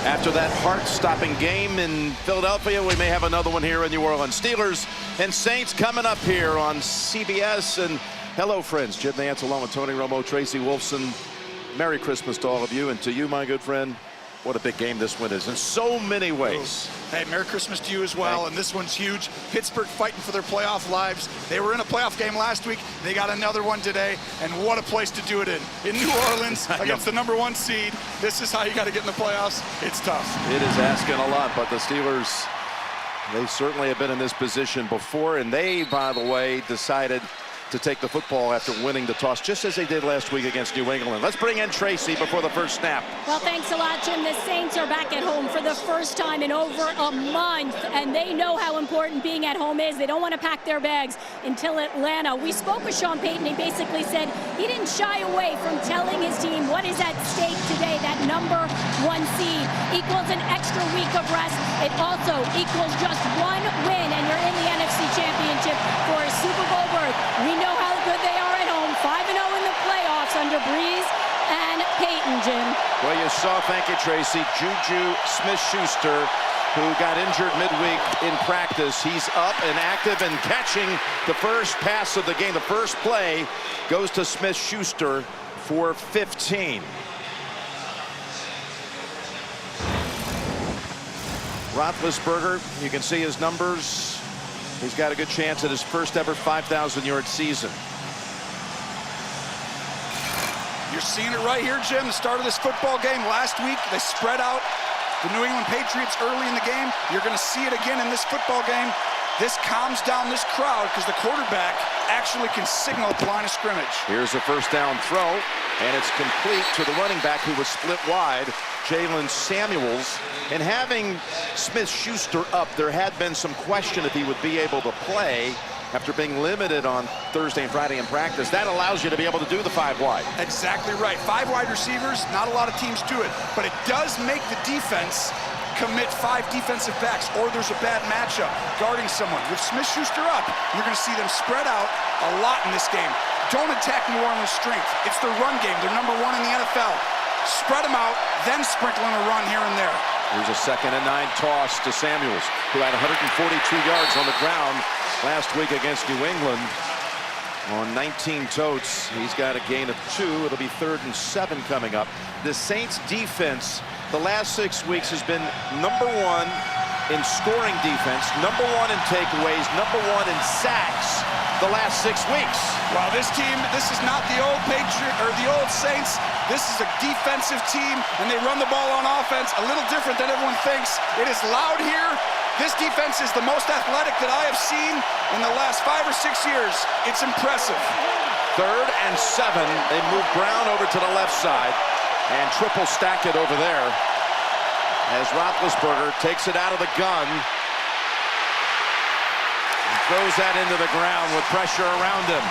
After that heart-stopping game in Philadelphia, we may have another one here in New Orleans. Steelers and Saints coming up here on CBS. And hello, friends. Jim Nantz along with Tony Romo, Tracy Wolfson. Merry Christmas to all of you. And to you, my good friend, what a big game this one is in so many ways. Hey, Merry Christmas to you as well. And this one's huge. Pittsburgh fighting for their playoff lives. They were in a playoff game last week. They got another one today. And what a place to do it in New Orleans against the #1 seed. This is how you got to get in the playoffs. It's tough. It is asking a lot, but the Steelers, they certainly have been in this position before. And they, by the way, decided to take the football after winning the toss, just as they did last week against New England. Let's bring in Tracy before the first snap. Well, thanks a lot, Jim. The Saints are back at home for the first time in over a month, and they know how important being at home is. They don't want to pack their bags until Atlanta. We spoke with Sean Payton. He basically said he didn't shy away from telling his team what is at stake today. That #1 seed equals an extra week of rest. It also equals just one win, and you're in the NFC Championship for a Super Bowl berth. We know how good they are at home. 5-0 in the playoffs under Breeze and Payton, Jim. Well, you saw, thank you, Tracy, Juju Smith-Schuster, who got injured midweek in practice. He's up and active and catching the first pass of the game. The first play goes to Smith-Schuster for 15. Roethlisberger, you can see his numbers. He's got a good chance at his first ever 5,000-yard season. You're seeing it right here, Jim. The start of this football game last week, they spread out the New England Patriots early in the game. You're going to see it again in this football game. This calms down this crowd because the quarterback actually can signal at the line of scrimmage. Here's a first down throw, and it's complete to the running back who was split wide, Jalen Samuels. And having Smith-Schuster up, there had been some question if he would be able to play after being limited on Thursday and Friday in practice. That allows you to be able to do the 5 wide. Exactly right. 5 wide receivers, not a lot of teams do it, but it does make the defense commit 5 defensive backs, or there's a bad matchup guarding someone. With Smith-Schuster up, you're going to see them spread out a lot in this game. Don't attack New Orleans' strength. It's their run game. They're #1 in the NFL. Spread them out, then sprinkle in a run here and there. Here's a 2nd and 9 toss to Samuels, who had 142 yards on the ground last week against New England on 19 totes. He's got a gain of 2. It'll be 3rd and 7 coming up. The Saints defense the last 6 weeks has been #1 in scoring defense, #1 in takeaways, #1 in sacks the last 6 weeks. Well, this team, this is not the old Patriot or the old Saints. This is a defensive team, and they run the ball on offense. A little different than everyone thinks. It is loud here. This defense is the most athletic that I have seen in the last 5 or 6 years. It's impressive. 3rd and 7. They move Brown over to the left side and triple stack it over there as Roethlisberger takes it out of the gun and throws that into the ground with pressure around him.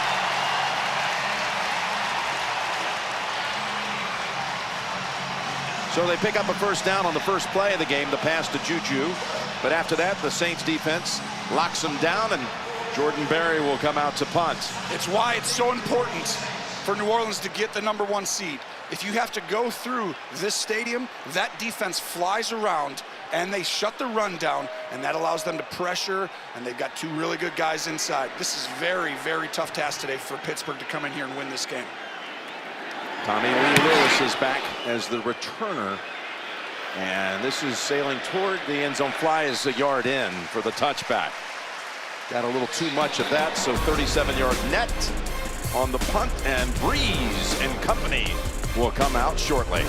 So they pick up a first down on the first play of the game, the pass to Juju. But after that, the Saints defense locks them down, and Jordan Berry will come out to punt. It's why it's so important for New Orleans to get the #1 seed. If you have to go through this stadium, that defense flies around, and they shut the run down, and that allows them to pressure, and they've got 2 really good guys inside. This is very, very tough task today for Pittsburgh to come in here and win this game. Tommy Lee Lewis is back as the returner, and this is sailing toward the end zone. Fly is a yard in for the touchback. Got a little too much of that, so 37-yard net on the punt, and Breeze and company will come out shortly.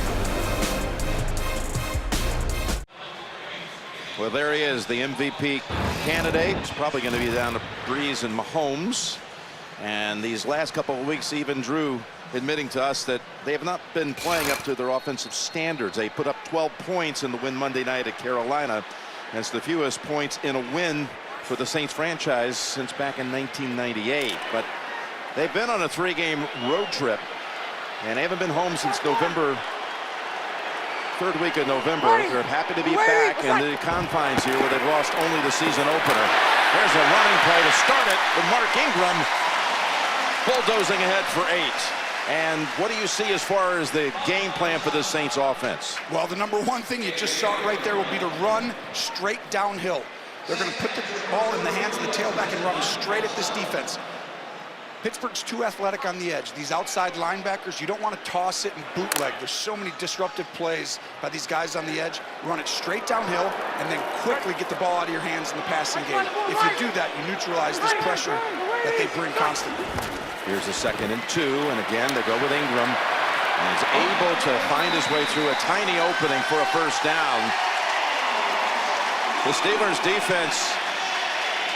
Well, there he is, the MVP candidate. It's probably going to be down to Breeze and Mahomes. And these last couple of weeks, even Drew admitting to us that they have not been playing up to their offensive standards. They put up 12 points in the win Monday night at Carolina. That's the fewest points in a win for the Saints franchise since back in 1998. But they've been on a 3-game road trip, and they haven't been home since November, 3rd week of November. They're happy to be back in the confines here where they've lost only the season opener. There's a running play to start it with Mark Ingram bulldozing ahead for 8. And what do you see as far as the game plan for the Saints offense? Well, the number one thing you just saw right there will be to run straight downhill. They're going to put the ball in the hands of the tailback and run straight at this defense. Pittsburgh's too athletic on the edge. These outside linebackers, you don't want to toss it and bootleg. There's so many disruptive plays by these guys on the edge. Run it straight downhill and then quickly get the ball out of your hands in the passing game. If you do that, you neutralize this pressure that they bring constantly. Here's a 2nd and 2, and again, they go with Ingram. And he's able to find his way through a tiny opening for a first down. The Steelers defense,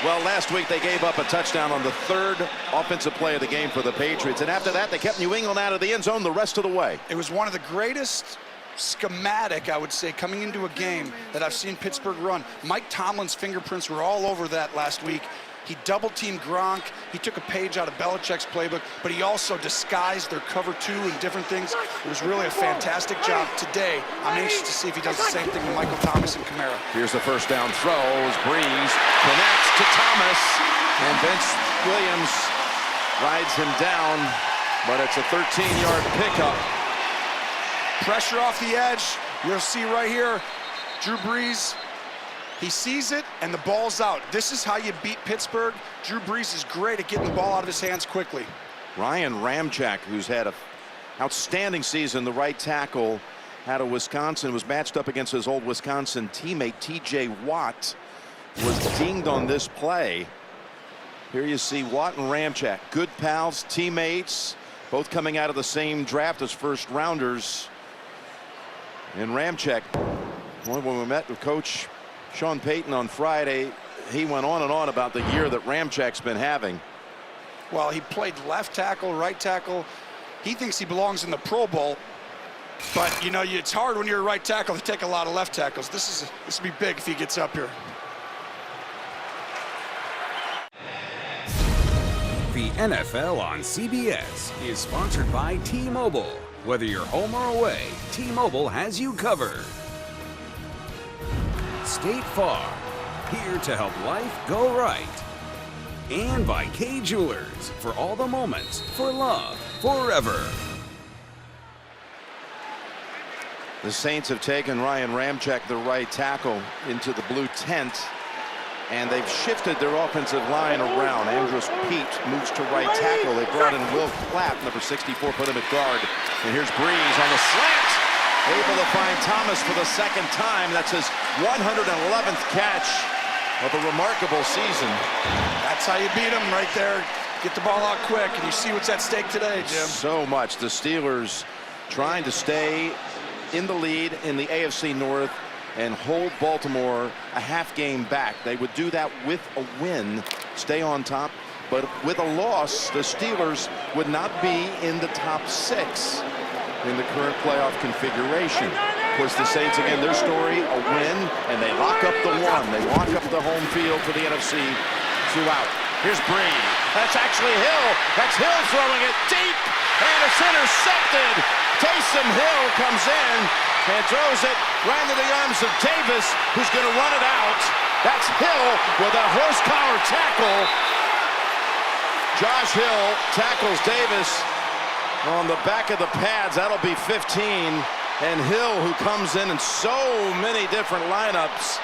well, last week they gave up a touchdown on the 3rd offensive play of the game for the Patriots. And after that, they kept New England out of the end zone the rest of the way. It was one of the greatest schematic, I would say, coming into a game that I've seen Pittsburgh run. Mike Tomlin's fingerprints were all over that last week. He double-teamed Gronk. He took a page out of Belichick's playbook, but he also disguised their cover 2 and different things. It was really a fantastic job today. I'm anxious to see if he does the same thing with Michael Thomas and Kamara. Here's the first down throw as Breeze connects to Thomas, and Vince Williams rides him down, but it's a 13-yard pickup. Pressure off the edge. You'll see right here, Drew Brees. He sees it, and the ball's out. This is how you beat Pittsburgh. Drew Brees is great at getting the ball out of his hands quickly. Ryan Ramczyk, who's had an outstanding season, the right tackle out of Wisconsin, was matched up against his old Wisconsin teammate, T.J. Watt, was dinged on this play. Here you see Watt and Ramczyk, good pals, teammates, both coming out of the same draft as first rounders. And Ramczyk, when we met with Coach Sean Payton on Friday, he went on and on about the year that Ramczyk's been having. Well, he played left tackle, right tackle. He thinks he belongs in the Pro Bowl. But, you know, it's hard when you're a right tackle to take a lot of left tackles. This will be big if he gets up here. The NFL on CBS is sponsored by T-Mobile. Whether you're home or away, T-Mobile has you covered. State Farm, here to help life go right. And by Kay Jewelers, for all the moments, for love, forever. The Saints have taken Ryan Ramczyk, the right tackle, into the blue tent, and they've shifted their offensive line around. Andrews Pete moves to right tackle. They brought in Will Clapp, number 64, put him at guard. And here's Breeze on the slant. Able to find Thomas for the 2nd time. That's his 111th catch of a remarkable season. That's how you beat him right there. Get the ball out quick, and you see what's at stake today, Jim. So much. The Steelers trying to stay in the lead in the AFC North and hold Baltimore a half game back. They would do that with a win, stay on top. But with a loss, the Steelers would not be in the top 6 in the current playoff configuration. Of course, the Saints, again, their story, a win, and they lock up the 1. They lock up the home field for the NFC throughout. Here's Breeze. That's actually Hill. That's Hill throwing it deep, and it's intercepted. Taysom Hill comes in and throws it right into the arms of Davis, who's going to run it out. That's Hill with a horse collar tackle. Josh Hill tackles Davis on the back of the pads. That'll be 15. And Hill, who comes in so many different lineups,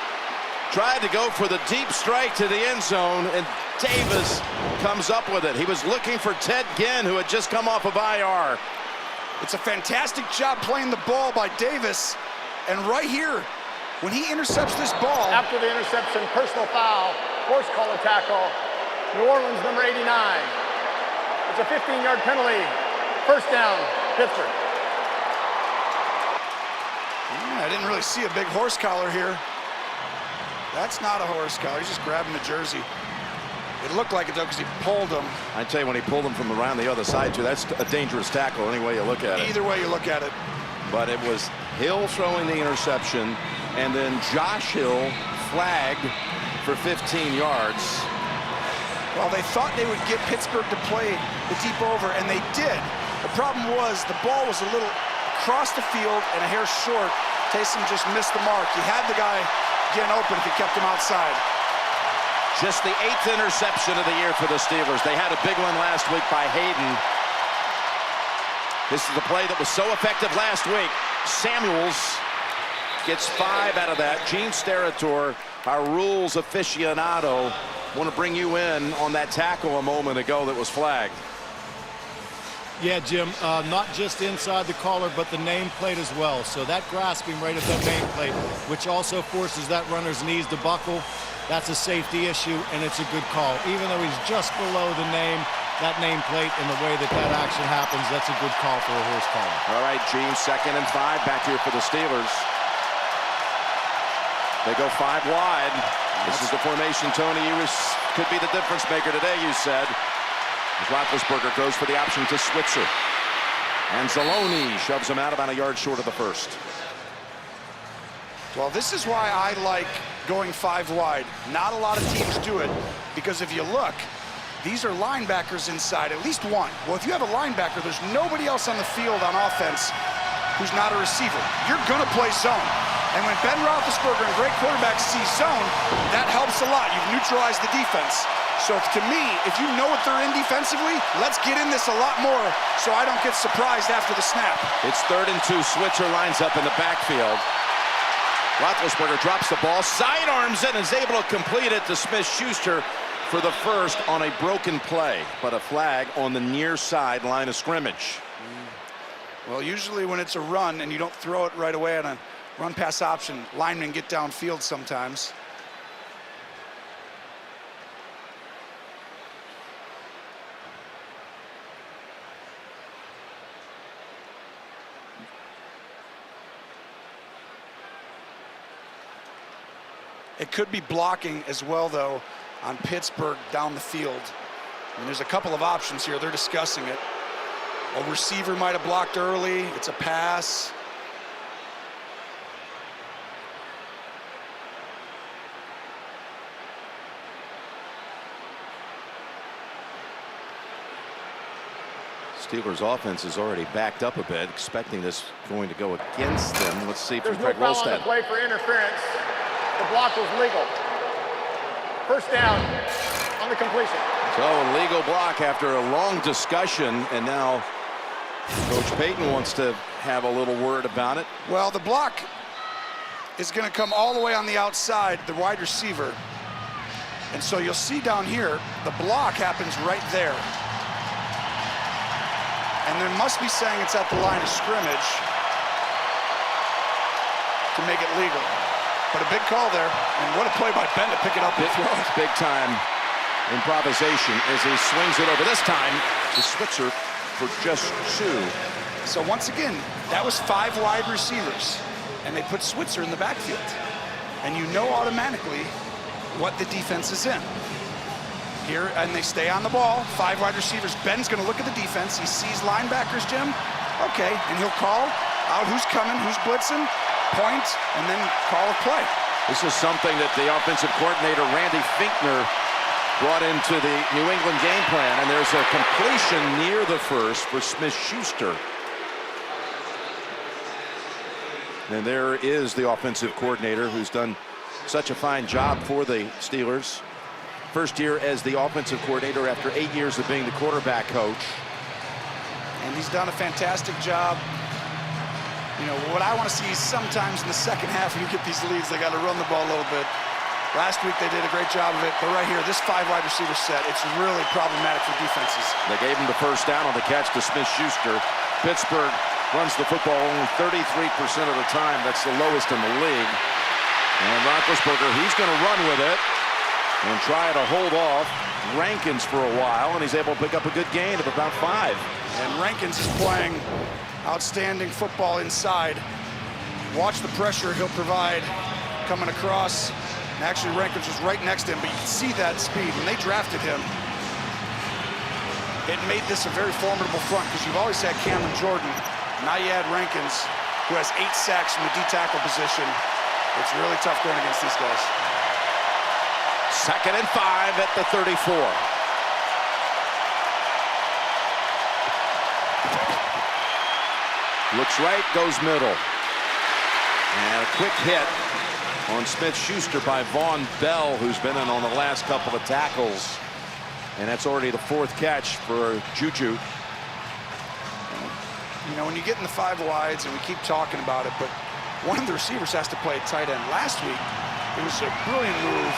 tried to go for the deep strike to the end zone, and Davis comes up with it. He was looking for Ted Ginn, who had just come off of IR. It's a fantastic job playing the ball by Davis. And right here, when he intercepts this ball. After the interception, personal foul, horse collar tackle, New Orleans number 89. It's a 15-yard penalty. First down, Pittsburgh. I didn't really see a big horse collar here. That's not a horse collar. He's just grabbing the jersey. It looked like it, though, because he pulled him. I tell you, when he pulled him from around the other side, too, that's a dangerous tackle any way you look at it. Either way you look at it. But it was Hill throwing the interception, and then Josh Hill flagged for 15 yards. Well, they thought they would get Pittsburgh to play the deep over, and they did. The problem was the ball was a little across the field and a hair short. Taysom just missed the mark. He had the guy getting open if he kept him outside. Just the 8th interception of the year for the Steelers. They had a big one last week by Hayden. This is the play that was so effective last week. Samuels gets 5 out of that. Gene Steratore, our rules aficionado, want to bring you in on that tackle a moment ago that was flagged. Yeah, Jim, not just inside the collar, but the nameplate as well. So that grasping right at that nameplate, which also forces that runner's knees to buckle, that's a safety issue, and it's a good call. Even though he's just below the name, that nameplate, and the way that that action happens, that's a good call for a horse collar. All right, Gene, 2nd and 5 back here for the Steelers. They go 5 wide. This is the formation, Tony. Could be the difference maker today, you said. As Roethlisberger goes for the option to Switzer. And Zaloni shoves him out about a yard short of the first. Well, this is why I like going 5 wide. Not a lot of teams do it, because if you look, these are linebackers inside, at least one. Well, if you have a linebacker, there's nobody else on the field on offense who's not a receiver. You're going to play zone. And when Ben Roethlisberger and great quarterbacks see zone, that helps a lot. You've neutralized the defense. So to me, if you know what they're in defensively, let's get in this a lot more so I don't get surprised after the snap. It's 3rd and 2. Switzer lines up in the backfield. Roethlisberger drops the ball, sidearms it, and is able to complete it to Smith-Schuster for the first on a broken play, but a flag on the near side line of scrimmage. Well, usually when it's a run and you don't throw it right away on a run pass option, linemen get downfield sometimes. It could be blocking as well, though, on Pittsburgh down the field. And there's a couple of options here. They're discussing it. A receiver might have blocked early. It's a pass. Steelers offense is already backed up a bit, expecting this going to go against them. Let's see if There's no Craig foul on the Rolstad. play for interference. The block was legal. First down on the completion. So a legal block after a long discussion, and now Coach Payton wants to have a little word about it. Well, the block is going to come all the way on the outside, the wide receiver. And so you'll see down here, the block happens right there. And they must be saying it's at the line of scrimmage to make it legal. But a big call there, and what a play by Ben to pick it up and throw it. Big time improvisation as he swings it over. This time to Switzer for just 2. So once again, that was 5 wide receivers, and they put Switzer in the backfield. And you know automatically what the defense is in. Here, and they stay on the ball, 5 wide receivers. Ben's gonna look at the defense. He sees linebackers, Jim. Okay, and he'll call out who's coming, who's blitzing, point, and then call a play. This is something that the offensive coordinator, Randy Finkner, brought into the New England game plan, and there's a completion near the first for Smith-Schuster. And there is the offensive coordinator who's done such a fine job for the Steelers. First year as the offensive coordinator after 8 years of being the quarterback coach. And he's done a fantastic job. You know, what I want to see is sometimes in the second half when you get these leads, they got to run the ball a little bit. Last week they did a great job of it, but right here, this 5 wide receiver set, it's really problematic for defenses. They gave him the first down on the catch to Smith-Schuster. Pittsburgh runs the football only 33% of the time. That's the lowest in the league. And Roethlisberger, he's going to run with it and try to hold off Rankins for a while, and he's able to pick up a good gain of about 5. And Rankins is playing outstanding football inside. Watch the pressure he'll provide coming across. And actually, Rankins was right next to him, but you can see that speed. When they drafted him, it made this a very formidable front, because you've always had Cameron Jordan. Now you add Rankins, who has 8 sacks from the D-tackle position. It's really tough going against these guys. 2nd and 5 at the 34. Looks right, goes middle. And a quick hit on Smith-Schuster by Vaughn Bell, who's been in on the last couple of tackles. And that's already the 4th catch for Juju. You know, when you get in the 5 wides, and we keep talking about it, but one of the receivers has to play at tight end. Last week, it was a brilliant move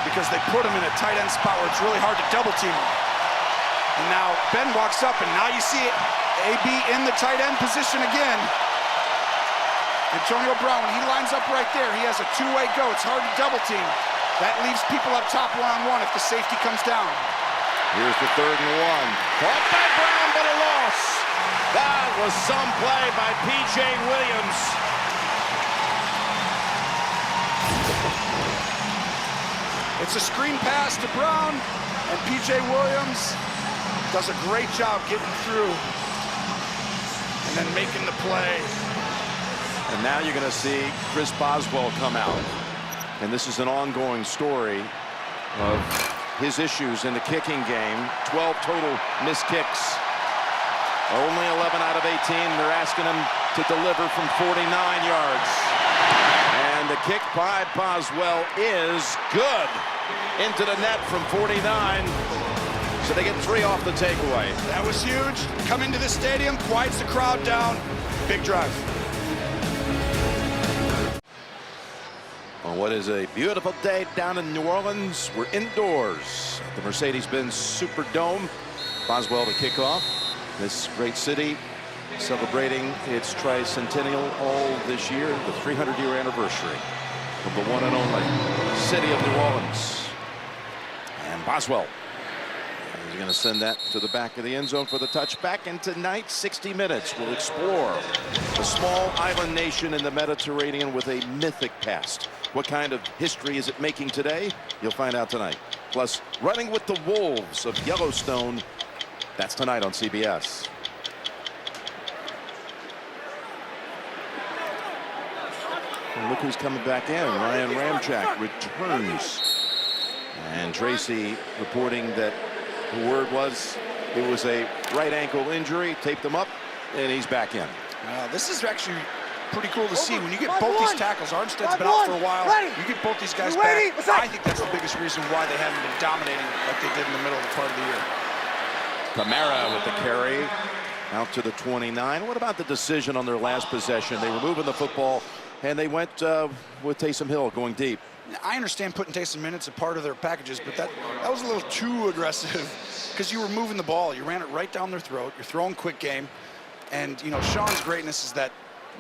because they put him in a tight end spot where it's really hard to double team him. And now Ben walks up, and now you see AB in the tight end position again. Antonio Brown, when he lines up right there, he has a 2-way go. It's hard to double team. That leaves people up top one-on-one if the safety comes down. Here's the 3rd and 1. Caught by Brown, but a loss. That was some play by P.J. Williams. It's a screen pass to Brown, and P.J. Williams does a great job getting through and then making the play. And now you're going to see Chris Boswell come out. And this is an ongoing story of his issues in the kicking game. 12 total missed kicks. Only 11 out of 18. They're asking him to deliver from 49 yards. And the kick by Boswell is good. Into the net from 49. So they get 3 off the takeaway. That was huge. Come into the stadium, quiets the crowd down. Big drive. On what is a beautiful day down in New Orleans. We're indoors at the Mercedes-Benz Superdome. Boswell to kick off. This great city celebrating its tricentennial all this year, the 300-year anniversary of the one and only city of New Orleans. And Boswell is going to send that to the back of the end zone for the touchback. And tonight, 60 Minutes will explore a small island nation in the Mediterranean with a mythic past. What kind of history is it making today? You'll find out tonight. Plus, Running with the Wolves of Yellowstone. That's tonight on CBS. And look who's coming back in. Ryan Ramczyk returns. And Tracy reporting that the word was it was a right ankle injury. Taped him up, and he's back in. This is actually pretty cool to see. When you get both these tackles, Armstead's been out for a while. You get both these guys back. I think that's the biggest reason why they haven't been dominating like they did in the middle of the part of the year. Kamara with the carry out to the 29. What about the decision on their last possession? They were moving the football, and they went with Taysom Hill going deep. I understand putting Taysom in, it's a part of their packages, but that was a little too aggressive because you were moving the ball. You ran it right down their throat. You're throwing quick game. And, you know, Sean's greatness is that,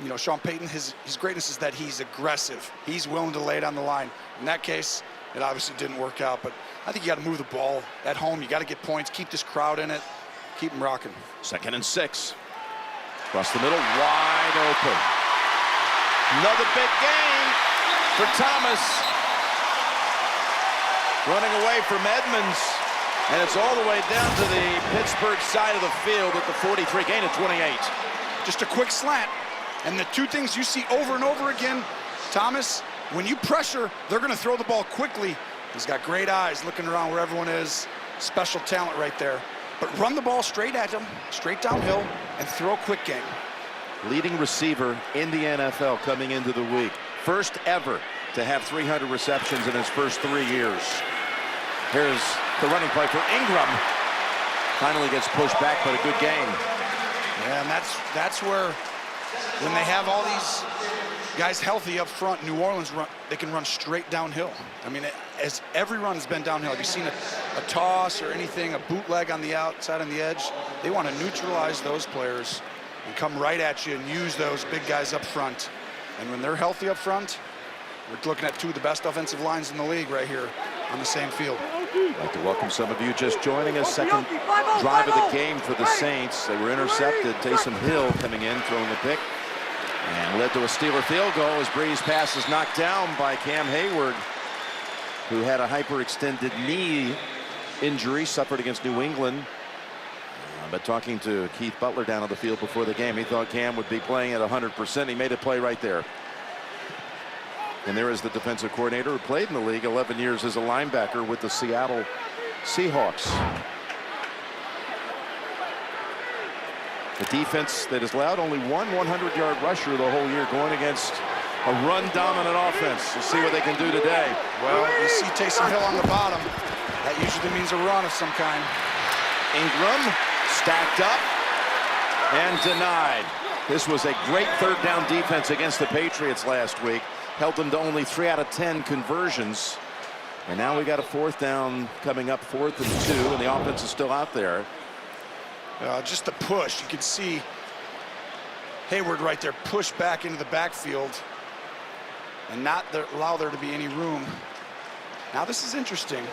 you know, Sean Payton, his greatness is that he's aggressive. He's willing to lay it on the line. In that case, it obviously didn't work out, but I think you got to move the ball at home. You got to get points, keep this crowd in it, keep them rocking. 2nd and 6. Across the middle, wide open. Another big gain for Thomas. Running away from Edmonds, and it's all the way down to the Pittsburgh side of the field at the 43, gain of 28. Just a quick slant. And the 2 things you see over and over again, Thomas, when you pressure, they're going to throw the ball quickly. He's got great eyes looking around where everyone is. Special talent right there. But run the ball straight at him, straight downhill, and throw quick game. Leading receiver in the NFL coming into the week. First ever to have 300 receptions in his first 3 years. Here's the running play for Ingram. Finally gets pushed back, but a good game. Yeah, and that's where, when they have all these guys healthy up front, New Orleans they can run straight downhill. I mean, as every run has been downhill. Have you seen a toss or anything, a bootleg on the outside on the edge? They want to neutralize those players and come right at you and use those big guys up front. And when they're healthy up front, we're looking at 2 of the best offensive lines in the league right here on the same field. I'd like to welcome some of you just joining us. Second drive of the game for the Saints. They were intercepted. Taysom Hill coming in, throwing a pick, and led to a Steeler field goal as Bree's pass is knocked down by Cam Hayward, who had a hyperextended knee injury suffered against New England. But talking to Keith Butler down on the field before the game, he thought Cam would be playing at 100%. He made a play right there. And there is the defensive coordinator who played in the league 11 years as a linebacker with the Seattle Seahawks. The defense that has allowed only one 100-yard rusher the whole year going against a run-dominant offense. We'll see what they can do today. Well, you see Taysom Hill on the bottom. That usually means a run of some kind. Ingram stacked up. And denied. This was a great third down defense against the Patriots last week. Held them to only 3 out of 10 conversions. And now we got a fourth down coming up, 4th and 2, and the offense is still out there. Just the push. You can see Hayward right there push back into the backfield and not allow there to be any room. Now this is interesting.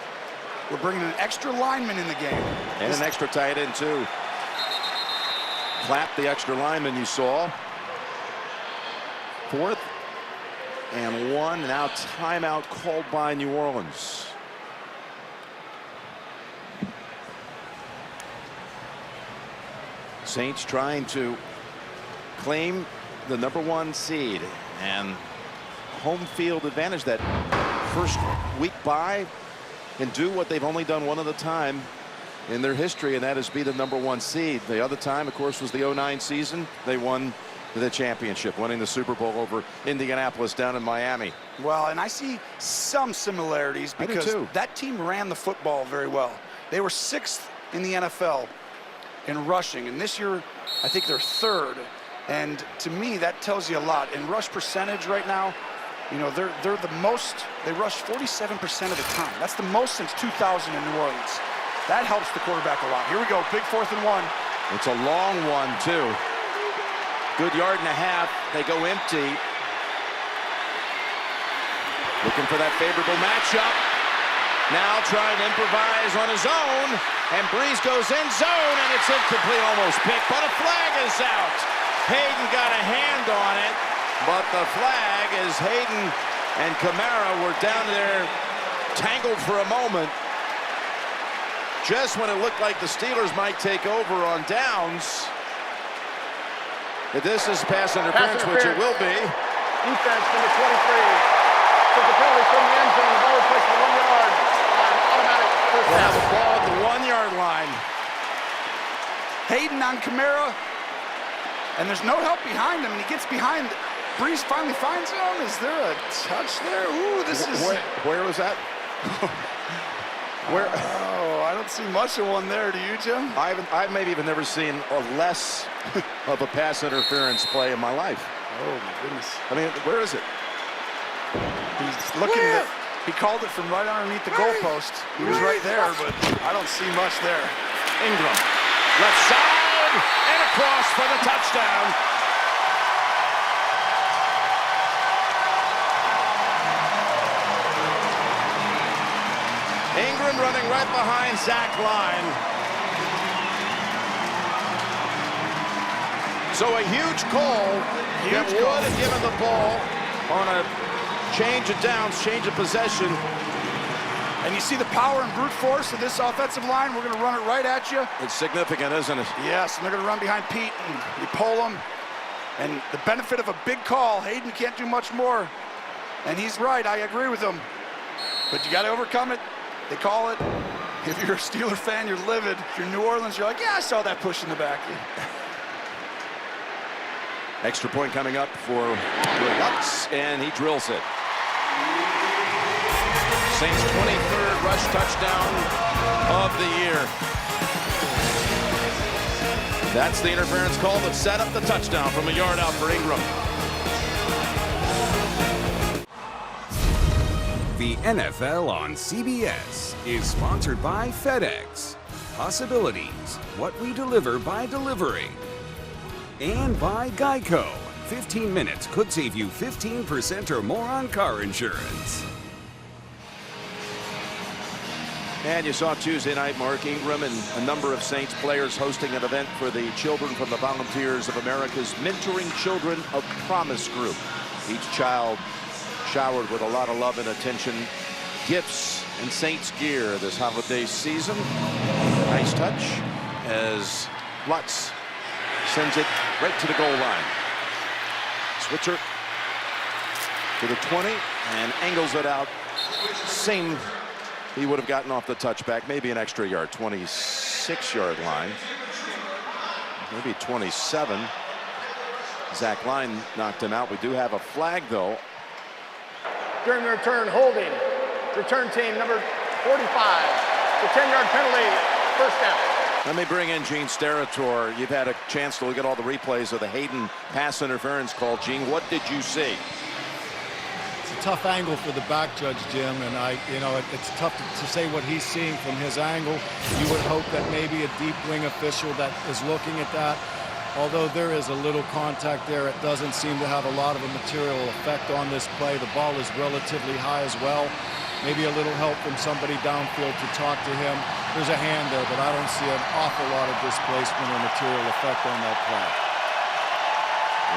We're bringing an extra lineman in the game. And an extra tight end too. Clap the extra lineman you saw. 4th and 1. Now timeout called by New Orleans. Saints trying to claim the #1 seed and home field advantage, that first week bye, and do what they've only done one other time in their history, and that is be the #1 seed. The other time, of course, was the 09 season. They won the championship, winning the Super Bowl over Indianapolis down in Miami. Well, and I see some similarities because that team ran the football very well. They were 6th in the NFL in rushing, and this year I think they're 3rd. And to me, that tells you a lot. In rush percentage right now, you know, they're the most. They rush 47% of the time. That's the most since 2000 in New Orleans. That helps the quarterback a lot. Here we go, big 4th and 1. It's a long one too. Good 1.5 yards. They go empty. Looking for that favorable matchup. Now trying to improvise on his own. And Breeze goes in zone, and it's incomplete, almost picked, but a flag is out. Hayden got a hand on it, but the flag is Hayden and Kamara were down there tangled for a moment. Just when it looked like the Steelers might take over on downs. If this is pass interference, which it will be. Defense number 23. Took the penalty from the end zone. The ball was placed for 1 yard. Automatic first We'll down. have a ball at the 1 yard line. Hayden on Kamara, and there's no help behind him, and he gets behind. Breeze finally finds him. Is there a touch there? Ooh, this is... Where was that? Where? Oh, I don't see much of one there. Do you, Jim? I've maybe even never seen a less of a pass interference play in my life. Oh, my goodness. I mean, where is it? He's looking at it. He called it from right underneath the goalpost. He was right there, but I don't see much there. Ingram, left side, and across for the touchdown. Ingram running right behind Zach Line. So a huge call that would have given the ball on a change of downs, change of possession. And you see the power and brute force of this offensive line. We're going to run it right at you. It's significant, isn't it? Yes, and they're going to run behind Pete, and you pull him. And the benefit of a big call, Hayden can't do much more. And he's right, I agree with him. But you got to overcome it. They call it. If you're a Steeler fan, you're livid. If you're New Orleans, you're like, yeah, I saw that push in the back. Extra point coming up for Lutz, and he drills it. Saints' 23rd rush touchdown of the year. That's the interference call that set up the touchdown from a yard out for Ingram. The NFL on CBS is sponsored by FedEx. Possibilities, what we deliver by delivering. And by Geico. 15 minutes could save you 15% or more on car insurance. And you saw Tuesday night Mark Ingram and a number of Saints players hosting an event for the children from the Volunteers of America's Mentoring Children of Promise group. Each child showered with a lot of love and attention, gifts, and Saints gear this holiday season. Nice touch as Lutz sends it right to the goal line. Switcher to the 20 and angles it out. Same he would have gotten off the touchback, maybe an extra yard, 26-yard line, maybe 27. Zach Line knocked him out. We do have a flag, though. During the return, holding. Return team number 45. The 10-yard penalty, first down. Let me bring in Gene Steratore. You've had a chance to look at all the replays of the Hayden pass interference call. Gene, what did you see? It's a tough angle for the back judge, Jim, and it's tough to say what he's seeing from his angle. You would hope that maybe a deep wing official that is looking at that, although there is a little contact there, it doesn't seem to have a lot of a material effect on this play. The ball is relatively high as well. Maybe a little help from somebody downfield to talk to him. There's a hand there, but I don't see an awful lot of displacement or material effect on that play.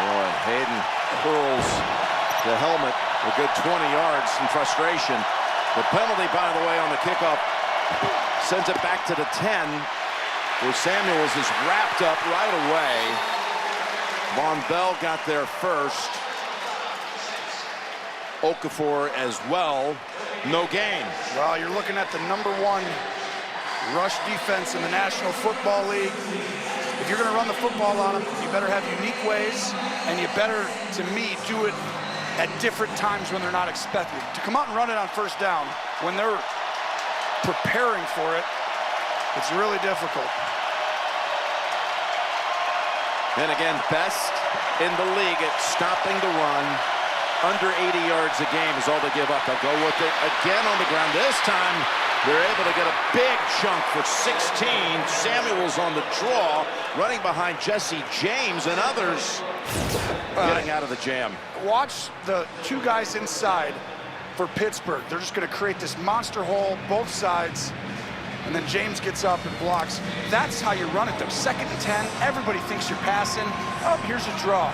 Boy, Hayden hurls the helmet a good 20 yards in frustration. The penalty, by the way, on the kickoff sends it back to the 10, where Samuels is wrapped up right away. Von Bell got there first. Okafor as well. No gain. Well, you're looking at the #1 rush defense in the National Football League. If you're going to run the football on them, you better have unique ways, and you better, to me, do it at different times when they're not expecting. To come out and run it on first down when they're preparing for it, it's really difficult. And again, best in the league at stopping the run. Under 80 yards a game is all they give up. They'll go with it again on the ground. This time, they're able to get a big chunk for 16. Samuels on the draw, running behind Jesse James and others getting out of the jam. Watch the two guys inside for Pittsburgh. They're just going to create this monster hole, both sides, and then James gets up and blocks. That's how you run it, though. 2nd and 10, everybody thinks you're passing. Oh, here's a draw.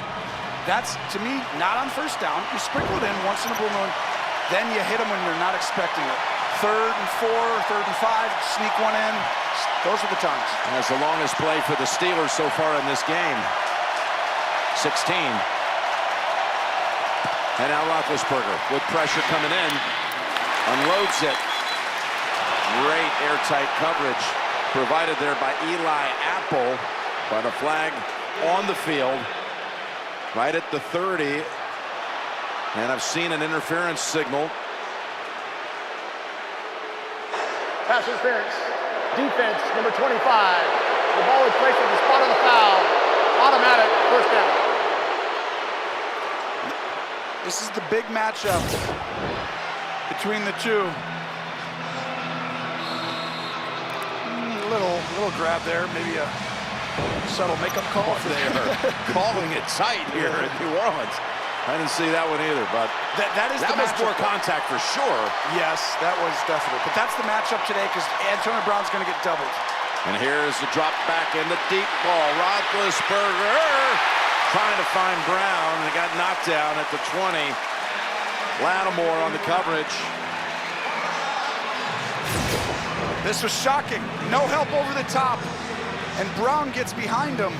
That's, to me, not on first down. You sprinkle it in once in a blue moon, then you hit them when they're not expecting it. 3rd and 4, 3rd and 5, sneak one in. Those are the times. That's the longest play for the Steelers so far in this game. 16. And now Roethlisberger with pressure coming in. Unloads it. Great airtight coverage provided there by Eli Apple, but a flag on the field. Right at the 30, and I've seen an interference signal. Pass interference. Defense, number 25. The ball is placed at the spot of the foul. Automatic first down. This is the big matchup between the two. Little grab there, maybe a subtle makeup call. They are calling it tight here in New Orleans. I didn't see that one either, but that was more contact for sure. Yes, that was definite. But that's the matchup today because Antonio Brown's going to get doubled. And here's the drop back in the deep ball. Roethlisberger trying to find Brown, and got knocked down at the 20. Lattimore on the coverage. This was shocking. No help over the top. And Brown gets behind him.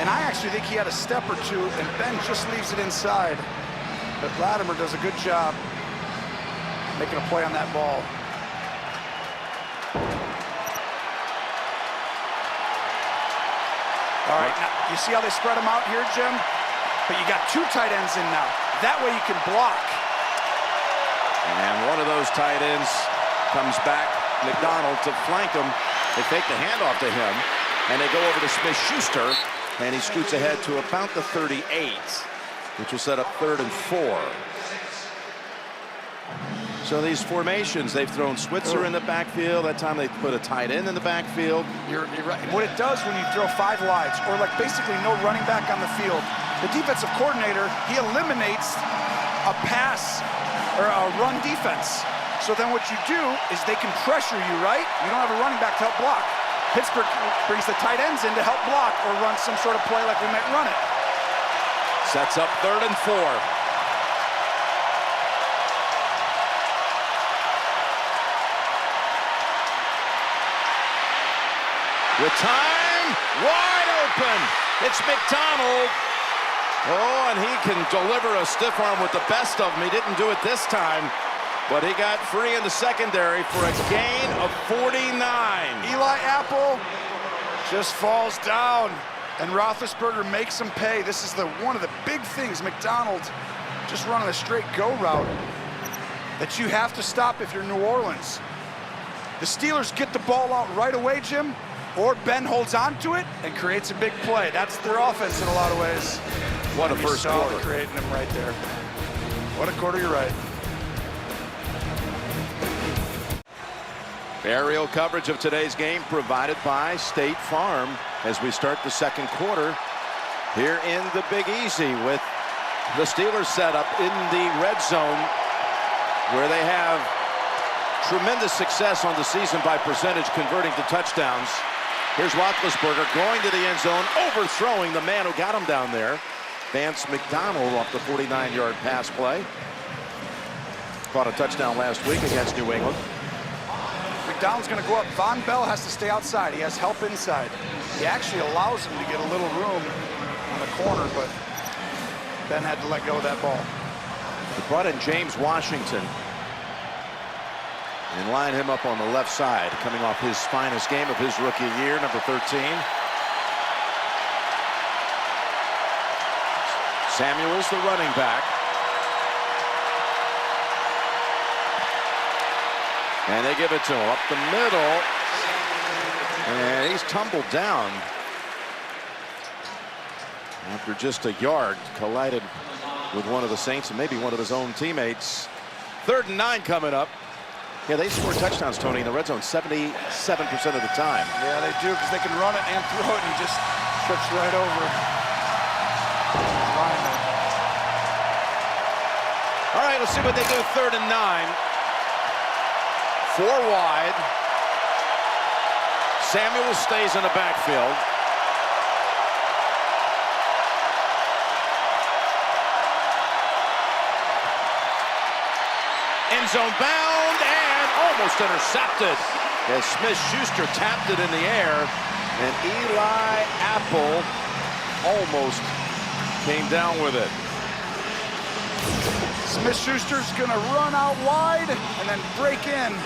And I actually think he had a step or two, and Ben just leaves it inside. But Lattimore does a good job making a play on that ball. All right, now, you see how they spread them out here, Jim? But you got 2 tight ends in now. That way you can block. And one of those tight ends comes back, McDonald, to flank him. They fake the handoff to him, and they go over to Smith-Schuster, and he scoots ahead to about the 38, which will set up 3rd and 4. So these formations, they've thrown Switzer in the backfield. That time they put a tight end in the backfield. You're right. What it does when you throw 5 wides, or like basically no running back on the field, the defensive coordinator, he eliminates a pass or a run defense. So then what you do is they can pressure you, right? You don't have a running back to help block. Pittsburgh brings the tight ends in to help block or run some sort of play like we might run it. Sets up 3rd and 4. With time, wide open. It's McDonald. Oh, and he can deliver a stiff arm with the best of them. He didn't do it this time, but he got free in the secondary for a gain of 49. Eli Apple just falls down, and Roethlisberger makes him pay. This is one of the big things. McDonald just running a straight go route that you have to stop if you're New Orleans. The Steelers get the ball out right away, Jim, or Ben holds on to it and creates a big play. That's their offense in a lot of ways. What a first quarter. Creating them right there. What a quarter, you're right. Aerial coverage of today's game provided by State Farm as we start the second quarter here in the Big Easy with the Steelers set up in the red zone where they have tremendous success on the season by percentage converting to touchdowns. Here's Roethlisberger going to the end zone, overthrowing the man who got him down there. Vance McDonald off the 49-yard pass play. Caught a touchdown last week against New England. McDonald's going to go up. Von Bell has to stay outside. He has help inside. He actually allows him to get a little room on the corner, but Ben had to let go of that ball. They brought in James Washington and line him up on the left side, coming off his finest game of his rookie year, number 13. Samuels, the running back. And they give it to him up the middle. And he's tumbled down after just a yard. Collided with one of the Saints and maybe one of his own teammates. 3rd and 9 coming up. Yeah, they score touchdowns, Tony, in the red zone 77% of the time. Yeah, they do, because they can run it and throw it, and he just trips right over. All right, let's see what they do. 3rd and 9. 4 wide. Samuel stays in the backfield. End zone bound and almost intercepted as Smith-Schuster tapped it in the air, and Eli Apple almost came down with it. Smith-Schuster's going to run out wide and then break in.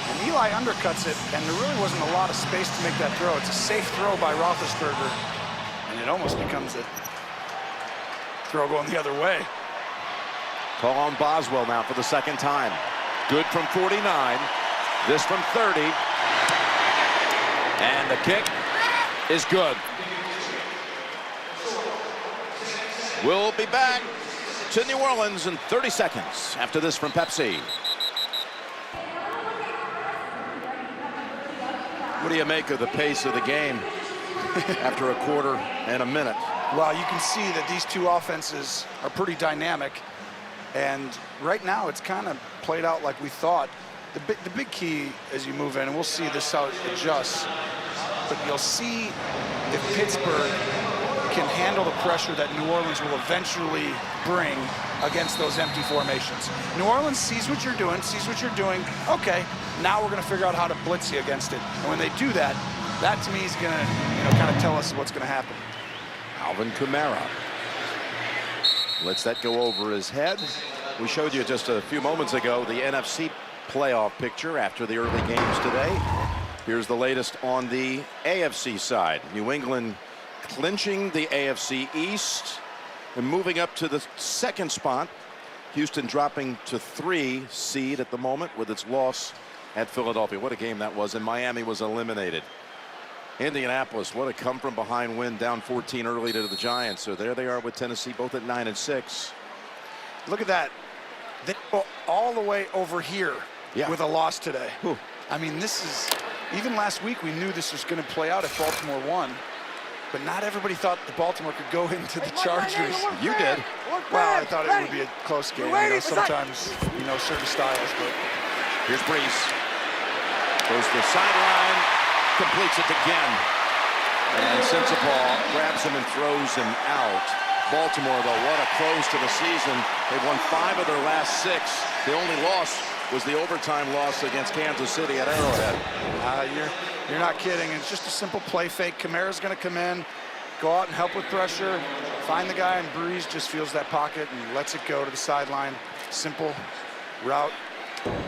And Eli undercuts it, and there really wasn't a lot of space to make that throw. It's a safe throw by Roethlisberger, and it almost becomes a throw going the other way. Call on Boswell now for the second time. Good from 49. This from 30. And the kick is good. We'll be back to New Orleans in 30 seconds after this from Pepsi. What do you make of the pace of the game after a quarter and a minute? Well, you can see that these two offenses are pretty dynamic, and right now it's kind of played out like we thought. The big key as you move in, and we'll see this how it adjusts, but you'll see if Pittsburgh can handle the pressure that New Orleans will eventually bring against those empty formations. New Orleans sees what you're doing, okay, now we're going to figure out how to blitz you against it. And when they do that, that to me is going to kind of tell us what's going to happen. Alvin Kamara lets that go over his head. We showed you just a few moments ago the NFC playoff picture after the early games today. Here's the latest on the AFC side. New England clinching the AFC East and moving up to the second spot. Houston dropping to 3 seed at the moment with its loss at Philadelphia. What a game that was, and Miami was eliminated. Indianapolis, what a come from behind win, down 14 early to the Giants. So there they are with Tennessee, both at 9 and 6. Look at that. They go all the way over here with a loss today. Ooh. I mean, this is, even last week we knew this was going to play out if Baltimore won, but not everybody thought that Baltimore could go into the Chargers. You did. Well, I thought it would be a close game. You know, sometimes, you know, certain styles, but. Here's Brees. Goes to the sideline, completes it again. And Sensabaugh grabs him and throws him out. Baltimore, though, what a close to the season. They've won 5 of their last 6. The only loss was the overtime loss against Kansas City at Arrowhead. You're not kidding. It's just a simple play fake. Kamara's going to come in, go out and help with pressure, find the guy, and Brees just feels that pocket and lets it go to the sideline. Simple route.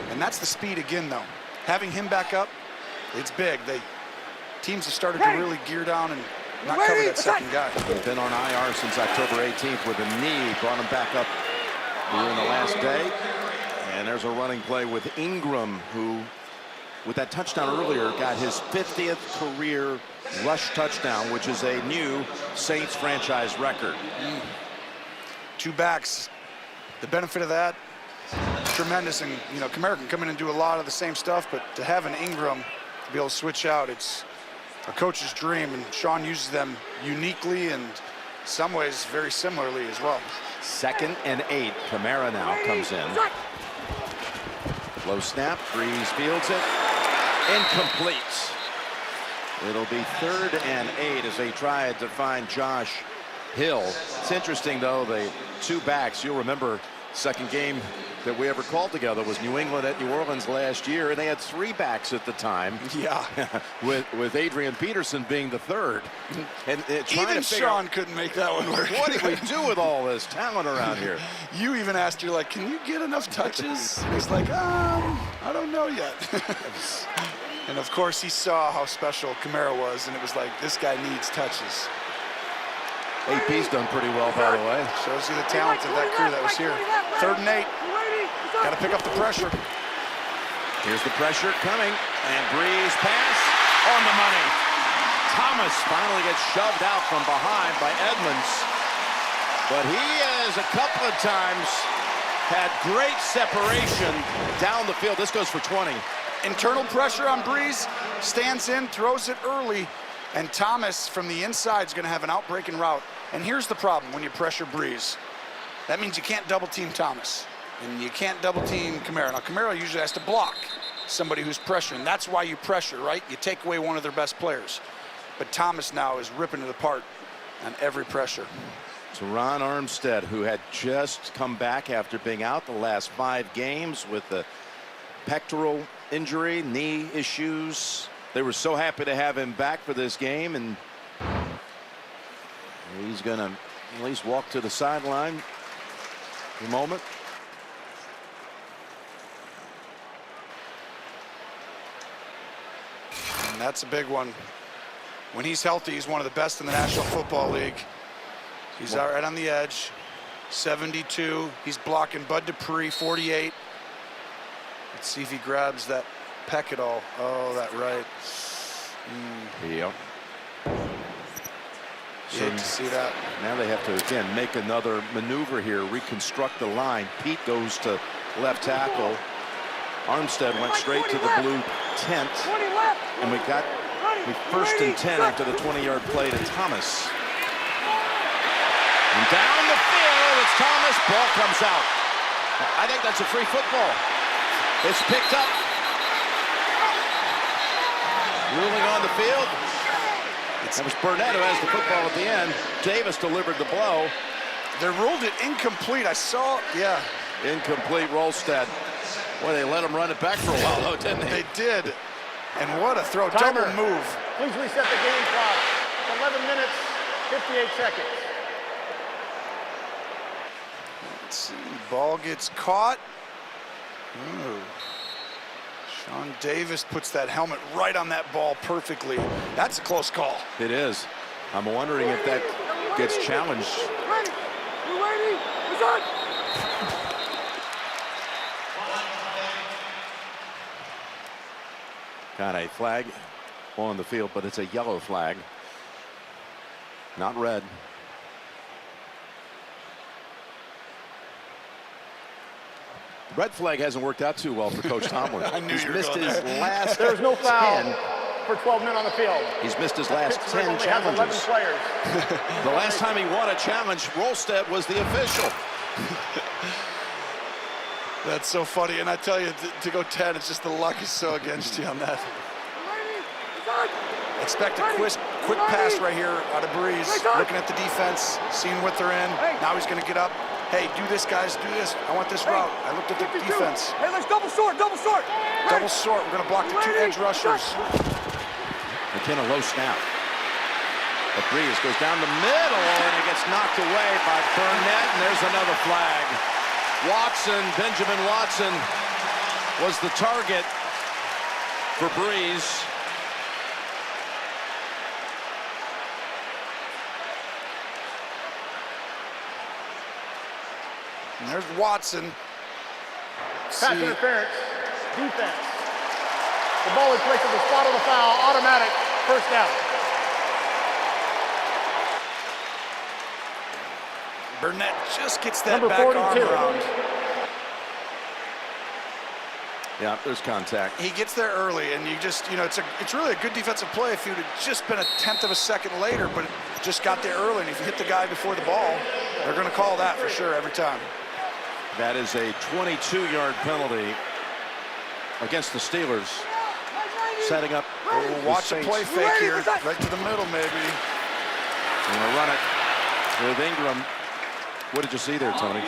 And that's the speed again, though. Having him back up, it's big. Teams have started to really gear down and not cover that second guy. He's been on IR since October 18th with a knee. Brought him back up during the last day. And there's a running play with Ingram, who with that touchdown earlier, got his 50th career rush touchdown, which is a new Saints franchise record. Two backs. The benefit of that, tremendous. And, you know, Kamara can come in and do a lot of the same stuff, but to have an Ingram to be able to switch out, it's a coach's dream, and Sean uses them uniquely and in some ways very similarly as well. 2nd and 8. Kamara now comes in. Low snap. Breeze fields it. Incomplete. It'll be 3rd and 8 as they try to find Josh Hill. It's interesting, though, the two backs. You'll remember second game that we ever called together was New England at New Orleans last year, and they had 3 backs at the time. Yeah. with Adrian Peterson being the 3rd. And even Sean couldn't make that one work. What do we do with all this talent around here? You even asked, you're like, can you get enough touches? And he's like, I don't know yet. And of course he saw how special Kamara was, and it was like, this guy needs touches. AP's done pretty well, by the way. Shows you the talent of that crew that was here. 3rd and 8. Got to pick up the pressure. Here's the pressure coming, and Breeze pass on the money. Thomas finally gets shoved out from behind by Edmonds, but he has a couple of times had great separation down the field. This goes for 20. Internal pressure on Breeze, stands in, throws it early, and Thomas from the inside is going to have an outbreaking route. And here's the problem when you pressure Breeze. That means you can't double team Thomas, and you can't double team Kamara. Now, Kamara usually has to block somebody who's pressuring. That's why you pressure, right? You take away one of their best players. But Thomas now is ripping it apart on every pressure. So Ron Armstead, who had just come back after being out the last 5 games with the pectoral injury, knee issues. They were so happy to have him back for this game, and he's going to at least walk to the sideline for a moment. And that's a big one. When he's healthy, he's one of the best in the National Football League. He's out right on the edge. 72. He's blocking Bud Dupree, 48. Let's see if he grabs that peck at all. Oh, that right. Yep. You hate to see that. Now they have to, again, make another maneuver here, reconstruct the line. Pete goes to left tackle. Armstead went straight to the blue tent. And we got 1st and 10 after the 20-yard play to Thomas. And down the field, it's Thomas. Ball comes out. I think that's a free football. It's picked up. Ruling on the field. That was Burnett who has the football at the end. Davis delivered the blow. They ruled it incomplete. I saw, yeah. Incomplete. Rolstead. Boy, they let him run it back for a while, though, didn't they? They did. And what a throw. Timer. Double move. Please reset the game clock. 11 minutes, 58 seconds. Let's see. Ball gets caught. Ooh. Sean Davis puts that helmet right on that ball perfectly. That's a close call. It is. I'm wondering if that gets challenged. Ready. We're waiting. It's on. Got a flag on the field, but it's a yellow flag, not red. Red flag hasn't worked out too well for Coach Tomlin. I knew He's you were missed going his there. last There's no foul 10. for 12 men on the field. He's missed his last Pittsburgh 10 only has 11 challenges. players. The last time he won a challenge, Rolstead was the official. That's so funny. And I tell you, to go 10, it's just the luck is so against you on that. Expect a quick pass right here out of Breeze. Looking at the defense, seeing what they're in. Now he's going to get up. Hey, do this, guys. Do this. I want this route. I looked at the defense. Hey, let's double sort, double sort. Double sort. We're going to block the 2 edge rushers. McKenna low snap. But Breeze goes down the middle, and it gets knocked away by Burnett, and there's another flag. Watson, Benjamin Watson, was the target for Breeze. And there's Watson. Pass interference. Defense. The ball is placed at the spot of the foul. Automatic first down. Burnett just gets that Number back 42. arm around. Yeah, there's contact. He gets there early, and you just, it's really a good defensive play if you'd have just been a tenth of a second later, but just got there early. And if you hit the guy before the ball, they're going to call that for sure every time. That is a 22-yard penalty against the Steelers. Setting up. We'll watch a play fake here, right to the middle, maybe. Going to run it with Ingram. What did you see there, Tony?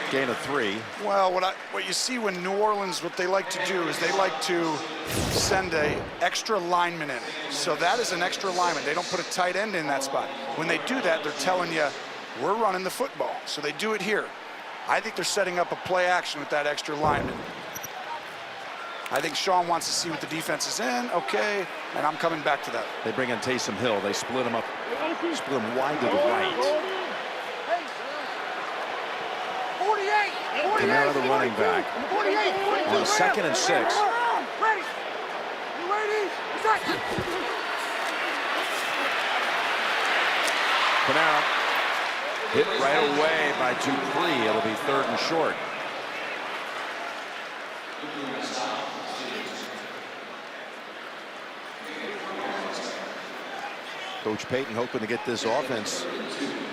Gain of 3. Well, what you see when New Orleans, what they like to do is they like to send a extra lineman in. So that is an extra lineman. They don't put a tight end in that spot. When they do that, they're telling you, we're running the football. So they do it here. I think they're setting up a play action with that extra lineman. I think Sean wants to see what the defense is in. Okay, and I'm coming back to that. They bring in Taysom Hill. They split him up. Split him wide to the right. 48. Kamara, the running back. 48. On 2nd and 6. Ready. You ready? Set. Kamara hit right away by Dupree. It'll be 3rd and short. Coach Payton hoping to get this offense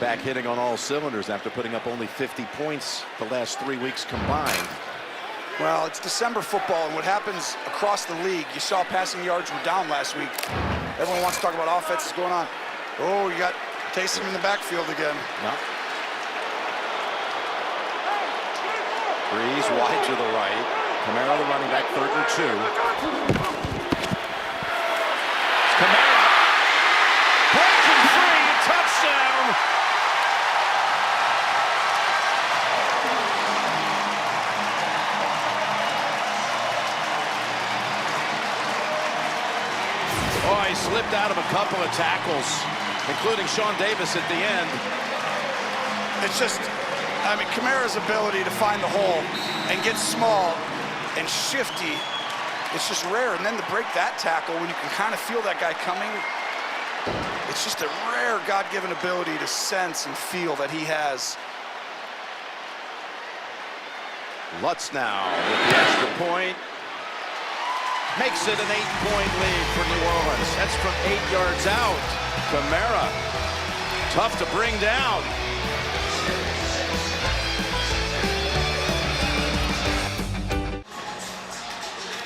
back hitting on all cylinders after putting up only 50 points the last 3 weeks combined. Well, it's December football, and what happens across the league, you saw passing yards were down last week. Everyone wants to talk about offenses going on. Oh, you got Taysom in the backfield again. No. Breeze wide to the right. Kamara, the running back, 3rd and 2. Kamara breaking free, touchdown. Oh, he slipped out of a couple of tackles, including Sean Davis at the end. It's just, I mean, Kamara's ability to find the hole and get small and shifty, it's just rare. And then to break that tackle when you can kind of feel that guy coming, it's just a rare God-given ability to sense and feel that he has. Lutz now with the extra point. Makes it an 8-point lead for New Orleans. That's from 8 yards out. Kamara, tough to bring down.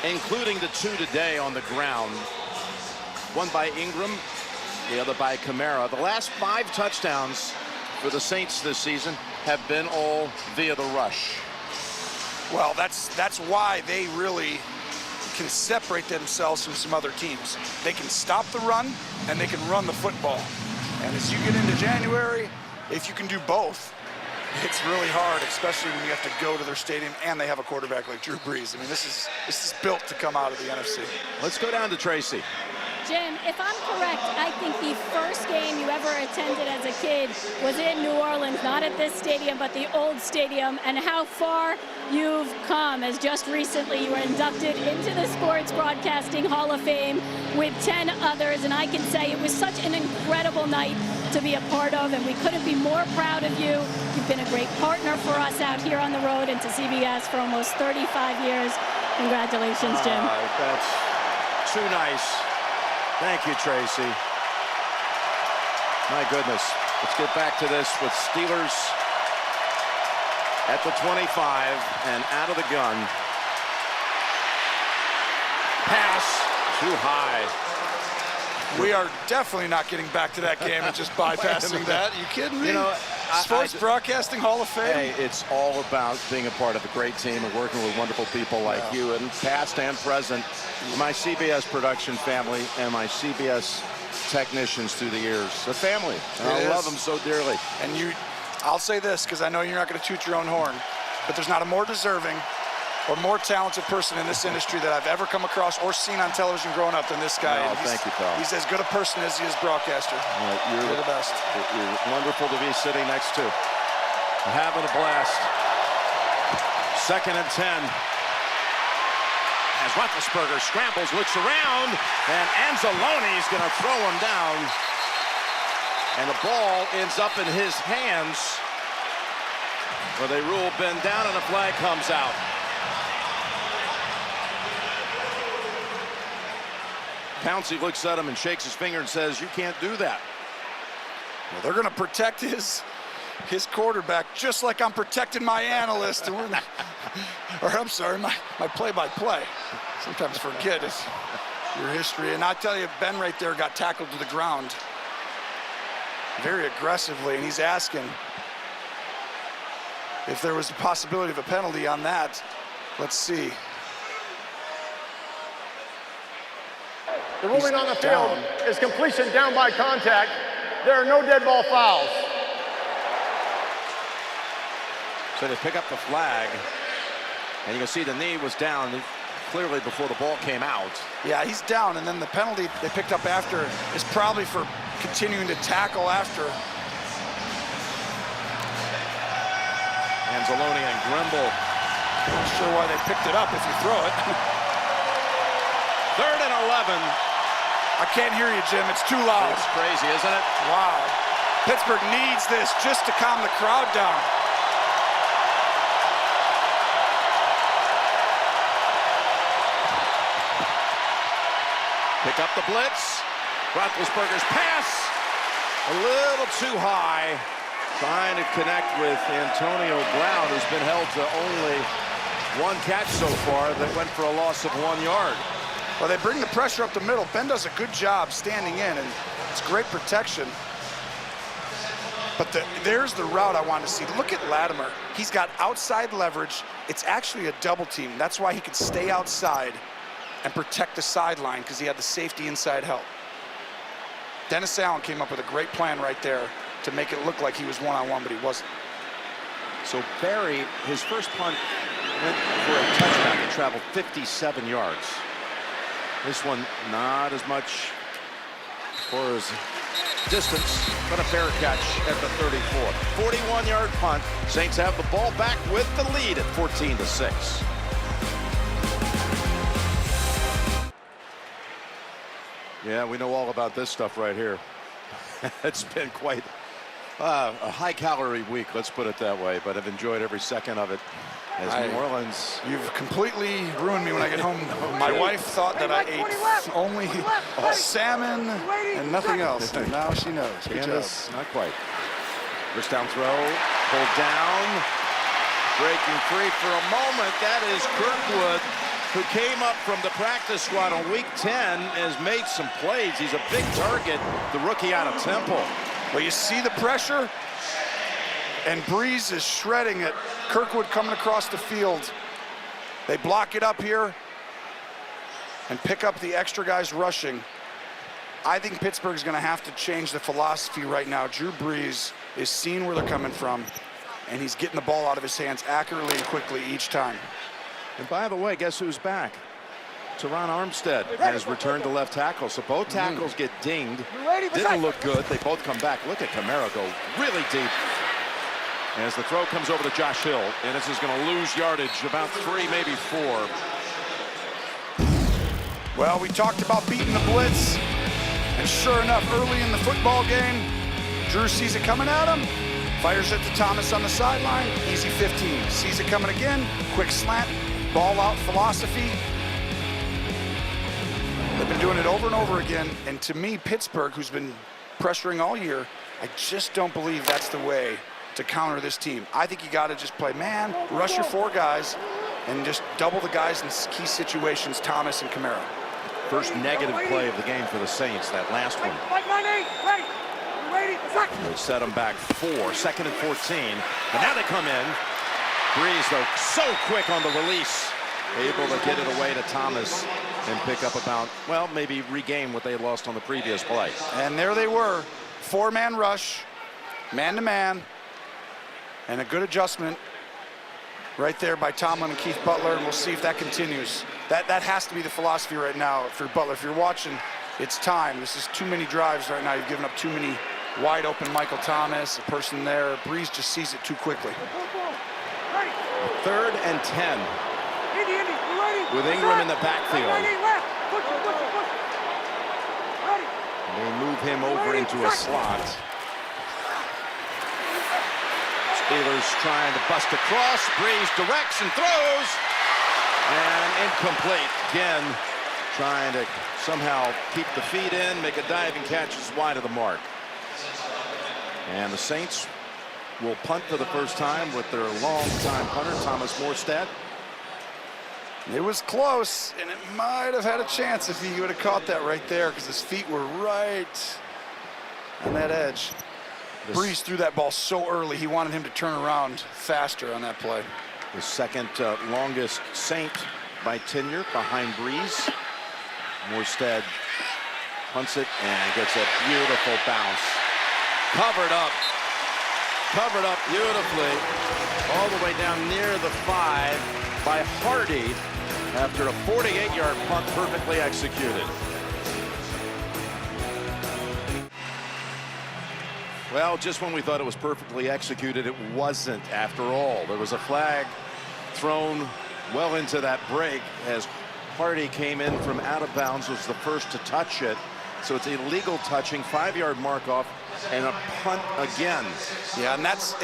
Including the 2 today on the ground. One by Ingram, the other by Kamara. The last 5 touchdowns for the Saints this season have been all via the rush. Well, that's why they really can separate themselves from some other teams. They can stop the run and they can run the football. And as you get into January, if you can do both, it's really hard, especially when you have to go to their stadium and they have a quarterback like Drew Brees. I mean, this is built to come out of the NFC. Let's go down to Tracy. Jim, if I'm correct, I think the first game you ever attended as a kid was in New Orleans, not at this stadium, but the old stadium, and how far you've come, as just recently you were inducted into the Sports Broadcasting Hall of Fame with 10 others, and I can say it was such an incredible night to be a part of, and we couldn't be more proud of you. You've been a great partner for us out here on the road and to CBS for almost 35 years. Congratulations, Jim. That's too nice. Thank you, Tracy. My goodness. Let's get back to this with Steelers at the 25 and out of the gun. Pass too high. We are definitely not getting back to that game and just bypassing that. Are you kidding me? You know, Sports Broadcasting Hall of Fame. Hey, it's all about being a part of a great team and working with wonderful people like you, and past and present, my CBS production family and my CBS technicians through the years. A family. And I love them so dearly. And I'll say this because I know you're not going to toot your own horn, but there's not a more deserving or more talented person in this industry that I've ever come across or seen on television growing up than this guy. Oh, thank you, pal. He's as good a person as he is broadcaster. You're the best. You're wonderful to be sitting next to. Having a blast. 2nd and 10. as Roethlisberger scrambles, looks around, and Anzalone's going to throw him down. And the ball ends up in his hands, where they rule Ben down, and a flag comes out. Pouncey looks at him and shakes his finger and says, "You can't do that." Well, they're going to protect his quarterback just like I'm protecting my analyst. And we're or I'm sorry, my play-by-play. Sometimes forget your history. And I tell you, Ben right there got tackled to the ground very aggressively, and he's asking if there was a possibility of a penalty on that. Let's see. The ruling on the field is completion down by contact. There are no dead ball fouls. So they pick up the flag, and you can see the knee was down clearly before the ball came out. Yeah, he's down, and then the penalty they picked up after is probably for continuing to tackle after. Anzalone and Grimble. Not sure why they picked it up if you throw it. 3rd and 11. I can't hear you, Jim. It's too loud. It's crazy, isn't it? Wow. Pittsburgh needs this just to calm the crowd down. Pick up the blitz. Roethlisberger's pass a little too high. Trying to connect with Antonio Brown, who's been held to only 1 catch so far that went for a loss of 1 yard. Well, they bring the pressure up the middle. Ben does a good job standing in, and it's great protection. But there's the route I want to see. Look at Latimer. He's got outside leverage. It's actually a double team. That's why he could stay outside and protect the sideline, because he had the safety inside help. Dennis Allen came up with a great plan right there to make it look like he was one-on-one, but he wasn't. So Barry, his first punt went for a touchdown. It traveled 57 yards. This one, not as much for his distance, but a fair catch at the 34. 41-yard punt. Saints have the ball back with the lead at 14-6. Yeah, we know all about this stuff right here. It's been quite a high-calorie week, let's put it that way, but I've enjoyed every second of it. As New Orleans. You've completely ruined me when I get home. My wife thought that I ate only salmon and nothing else, and now she knows. Good job. Not quite. First down throw, pulled down, breaking free for a moment. That is Kirkwood, who came up from the practice squad on week 10, has made some plays. He's a big target, the rookie out of Temple. Well, you see the pressure, and Breeze is shredding it. Kirkwood coming across the field. They block it up here and pick up the extra guys rushing. I think Pittsburgh's going to have to change the philosophy right now. Drew Brees is seeing where they're coming from, and he's getting the ball out of his hands accurately and quickly each time. And by the way, guess who's back? Teron Armstead has returned to left tackle, so both tackles get dinged. Didn't look good. They both come back. Look at Kamara go really deep. As the throw comes over to Josh Hill, and this is going to lose yardage, about 3, maybe 4. Well, we talked about beating the blitz, and sure enough, early in the football game, Drew sees it coming at him, fires it to Thomas on the sideline, easy 15. Sees it coming again, quick slant, ball out philosophy. They've been doing it over and over again, and to me, Pittsburgh, who's been pressuring all year, I just don't believe that's the way to counter this team. I think you got to just play man, rush your 4 guys, and just double the guys in key situations, Thomas and Kamara. First negative play of the game for the Saints, that last one. They set them back 4, 2nd and 14. But now they come in. Breeze, though, so quick on the release, able to get it away to Thomas and pick up about, well, maybe regain what they lost on the previous play. And there they were, 4-man rush, man-to-man, and a good adjustment right there by Tomlin and Keith Butler, and we'll see if that continues. That has to be the philosophy right now for Butler. If you're watching, it's time. This is too many drives right now. You've given up too many wide open Michael Thomas, a person there. Breeze just sees it too quickly. 3rd and 10. Indy, you ready? with Ingram in the backfield. Ready, left. Push it, push it, push it. Ready. They move him over into a slot. Steelers trying to bust across. Breeze directs and throws. And incomplete. Again, trying to somehow keep the feet in, make a diving catch is wide of the mark. And the Saints will punt for the first time with their long-time punter, Thomas Morstead. It was close, and it might have had a chance if he would have caught that right there because his feet were right on that edge. Breeze threw that ball so early, he wanted him to turn around faster on that play. The second longest Saint by tenure behind Breeze. Morstead punts it and gets a beautiful bounce. Covered up beautifully all the way down near the 5 by Hardy after a 48-yard punt perfectly executed. Well, just when we thought it was perfectly executed, it wasn't after all. There was a flag thrown well into that break as Hardy came in from out of bounds, was the first to touch it. So it's illegal touching, 5-yard mark off, and a punt again. Yeah, and that's,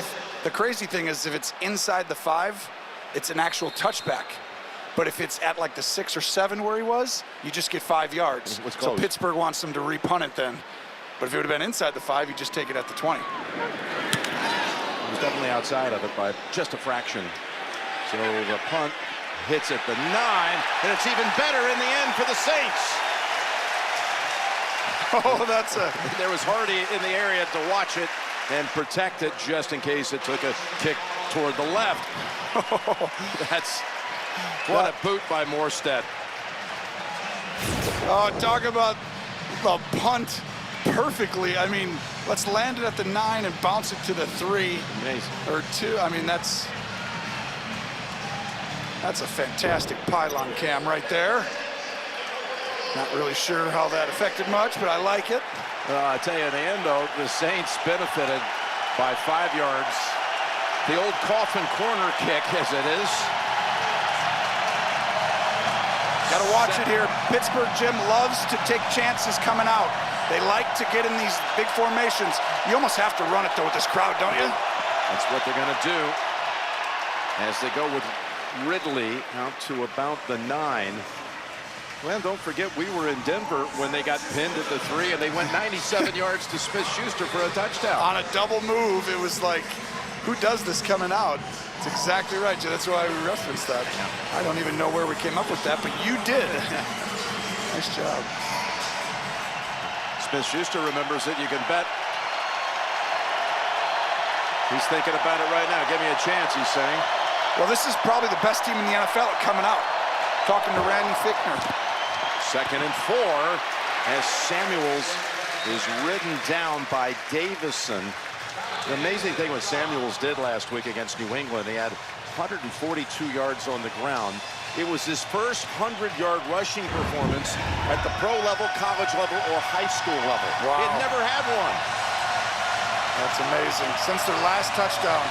the crazy thing is if it's inside the 5, it's an actual touchback. But if it's at like the 6 or 7 where he was, you just get 5 yards. So Pittsburgh wants them to repunt it then. But if it would have been inside the 5, you just take it at the 20. He was definitely outside of it by just a fraction. So the punt hits at the 9, and it's even better in the end for the Saints. Oh, that's a... There was Hardy in the area to watch it and protect it just in case it took a kick toward the left. That's what a boot by Morstead. Oh, talk about the punt perfectly. I mean, let's land it at the 9 and bounce it to the 3. Amazing. Or 2. I mean, that's a fantastic pylon cam right there. Not really sure how that affected much, but I like it. I tell you, in the end, though, the Saints benefited by 5 yards. The old coffin corner kick, as it is. Got to watch it here. Pittsburgh, Jim, loves to take chances coming out. They like to get in these big formations. You almost have to run it, though, with this crowd, don't you? That's what they're going to do as they go with Ridley out to about the 9. Well, don't forget, we were in Denver when they got pinned at the 3, and they went 97 yards to Smith-Schuster for a touchdown. On a double move, it was like, who does this coming out? It's exactly right, Joe. That's why we referenced that. I don't even know where we came up with that, but you did. Nice job. Smith-Schuster remembers it. You can bet. He's thinking about it right now. Give me a chance, he's saying. Well, this is probably the best team in the NFL at coming out. Talking to Randy Fichtner. 2nd and 4 as Samuels is ridden down by Davison. The amazing thing what Samuels did last week against New England, he had 142 yards on the ground. It was his first 100-yard rushing performance at the pro level, college level, or high school level. Wow. He had never had one. That's amazing. Since their last touchdown.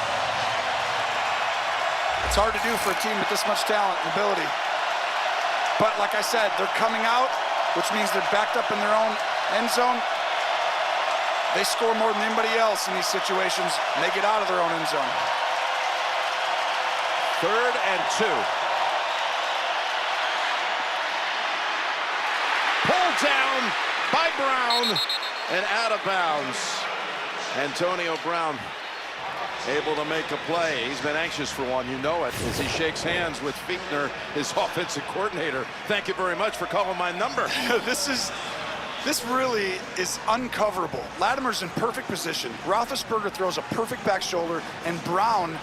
It's hard to do for a team with this much talent and ability. But like I said, they're coming out, which means they're backed up in their own end zone. They score more than anybody else in these situations, and they get out of their own end zone. 3rd and 2. Pulled down by Brown and out of bounds. Antonio Brown able to make a play. He's been anxious for one, you know it, as he shakes hands with Fichtner, his offensive coordinator. Thank you very much for calling my number. This really is uncoverable. Latimer's in perfect position. Roethlisberger throws a perfect back shoulder, and Brown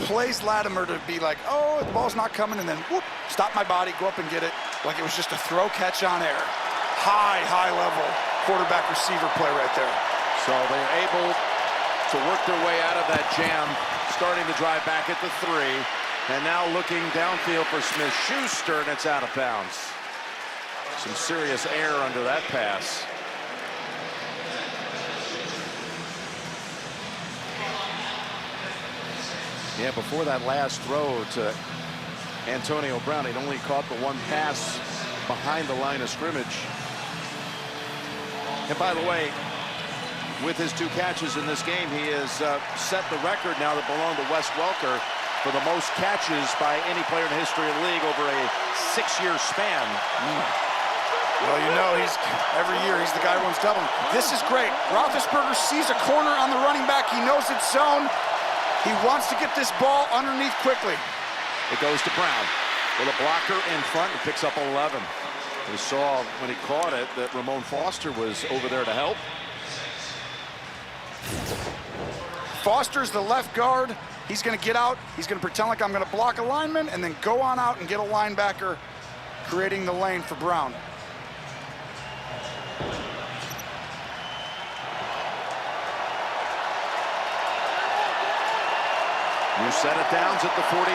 plays Latimer to be like, oh, the ball's not coming, and then whoop, stop my body, go up and get it, like it was just a throw catch on air. High level quarterback receiver play right there. So they're able to work their way out of that jam, starting to drive back at the 3, and now looking downfield for Smith-Schuster, and it's out of bounds. Some serious air under that pass. Yeah, before that last throw to Antonio Brown. He'd only caught the one pass behind the line of scrimmage. And by the way, with his 2 catches in this game, he has set the record now that belonged to Wes Welker for the most catches by any player in the history of the league over a 6-year span. Well, you know, every year he's the guy who wins double. This is great. Roethlisberger sees a corner on the running back. He knows it's zone. He wants to get this ball underneath quickly. It goes to Brown with a blocker in front and picks up 11. We saw when he caught it that Ramon Foster was over there to help. Foster's the left guard. He's going to get out. He's going to pretend like I'm going to block a lineman and then go on out and get a linebacker, creating the lane for Brown. New set of downs at the 49.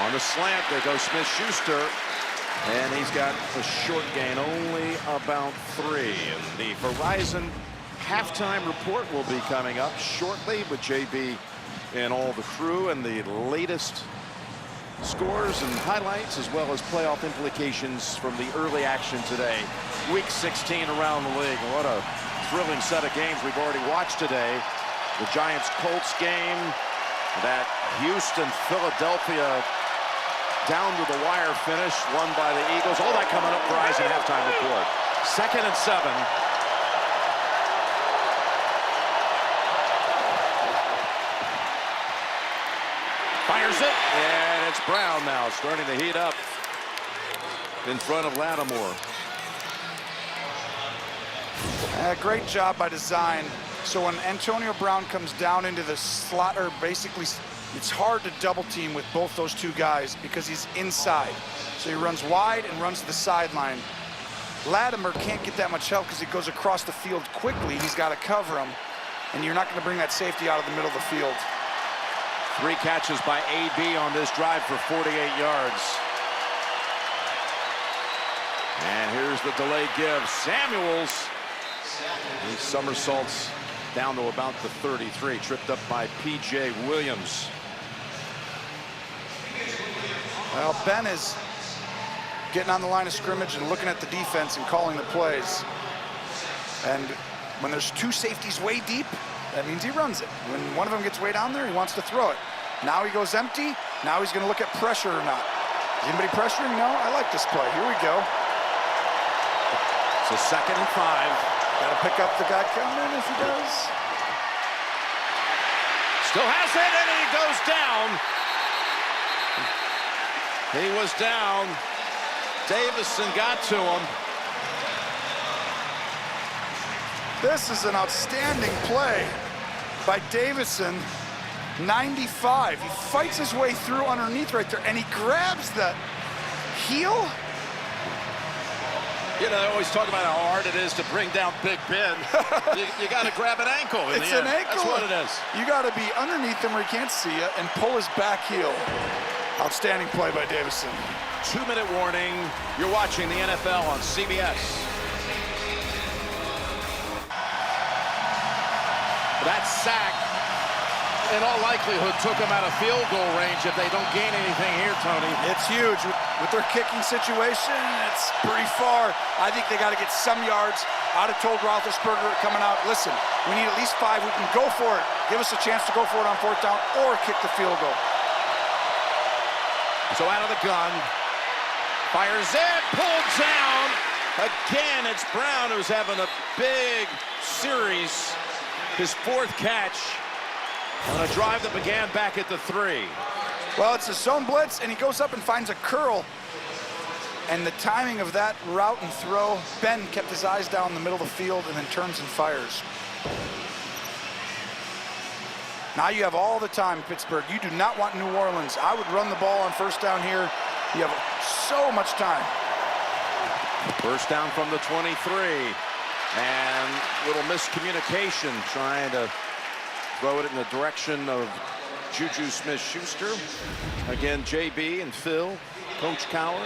On the slant, there goes Smith-Schuster. And he's got a short gain, only about 3. And the Verizon halftime report will be coming up shortly with JB and all the crew and the latest scores and highlights, as well as playoff implications from the early action today. Week 16 around the league. What a thrilling set of games we've already watched today. The Giants-Colts game, that Houston-Philadelphia down to the wire finish, won by the Eagles. All that coming up for Verizon halftime report. 2nd and 7. Fires it, and it's Brown now starting to heat up in front of Lattimore. Great job by design. So when Antonio Brown comes down into the slot, or basically it's hard to double team with both those 2 guys because he's inside. So he runs wide and runs to the sideline. Lattimore can't get that much help because he goes across the field quickly. He's got to cover him, and you're not going to bring that safety out of the middle of the field. 3 catches by AB on this drive for 48 yards. And here's the delayed give. Samuels, he somersaults down to about the 33, tripped up by P.J. Williams. Well, Ben is getting on the line of scrimmage and looking at the defense and calling the plays. And when there's 2 safeties way deep, that means he runs it. When one of them gets way down there, he wants to throw it. Now he goes empty. Now he's going to look at pressure or not. Is anybody pressuring? No, I like this play. Here we go. So 2nd and 5. Got to pick up the guy coming if he does. Still has it, and he goes down. He was down. Davison got to him. This is an outstanding play by Davison. 95. He fights his way through underneath right there, and he grabs the heel. You know, they always talk about how hard it is to bring down Big Ben. you got to grab an ankle in it's the end. An ankle. That's what it is. You got to be underneath him where he can't see you and pull his back heel. Outstanding play by Davison. 2-minute warning. You're watching the NFL on CBS. That sack, in all likelihood, took them out of field goal range if they don't gain anything here, Tony. It's huge. With their kicking situation, it's pretty far. I think they got to get some yards. I'd have told Roethlisberger coming out, listen, we need at least 5. We can go for it. Give us a chance to go for it on 4th down or kick the field goal. So out of the gun, fires it, pulled down. Again, it's Brown who's having a big series. His 4th catch on a drive that began back at the 3. Well, it's a zone blitz, and he goes up and finds a curl. And the timing of that route and throw, Ben kept his eyes down the middle of the field and then turns and fires. Now you have all the time, Pittsburgh. You do not want New Orleans. I would run the ball on 1st down here. You have so much time. 1st down from the 23. And little miscommunication trying to throw it in the direction of Juju Smith-Schuster. Again, JB and Phil, Coach Cowher,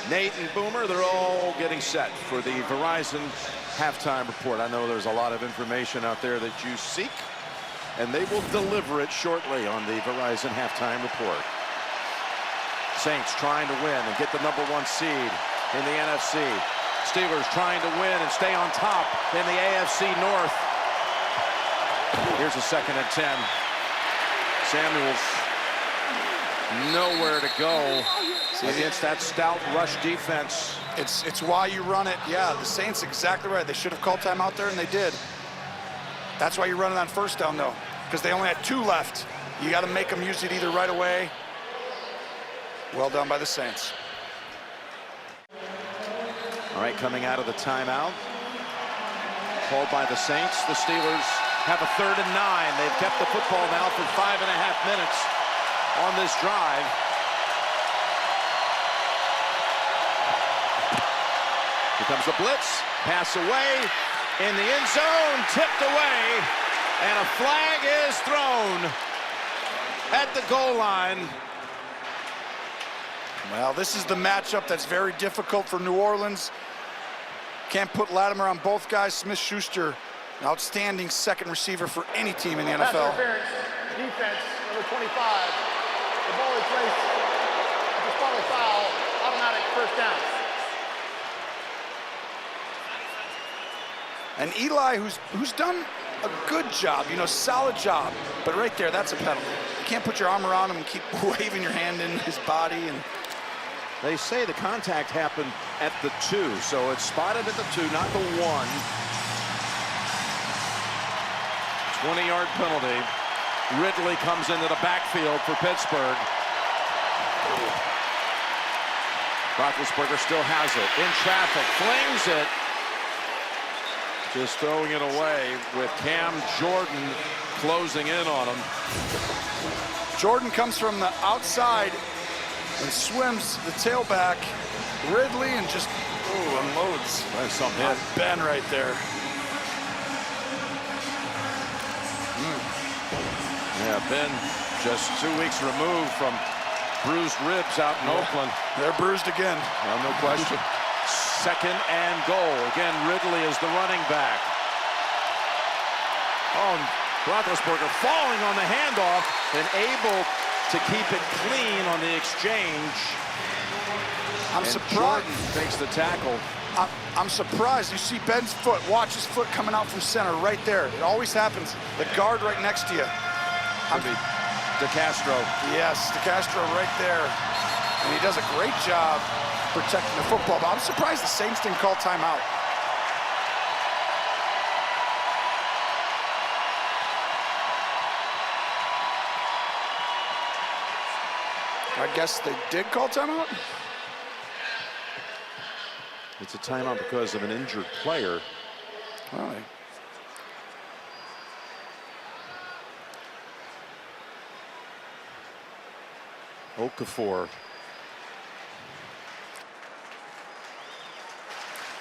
Nate and Boomer, they're all getting set for the Verizon halftime report. I know there's a lot of information out there that you seek. and they will deliver it shortly on the Verizon halftime report. Saints trying to win and get the #1 seed in the NFC. Steelers trying to win and stay on top in the AFC North. Here's a 2nd and 10. Samuels nowhere to go against that stout rush defense. It's why you run it. Yeah, the Saints exactly right. They should have called timeout there, and they did. That's why you run it on 1st down, though, because they only had 2 left. You got to make them use it either right away. Well done by the Saints. All right, coming out of the timeout, called by the Saints. The Steelers have a 3rd and 9. They've kept the football now for 5.5 minutes on this drive. Here comes the blitz, pass away, in the end zone, tipped away, and a flag is thrown at the goal line. Well, this is the matchup that's very difficult for New Orleans. Can't put Latimer on both guys. Smith-Schuster, an outstanding 2nd receiver for any team in the Pass NFL. interference, defense, number 25. The ball is placed at the spot of foul, automatic 1st down. And Eli, who's done a good job, you know, solid job. But right there, that's a penalty. You can't put your arm around him and keep waving your hand in his body. And They say the contact happened at the 2, so it's spotted at the 2, not the 1. 20-yard penalty. Ridley comes into the backfield for Pittsburgh. Roethlisberger still has it. In traffic, flings it. Just throwing it away with Cam Jordan closing in on him. Jordan comes from the outside and swims the tailback. Ridley and just unloads. That's something. On Ben right there. Yeah, Ben just 2 weeks removed from bruised ribs out in Oakland. They're bruised again. Well, no question. 2nd and goal. Again, Ridley is the running back. Oh, Roethlisberger falling on the handoff and able to keep it clean on the exchange. I'm And surprised. Jordan takes the tackle. I'm surprised. You see Ben's foot. Watch his foot coming out from center right there. It always happens. The guard right next to you. DeCastro. Yes, DeCastro right there. And he does a great job protecting the football. But I'm surprised the Saints didn't call timeout. I guess they did call timeout. It's a timeout because of an injured player. Well, Okafor.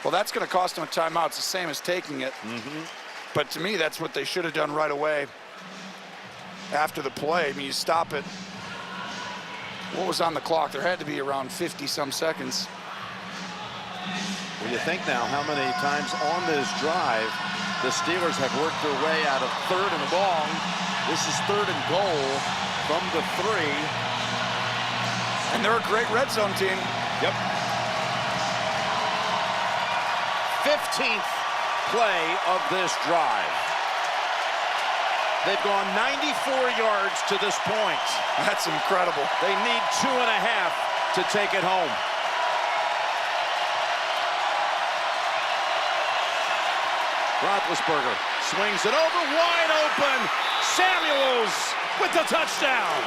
well, that's going to cost them a timeout. It's the same as taking it. But to me, that's what they should have done right away after the play. I mean, you stop it. What was on the clock? There had to be around 50-some seconds. Well, you think now how many times on this drive the Steelers have worked their way out of 3rd and long. This is 3rd and goal from the 3. And they're a great red zone team. Yep. 15th play of this drive. They've gone 94 yards to this point. That's incredible. They need 2.5 to take it home. Roethlisberger swings it over, wide open. Samuels with the touchdown.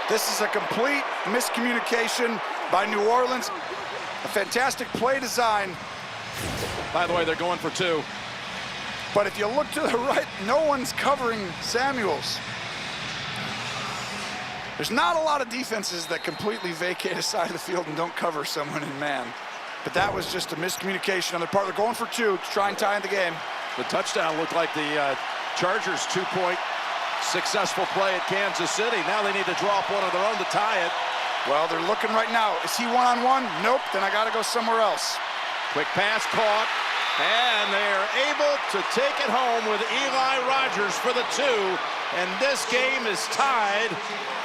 This is a complete miscommunication by New Orleans. A fantastic play design. By the way, they're going for 2. But if you look to the right, no one's covering Samuels. There's not a lot of defenses that completely vacate a side of the field and don't cover someone in man. But that was just a miscommunication on their part. They're going for 2 to try and tie in the game. The touchdown looked like the Chargers' 2-point successful play at Kansas City. Now they need to draw up one of their own to tie it. Well, they're looking right now. Is he one-on-one? Nope, then I got to go somewhere else. Quick pass caught, and they're able to take it home with Eli Rogers for the 2. And this game is tied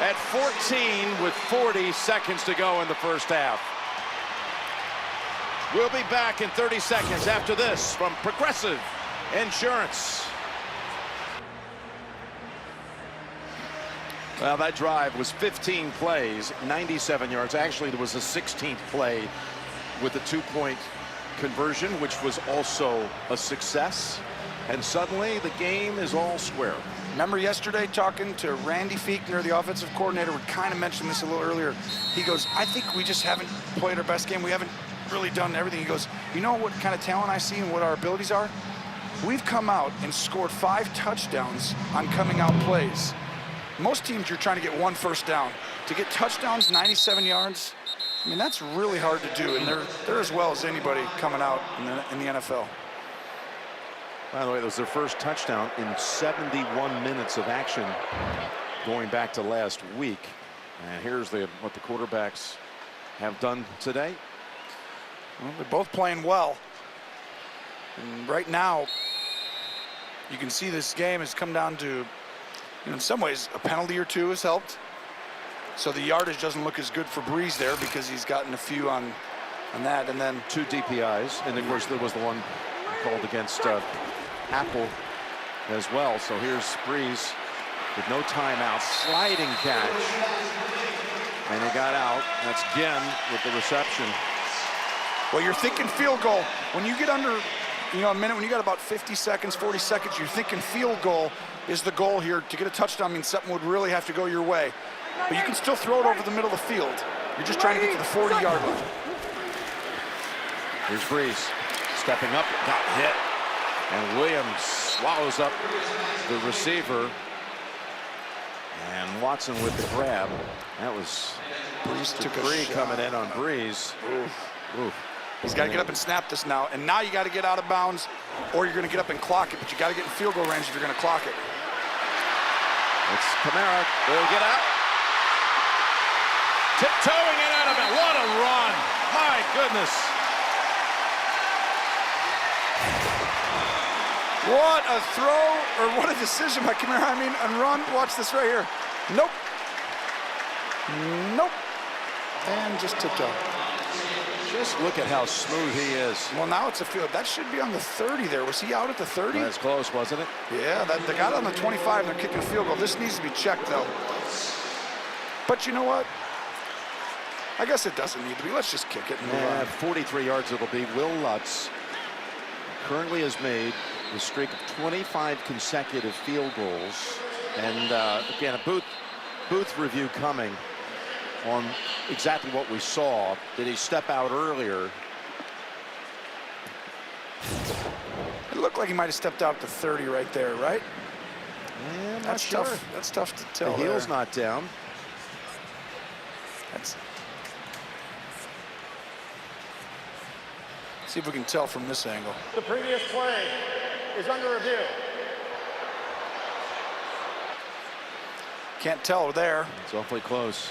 at 14 with 40 seconds to go in the first half. We'll be back in 30 seconds after this from Progressive Insurance. Well, that drive was 15 plays, 97 yards. Actually, there was a 16th play with a 2-point conversion, which was also a success. And suddenly, the game is all square. Remember yesterday talking to Randy Fiechner, the offensive coordinator, would kind of mention this a little earlier. He goes, I think we just haven't played our best game. We haven't really done everything. He goes, you know what kind of talent I see and what our abilities are? We've come out and scored 5 touchdowns on coming out plays. Most teams, you're trying to get 1 first down. To get touchdowns, 97 yards, I mean, that's really hard to do, and they're as well as anybody coming out in the NFL. By the way, it was their first touchdown in 71 minutes of action going back to last week. And here's what the quarterbacks have done today. Well, they're both playing well. And right now, you can see this game has come down to, you know, in some ways, a penalty or 2 has helped. So the yardage doesn't look as good for Breeze there because he's gotten a few on that. And then 2 DPIs. And of course, there was the one called against Apple as well. So here's Breeze with no timeout, sliding catch. And he got out. That's Ginn with the reception. Well, you're thinking field goal. When you get under, you know, a minute, when you got about 50 seconds, 40 seconds, you're thinking field goal is the goal here. To get a touchdown means something would really have to go your way. But you can still throw it over the middle of the field. You're just trying to get to the 40-yard line. Here's Breeze stepping up, got hit. And Williams swallows up the receiver. And Watson with the grab. That was Breeze took a Bree shot. coming in on Breeze. Oof. He's got to get up and snap this now. And now you got to get out of bounds, or you're going to get up and clock it. But you got to get in field goal range if you're going to clock it. It's Kamara. They'll get out. Tiptoeing it out of it. What a run. My goodness. What a throw, or what a decision by Kamara. I mean, and run. Watch this right here. Nope. Nope. And just tiptoe. Just look at how smooth he is. Well, now it's a field. That should be on the 30 there. Was he out at the 30? That's close, wasn't it? Yeah, they got on the 25. They're kicking a field goal. This needs to be checked, though. But you know what? I guess it doesn't need to be. Let's just kick it and move on. 43 yards it'll be. Will Lutz currently has made the streak of 25 consecutive field goals. And again, a booth review coming on exactly what we saw. Did he step out earlier? It looked like he might have stepped out to 30 right there, right? Yeah, I'm not That's sure. tough. That's tough to tell. The heel's there. not down. See if we can tell from this angle. The previous play is under review. Can't tell there. It's awfully close.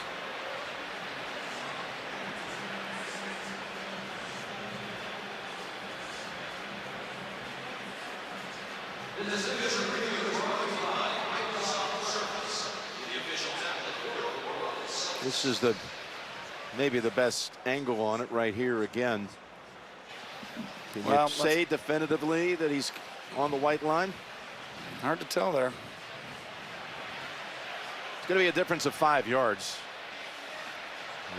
This is maybe the best angle on it right here again. Can you say definitively that he's on the white line? Hard to tell there. It's going to be a difference of 5 yards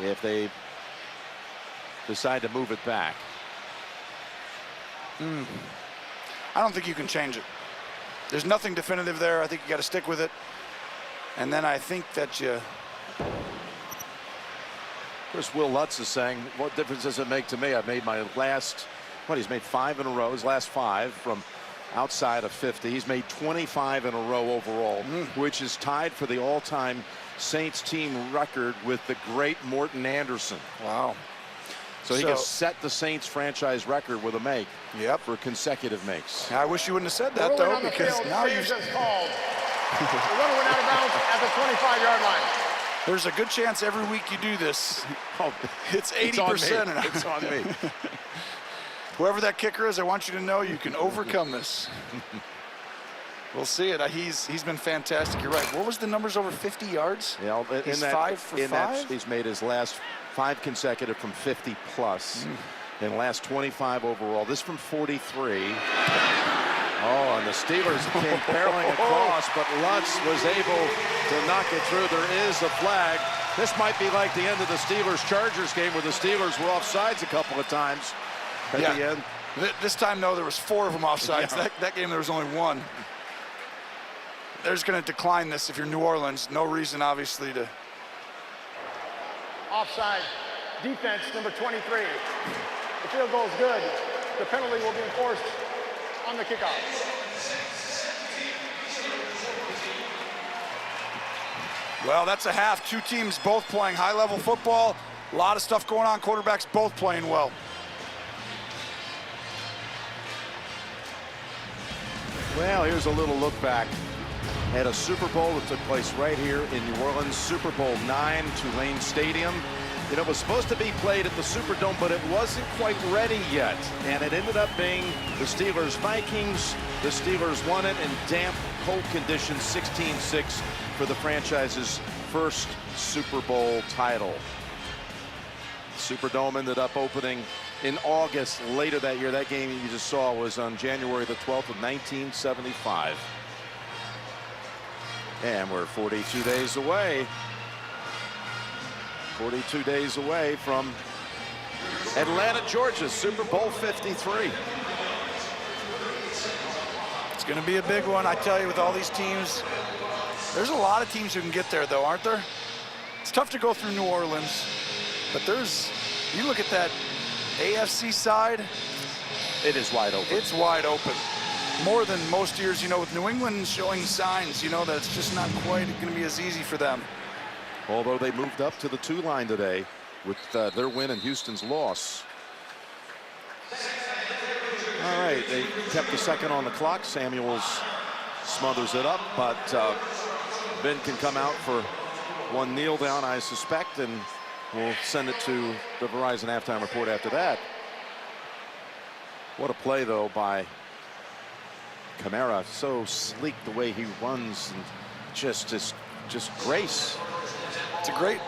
if they decide to move it back. I don't think you can change it. There's nothing definitive there. I think you got to stick with it. And then I think that you... Of course, Will Lutz is saying, what difference does it make to me? I've made my last, he's made 5 in a row, his last 5 from outside of 50. He's made 25 in a row overall, which is tied for the all-time Saints team record with the great Morton Anderson. Wow. So he can set the Saints franchise record with a make. Yep. For consecutive makes. I wish you wouldn't have said that, though, because now you've... called. The runner went out of bounds at the 25-yard line. There's a good chance every week you do this. Oh, It's 80%. It's on me. Whoever that kicker is, I want you to know you can overcome this. We'll see it. He's been fantastic. You're right. What was the numbers over 50 yards? Yeah, he's 5 for 5? He's made his last 5 consecutive from 50 plus. And last 25 overall. This from 43. Oh, and the Steelers came barreling across, but Lutz was able to knock it through. There is a flag. This might be like the end of the Steelers-Chargers game where the Steelers were offsides a couple of times at the end. This time, though, there was 4 of them offsides. Yeah. That game, there was only 1. They're just going to decline this if you're New Orleans. No reason, obviously, to... Offside. Defense, number 23. The field goal is good. The penalty will be enforced on the kickoff. Well, that's a half. 2 teams both playing high-level football. A lot of stuff going on. Quarterbacks both playing well. Well, here's a little look back at a Super Bowl that took place right here in New Orleans. Super Bowl 9, Tulane Stadium. You know, it was supposed to be played at the Superdome, but it wasn't quite ready yet. And it ended up being the Steelers-Vikings. The Steelers won it in damp, cold conditions, 16-6 for the franchise's first Super Bowl title. Superdome ended up opening in August later that year. That game you just saw was on January the 12th of 1975. And we're 42 days away. 42 days away from Atlanta, Georgia, Super Bowl 53. It's going to be a big one, I tell you, with all these teams. There's a lot of teams who can get there, though, aren't there? It's tough to go through New Orleans, but you look at that AFC side. It is wide open. It's wide open. More than most years, you know, with New England showing signs, you know, that it's just not quite going to be as easy for them. Although they moved up to the 2 line today with their win and Houston's loss. All right, they kept the second on the clock. Samuels smothers it up, but Ben can come out for one kneel down, I suspect, and we'll send it to the Verizon halftime report after that. What a play, though, by Kamara. So sleek the way he runs, and just grace. It's a great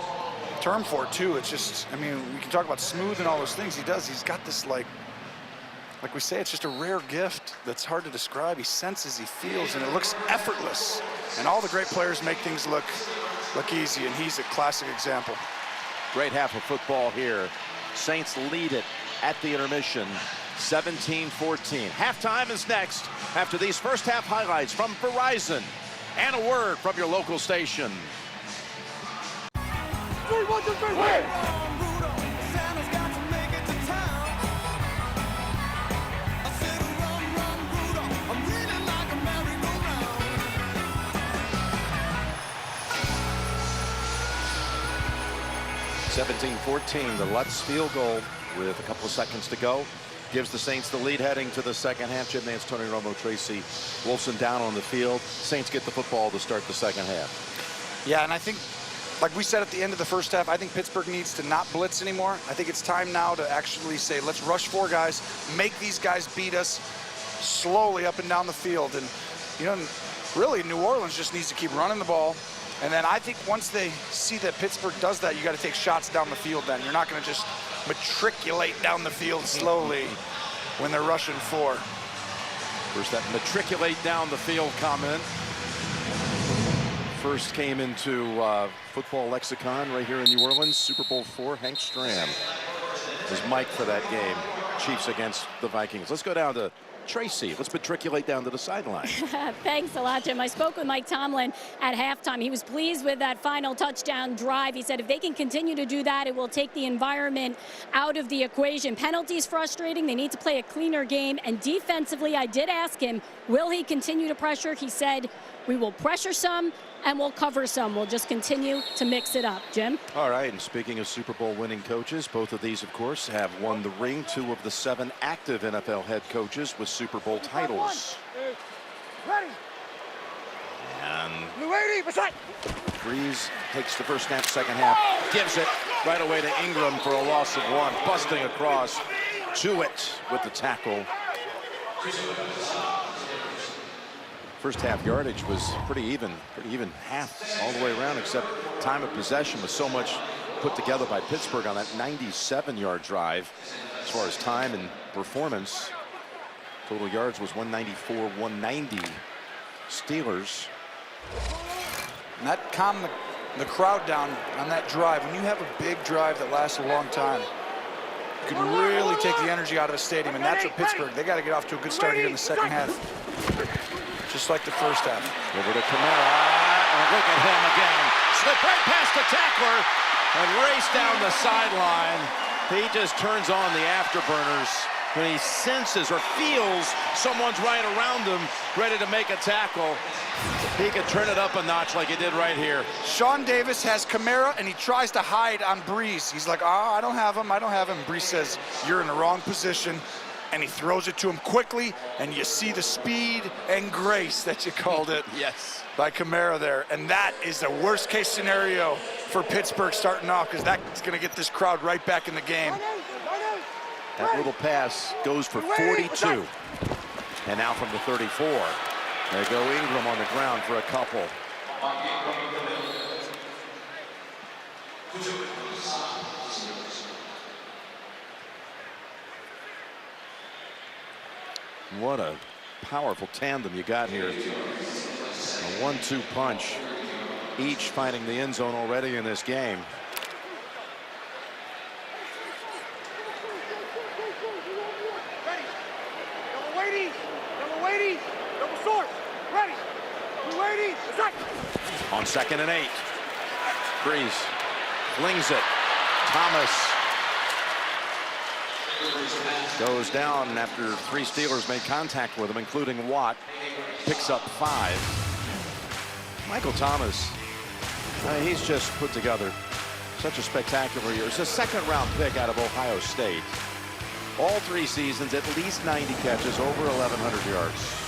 term for it, too. It's just, I mean, we can talk about smooth and all those things he does. He's got this, like we say, it's just a rare gift that's hard to describe. He senses, he feels, and it looks effortless. And all the great players make things look easy, and he's a classic example. Great half of football here. Saints lead it at the intermission, 17-14. Halftime is next after these first half highlights from Verizon and a word from your local station. 3, 1, 2, 3, win! (17-14), the Lutz field goal with a couple of seconds to go gives the Saints the lead heading to the second half. Jim Nance, Tony Romo, Tracy Wolfson down on the field. Saints get the football to start the second half. Yeah, and I think, like we said at the end of the first half, I think Pittsburgh needs to not blitz anymore. I think it's time now to actually say, let's rush 4 guys, make these guys beat us slowly up and down the field. And, you know, really, New Orleans just needs to keep running the ball. And then I think once they see that Pittsburgh does that, you got to take shots down the field then. You're not going to just matriculate down the field slowly when they're rushing 4. First, that matriculate down the field comment first came into football lexicon right here in New Orleans. Super Bowl 4, Hank Stram was Mike for that game. Chiefs against the Vikings. Let's go down to Tracy. Let's matriculate down to the sideline. Thanks a lot, Jim. I spoke with Mike Tomlin at halftime. He was pleased with that final touchdown drive. He said if they can continue to do that, it will take the environment out of the equation. Penalties frustrating. They need to play a cleaner game. And defensively, I did ask him, will he continue to pressure? He said, we will pressure some and we'll cover some. We'll just continue to mix it up. Jim? All right, and speaking of Super Bowl winning coaches, both of these, of course, have won the ring. 2 of the 7 active NFL head coaches with Super Bowl titles. Ready. And Blue 80, beside. Breeze takes the first snap, second half, gives it right away to Ingram for a loss of 1, busting across. Jewett with the tackle. First half yardage was pretty even half all the way around, except time of possession was so much put together by Pittsburgh on that 97-yard drive. As far as time and performance, total yards was 194, 190 Steelers. And that calmed the crowd down on that drive. When you have a big drive that lasts a long time, you can really take the energy out of a stadium, and that's what Pittsburgh. They got to get off to a good start here in the second half, just like the first half. Over to Kamara, and look at him again. Slipped right past the tackler and raced down the sideline. He just turns on the afterburners when he senses or feels someone's right around him, ready to make a tackle. He could turn it up a notch like he did right here. Sean Davis has Kamara, and he tries to hide on Breeze. He's like, oh, I don't have him, I don't have him. Breeze says, you're in the wrong position. And he throws it to him quickly, and you see the speed and grace that you called it. Yes. By Kamara there. And that is the worst case scenario for Pittsburgh starting off, because that's going to get this crowd right back in the game. That little pass goes for 42. And now from the 34. There go Ingram on the ground for a couple. What a powerful tandem you got here. A 1-2 punch, each finding the end zone already in this game. Ready. Double weighty. Double weighty. Double sword. Ready. Double weighty. Attack. On 2nd and 8. Breeze flings it. Thomas goes down after 3 Steelers made contact with him, including Watt. Picks up 5. Michael Thomas, he's just put together such a spectacular year. It's a 2nd-round pick out of Ohio State. All 3 seasons, at least 90 catches, over 1,100 yards.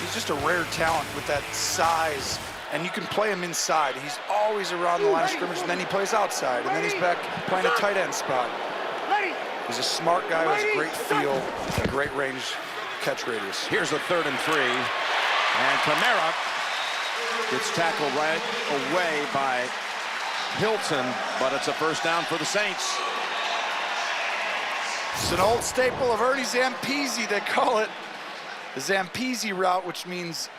He's just a rare talent with that size, and you can play him inside. He's always around the line of scrimmage, and then he plays outside, and then he's back playing a tight end spot. He's a smart guy who has a great feel and a great range catch radius. Here's a 3rd and 3, and Kamara gets tackled right away by Hilton, but it's a first down for the Saints. It's an old staple of Ernie Zampese. They call it the Zampese route, which means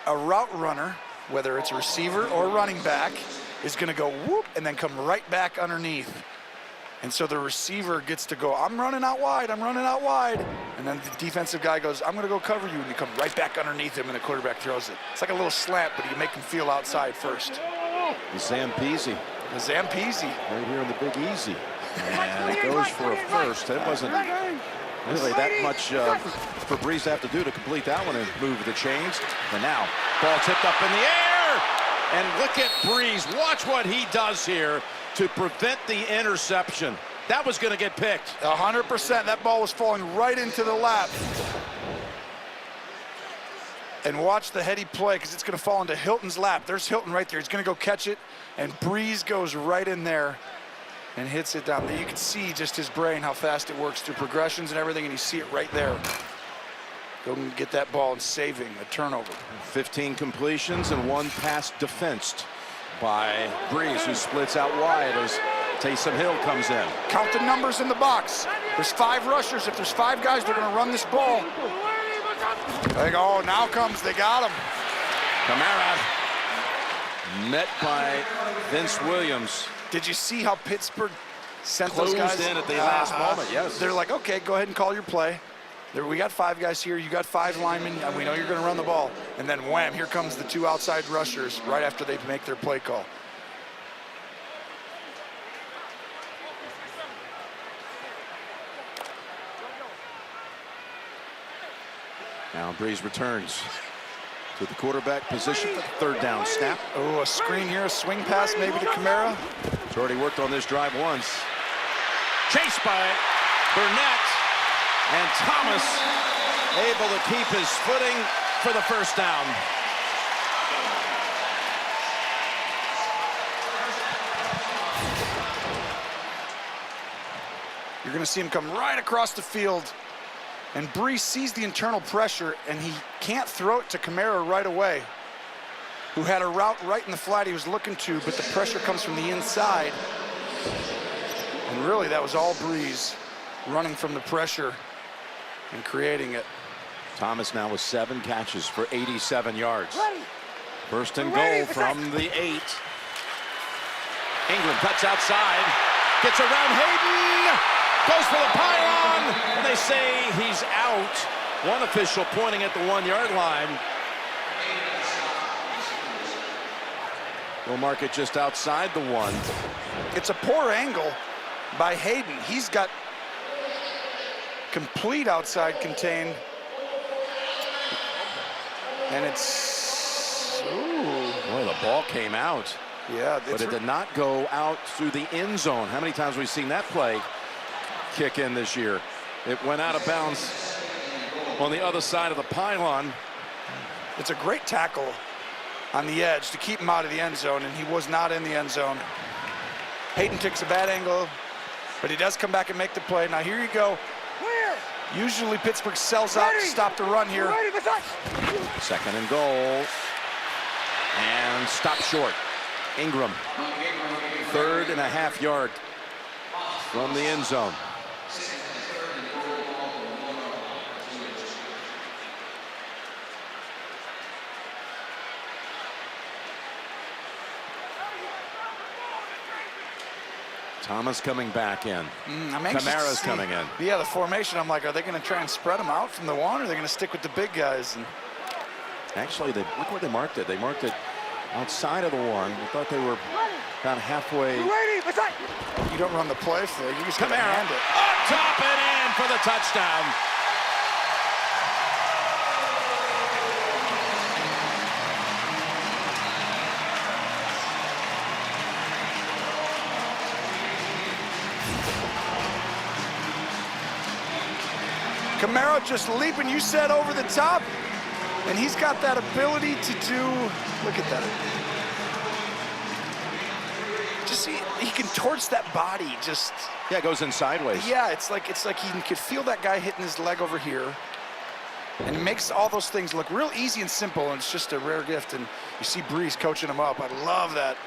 a route runner, whether it's a receiver or running back, is going to go whoop and then come right back underneath. And so the receiver gets to go, I'm running out wide, I'm running out wide. And then the defensive guy goes, I'm going to go cover you. And you come right back underneath him, and the quarterback throws it. It's like a little slant, but you make him feel outside first. The Zampese. The Zampese. Right here in the Big Easy. And it goes for a first. It wasn't really that much for Breeze to have to do to complete that one and move the chains. And now, ball tipped up in the air. And look at Breeze. Watch what he does here to prevent the interception. That was going to get picked. 100%. That ball was falling right into the lap. And watch the heady play, because it's going to fall into Hilton's lap. There's Hilton right there. He's going to go catch it, and Breeze goes right in there and hits it down. You can see just his brain, how fast it works through progressions and everything, and you see it right there. Go and get that ball and saving a turnover. 15 completions and 1 pass defensed by Breeze, who splits out wide as Taysom Hill comes in. Count the numbers in the box. There's 5 rushers. If there's 5 guys, they're going to run this ball. They go, oh, now comes, they got him. Kamara met by Vince Williams. Did you see how Pittsburgh sent Closed those guys in at the last moment? Yes. They're like, okay, go ahead and call your play. We got 5 guys here. You got 5 linemen, and we know you're going to run the ball. And then wham, here comes the 2 outside rushers right after they make their play call. Now Breeze returns to the quarterback position for the 3rd down snap. Oh, a screen here, a swing pass maybe to Kamara. He's already worked on this drive once. Chased by Burnett, and Thomas able to keep his footing for the first down. You're going to see him come right across the field. And Brees sees the internal pressure, and he can't throw it to Kamara right away, who had a route right in the flat he was looking to, but the pressure comes from the inside. And really, that was all Brees running from the pressure and creating it. Thomas now with 7 catches for 87 yards. Ready. First and Ready, goal protect. from the 8. Ingram cuts outside, gets around Hayden, goes for the pylon, and they say he's out. One official pointing at the 1-yard line. We'll mark it just outside the 1. It's a poor angle by Hayden. He's got complete outside contain. And it's, ooh. Boy, the ball came out. Yeah, But it did not go out through the end zone. How many times have we seen that play kick in this year? It went out of bounds on the other side of the pylon. It's a great tackle on the edge to keep him out of the end zone, and he was not in the end zone. Hayden takes a bad angle, but he does come back and make the play. Now here you go. Clear. Usually Pittsburgh sells out to Ready. stop the run here. Ready, protect. Second and goal. And stop short. Ingram. 3.5 yard from the end zone. Thomas coming back in. I'm anxious to Kamara's see- coming in. Yeah, the formation, I'm like, are they going to try and spread them out from the 1, or are they going to stick with the big guys? And Actually, look where they marked it. They marked it outside of the 1. I thought they were about halfway. Ready, protect. you don't run the play for it. You just got to Kamara hand it. up top and in for the touchdown. Kamara just leaping, you said, over the top, and he's got that ability to do, look at that. Just see, he contorts that body, just, Yeah, it goes in sideways. yeah, it's like he could feel that guy hitting his leg over here, and it makes all those things look real easy and simple, and it's just a rare gift, and you see Brees coaching him up. I love that.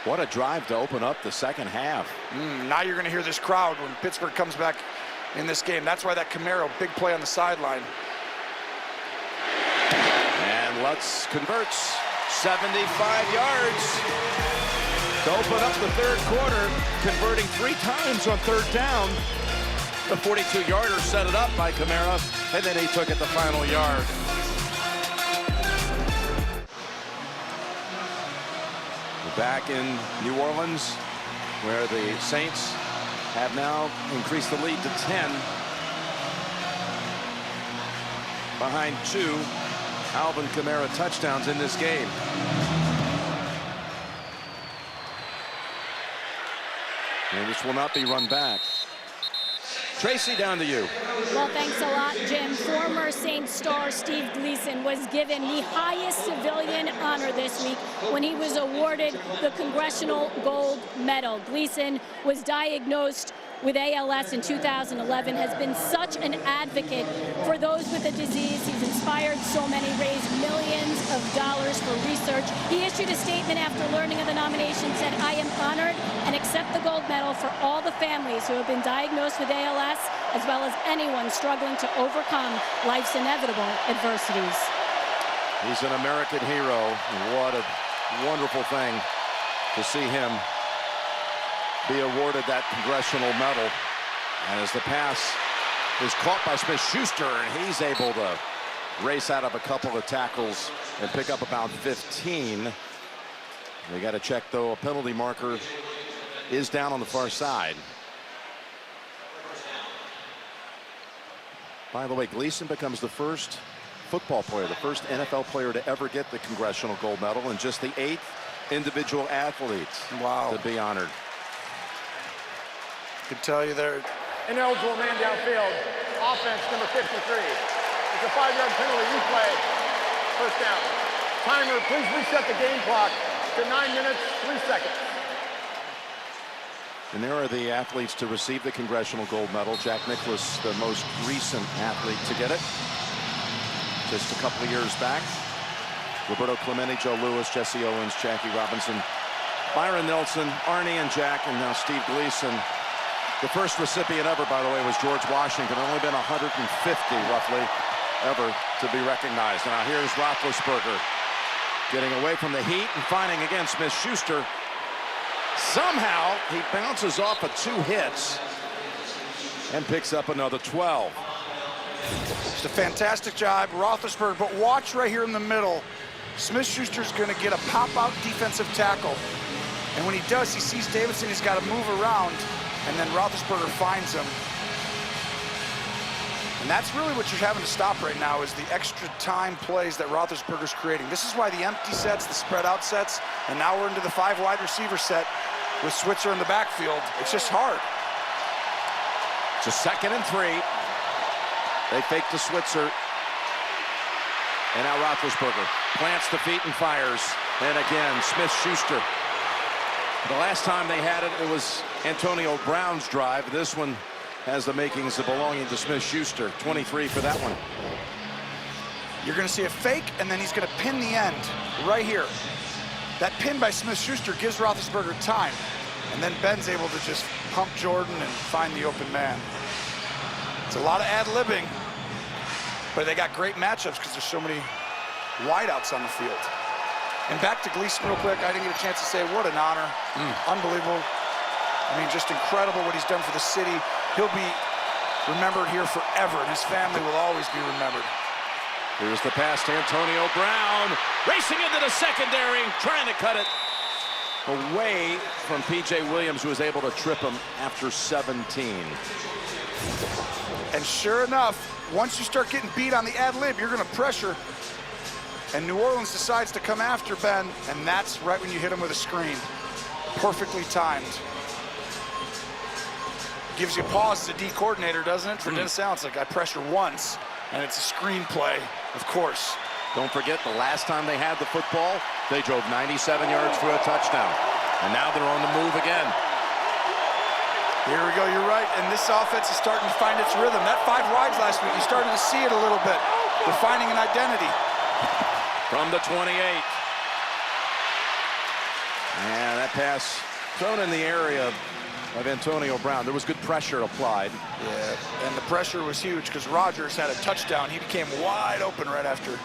What a drive to open up the second half. Now you're going to hear this crowd when Pittsburgh comes back in this game. That's why that Camaro big play on the sideline. And Lutz converts 75 yards to open up the third quarter, converting 3 times on third down. The 42-yarder set it up by Kamara, and then he took it the final yard. We're back in New Orleans, where the Saints have now increased the lead to 10. Behind 2 Alvin Kamara touchdowns in this game. And this will not be run back. Tracy, down to you. Well, thanks a lot, Jim. Former Saints star Steve Gleason was given the highest civilian honor this week when he was awarded the Congressional Gold Medal. Gleason was diagnosed with ALS in 2011, has been such an advocate for those with the disease. He's inspired so many, raised millions of dollars for research. He issued a statement after learning of the nomination, said, "I am honored and accept the gold medal for all the families who have been diagnosed with ALS, as well as anyone struggling to overcome life's inevitable adversities." He's an American hero. What a wonderful thing to see him be awarded that congressional medal. As the pass is caught by Smith-Schuster, and he's able to race out of a couple of tackles and pick up about 15. We got to check, though, a penalty marker is down on the far side. By the way, Gleason becomes the first football player, the first NFL player to ever get the Congressional Gold Medal, and just the 8th individual athlete Wow. to be honored. I can tell you there. Ineligible man downfield. Offense number 53. It's a 5-yard penalty replay. First down. Timer, please reset the game clock. to 9 minutes, 3 seconds. And there are the athletes to receive the Congressional Gold Medal. Jack Nicklaus, the most recent athlete to get it, just a couple of years back. Roberto Clemente, Joe Louis, Jesse Owens, Jackie Robinson, Byron Nelson, Arnie and Jack, and now Steve Gleason. The first recipient ever, by the way, was George Washington. Only been 150, roughly, ever to be recognized. Now here's Roethlisberger getting away from the heat and finding again Smith-Schuster. Somehow he bounces off of 2 hits and picks up another 12. It's a fantastic job, Roethlisberger, but watch right here in the middle. Smith-Schuster's going to get a pop-out defensive tackle. And when he does, he sees Davidson, he's got to move around, and then Roethlisberger finds him. And that's really what you're having to stop right now is the extra time plays that Roethlisberger's creating. This is why the empty sets, the spread out sets, and now we're into the 5 wide receiver set with Switzer in the backfield. It's just hard. It's a 2nd and 3. They fake to Switzer. And now Roethlisberger plants the feet and fires. And again, Smith-Schuster. The last time they had it, it was Antonio Brown's drive. This one has the makings of belonging to Smith-Schuster. 23 for that one. You're going to see a fake, and then he's going to pin the end right here. That pin by Smith-Schuster gives Roethlisberger time, and then Ben's able to just pump Jordan and find the open man. It's a lot of ad-libbing, but they got great matchups because there's so many wideouts on the field. And back to Gleason real quick. I didn't get a chance to say what an honor. Unbelievable. I mean, just incredible what he's done for the city. He'll be remembered here forever, and his family will always be remembered. Here's the pass to Antonio Brown, racing into the secondary, trying to cut it away from P.J. Williams, who was able to trip him after 17. And sure enough, once you start getting beat on the ad-lib, you're going to pressure. And New Orleans decides to come after Ben, and that's right when you hit him with a screen. Perfectly timed. Gives you pause as a D coordinator, doesn't it? For Dennis Allen, it's like I pressure once, and it's a screen play, of course. Don't forget, the last time they had the football, they drove 97 yards for a touchdown. And now they're on the move again. Here we go, you're right. And this offense is starting to find its rhythm. That 5 wides last week, you started to see it a little bit. They're finding an identity. From the 28. And that pass thrown in the area of Antonio Brown. There was good pressure applied. Yeah, and the pressure was huge because Rodgers had a touchdown. He became wide open right after.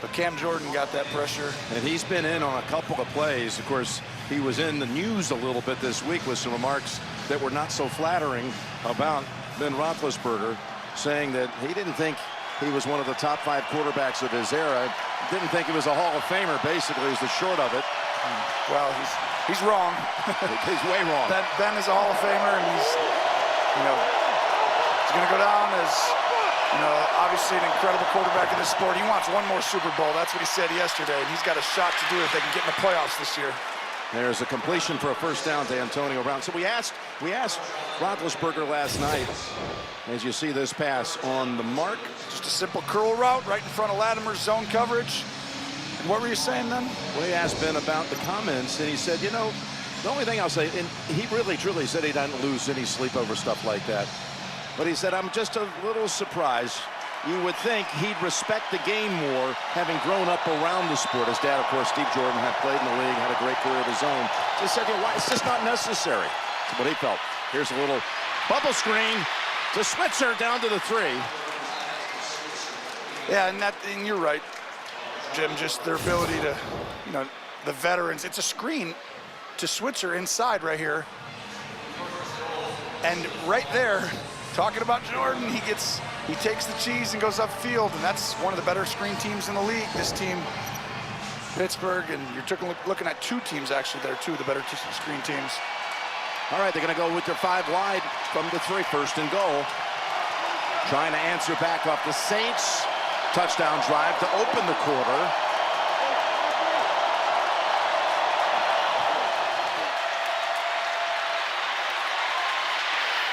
But Cam Jordan got that pressure. And he's been in on a couple of plays. Of course, he was in the news a little bit this week with some remarks that were not so flattering about Ben Roethlisberger, saying that he didn't think he was one of the top 5 quarterbacks of his era. Didn't think he was a Hall of Famer, basically, is the short of it. Well, he's wrong. He's way wrong. Ben is a Hall of Famer, and he's going to go down as, obviously an incredible quarterback in this sport. He wants one more Super Bowl. That's what he said yesterday, and he's got a shot to do it if they can get in the playoffs this year. There's a completion for a first down to Antonio Brown. So we asked Roethlisberger last night, as you see this pass on the mark. Just a simple curl route right in front of Latimer's zone coverage. And what were you saying then? Well, he asked Ben about the comments, and he said, the only thing I'll say, and he really, truly said he doesn't lose any sleep over stuff like that. But he said, I'm just a little surprised. You would think he'd respect the game more, having grown up around the sport. His dad, of course, Steve Jordan, had played in the league, had a great career of his own. Just said, it's just not necessary. That's what he felt. Here's a little bubble screen to Switzer down to the 3. Yeah, and you're right, Jim, just their ability to, the veterans. It's a screen to Switzer inside right here. And right there, talking about Jordan, he takes the cheese and goes upfield, and that's one of the better screen teams in the league. This team, Pittsburgh, and you're looking at 2 teams actually that are 2 of the better screen teams. All right, they're going to go with their 5 wide from the 3, 1st and goal. Trying to answer back off the Saints touchdown drive to open the quarter.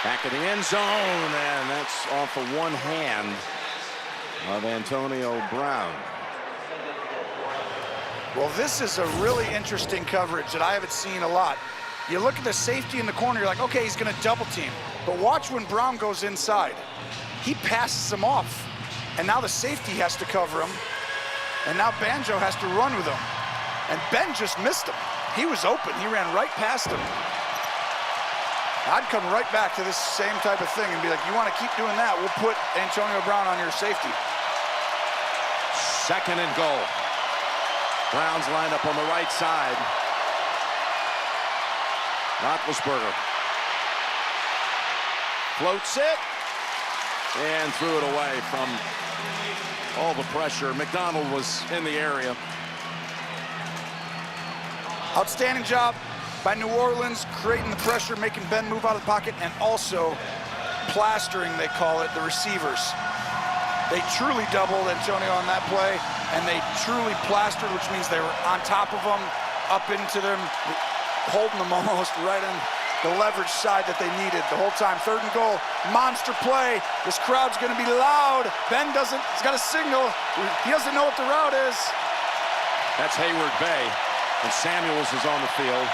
Back in the end zone, and that's off of one hand of Antonio Brown. Well, this is a really interesting coverage that I haven't seen a lot. You look at the safety in the corner, you're like, okay, he's gonna double team. But watch when Brown goes inside. He passes him off. And now the safety has to cover him. And now Banjo has to run with him. And Ben just missed him. He was open, he ran right past him. I'd come right back to this same type of thing and be like, you wanna keep doing that, we'll put Antonio Brown on your safety. Second and goal. Browns lined up on the right side. Roethlisberger floats it and threw it away from all the pressure. McDonald was in the area. Outstanding job by New Orleans, creating the pressure, making Ben move out of the pocket, and also plastering, they call it, the receivers. They truly doubled Antonio on that play, and they truly plastered, which means they were on top of them, up into them, holding them almost right on the leverage side that they needed the whole time. Third and goal, monster play. This crowd's gonna be loud. Ben he's got a signal. He doesn't know what the route is. That's Hayward Bay, and Samuels is on the field.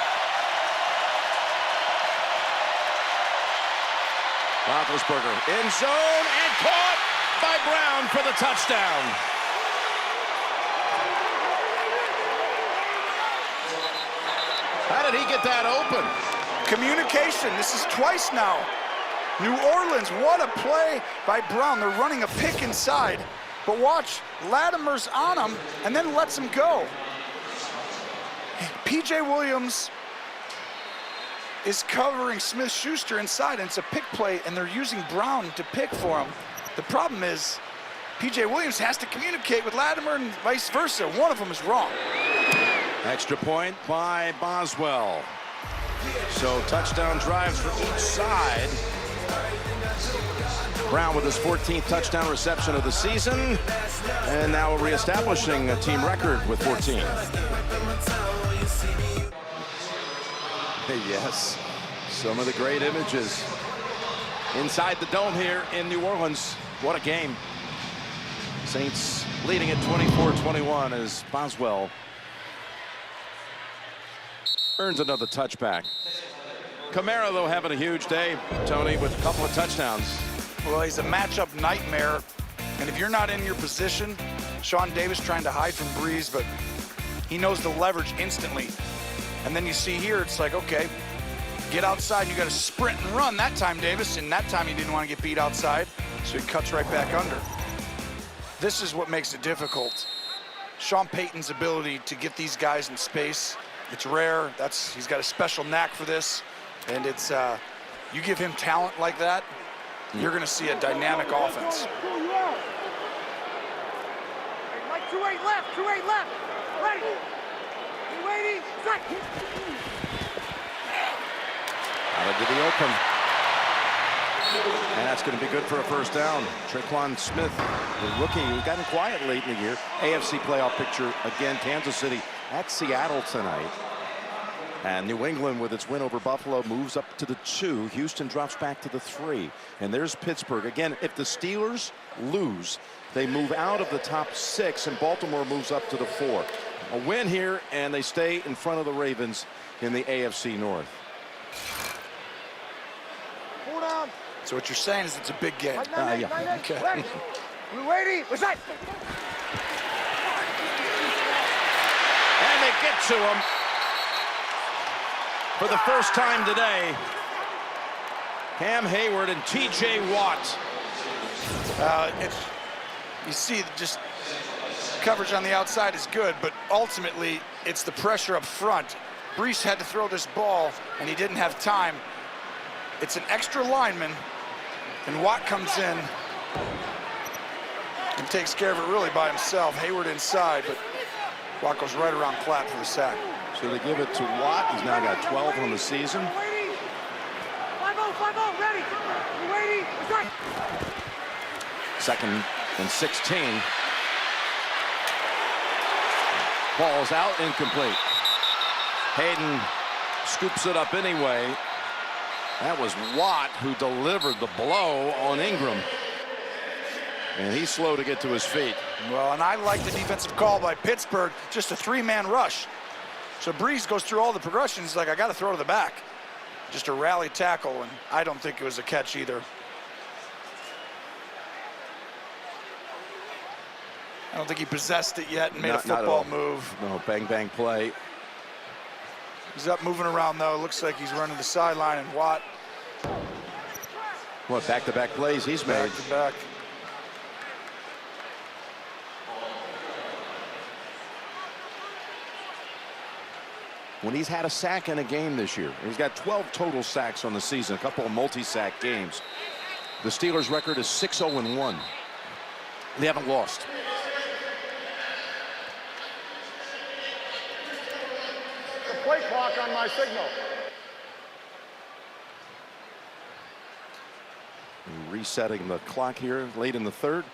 Roethlisberger in zone and caught by Brown for the touchdown. How did he get that open? Communication, this is twice now. New Orleans, what a play by Brown. They're running a pick inside, but watch, Latimer's on him and then lets him go. P.J. Williams is covering Smith-Schuster inside, and it's a pick play, and they're using Brown to pick for him. The problem is, P.J. Williams has to communicate with Latimer and vice versa. One of them is wrong. Extra point by Boswell. So touchdown drives for each side. Brown with his 14th touchdown reception of the season, and now reestablishing a team record with 14. Yes, some of the great images inside the dome here in New Orleans. What a game. Saints leading at 24-21 as Boswell earns another touchback. Kamara, though, having a huge day, Tony, with a couple of touchdowns. Well, he's a matchup nightmare, and if you're not in your position, Sean Davis trying to hide from Breeze, but he knows the leverage instantly. And then you see here, it's like, okay, get outside, and you got to sprint and run that time, Davis, and that time he didn't want to get beat outside, so he cuts right back under. This is what makes it difficult. Sean Payton's ability to get these guys in space, it's rare. He's got a special knack for this, and it's you give him talent like that, you're going to see a dynamic offense. Like 2-8 left, 2-8 left. Ready. You waiting? Strike. Out into the open. And that's going to be good for a first down. Tre'Quan Smith, the rookie, who got quiet late in the year. AFC playoff picture again. Kansas City at Seattle tonight. And New England, with its win over Buffalo, moves up to the 2. Houston drops back to the 3. And there's Pittsburgh. Again, if the Steelers lose, they move out of the top 6, and Baltimore moves up to the 4. A win here, and they stay in front of the Ravens in the AFC North. Pull down. So what you're saying is it's a big game. Yeah. Okay. We waiting. What's that? And they get to him. For the first time today, Cam Hayward and T.J. Watt. You see, just coverage on the outside is good, but ultimately, it's the pressure up front. Brees had to throw this ball, and he didn't have time. It's an extra lineman, and Watt comes in and takes care of it really by himself. Hayward inside, but Watt goes right around Platt for the sack. So they give it to Watt. He's now got 12 on the season. 5-0, 5-0, ready. You waiting? Strike. Second and 16. Ball's out, incomplete. Hayden scoops it up anyway. That was Watt who delivered the blow on Ingram. And he's slow to get to his feet. Well, and I like the defensive call by Pittsburgh, just a 3-man rush. So Breeze goes through all the progressions, like, I got to throw to the back. Just a rally tackle, and I don't think it was a catch either. I don't think he possessed it yet and made a football move. No, bang, bang play. He's up moving around, though. Looks like he's running the sideline, and Watt. What, back-to-back plays he's made. Back-to-back. When he's had a sack in a game this year. He's got 12 total sacks on the season, a couple of multi-sack games. The Steelers' record is 6-0-1. They haven't lost. The play clock on my signal. Resetting the clock here late in the third.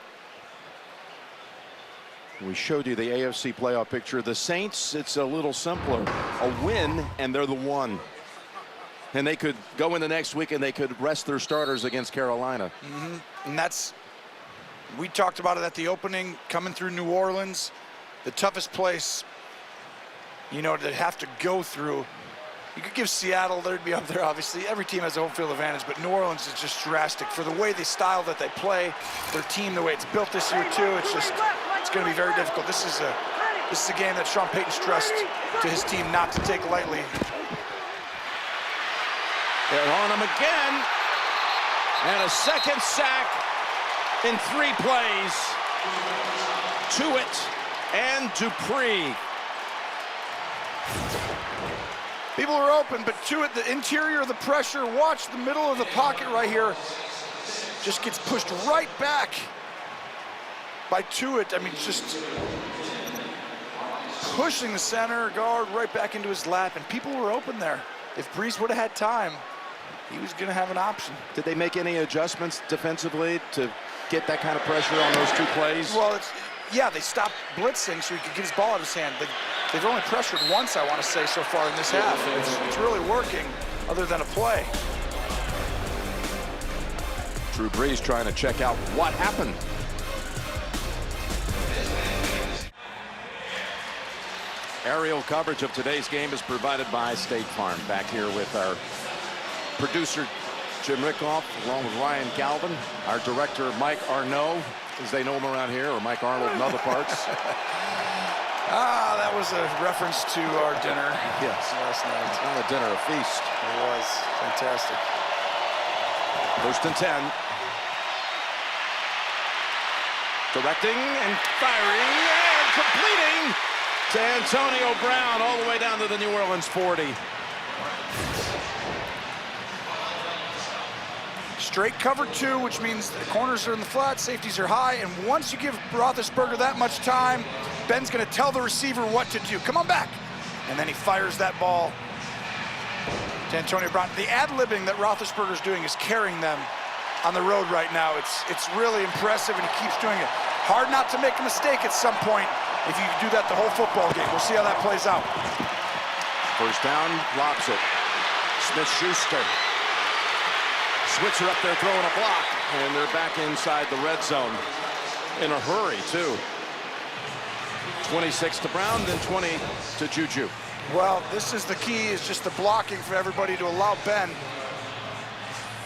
We showed you the AFC playoff picture. The Saints, it's a little simpler. A win, and they're the one. And they could go into next week, and they could rest their starters against Carolina. And that's, we talked about it at the opening, coming through New Orleans, the toughest place, you know, to have to go through. You could give Seattle, they'd be up there, obviously. Every team has a home field advantage, but New Orleans is just drastic. For the way they style that they play, their team, the way it's built this year, too, it's just, it's going to be very difficult. This is a game that Sean Payton stressed to his team not to take lightly. They're on him again. And a second sack in 3 plays. Tuitt and Dupree. People are open, but Tuitt, the interior of the pressure, watch the middle of the pocket right here, just gets pushed right back by Tuitt. I mean, just pushing the center guard right back into his lap, and people were open there. If Breeze would have had time, he was going to have an option. Did they make any adjustments defensively to get that kind of pressure on those 2 plays? Well, yeah, they stopped blitzing so he could get his ball out of his hand. They've only pressured once, I want to say, so far in this half. It's really working, other than a play. Drew Brees trying to check out what happened. Aerial coverage of today's game is provided by State Farm. Back here with our producer, Jim Rickoff, along with Ryan Galvin, our director, Mike Arnaud, as they know him around here, or Mike Arnold in other parts. That was a reference to our dinner. Yes. Last night. It's not a dinner, a feast. It was fantastic. 1st and 10. Directing and firing and completing to Antonio Brown all the way down to the New Orleans 40. Straight cover 2, which means the corners are in the flat, safeties are high, and once you give Roethlisberger that much time, Ben's going to tell the receiver what to do. Come on back. And then he fires that ball to Antonio Brown. The ad-libbing that Roethlisberger's doing is carrying them on the road right now. It's really impressive, and he keeps doing it. Hard not to make a mistake at some point if you do that the whole football game. We'll see how that plays out. 1st down, lobs it. Smith-Schuster. Switzer up there throwing a block, and they're back inside the red zone in a hurry, too. 26 to Brown, then 20 to Juju. Well, this is the key, is just the blocking for everybody to allow Ben.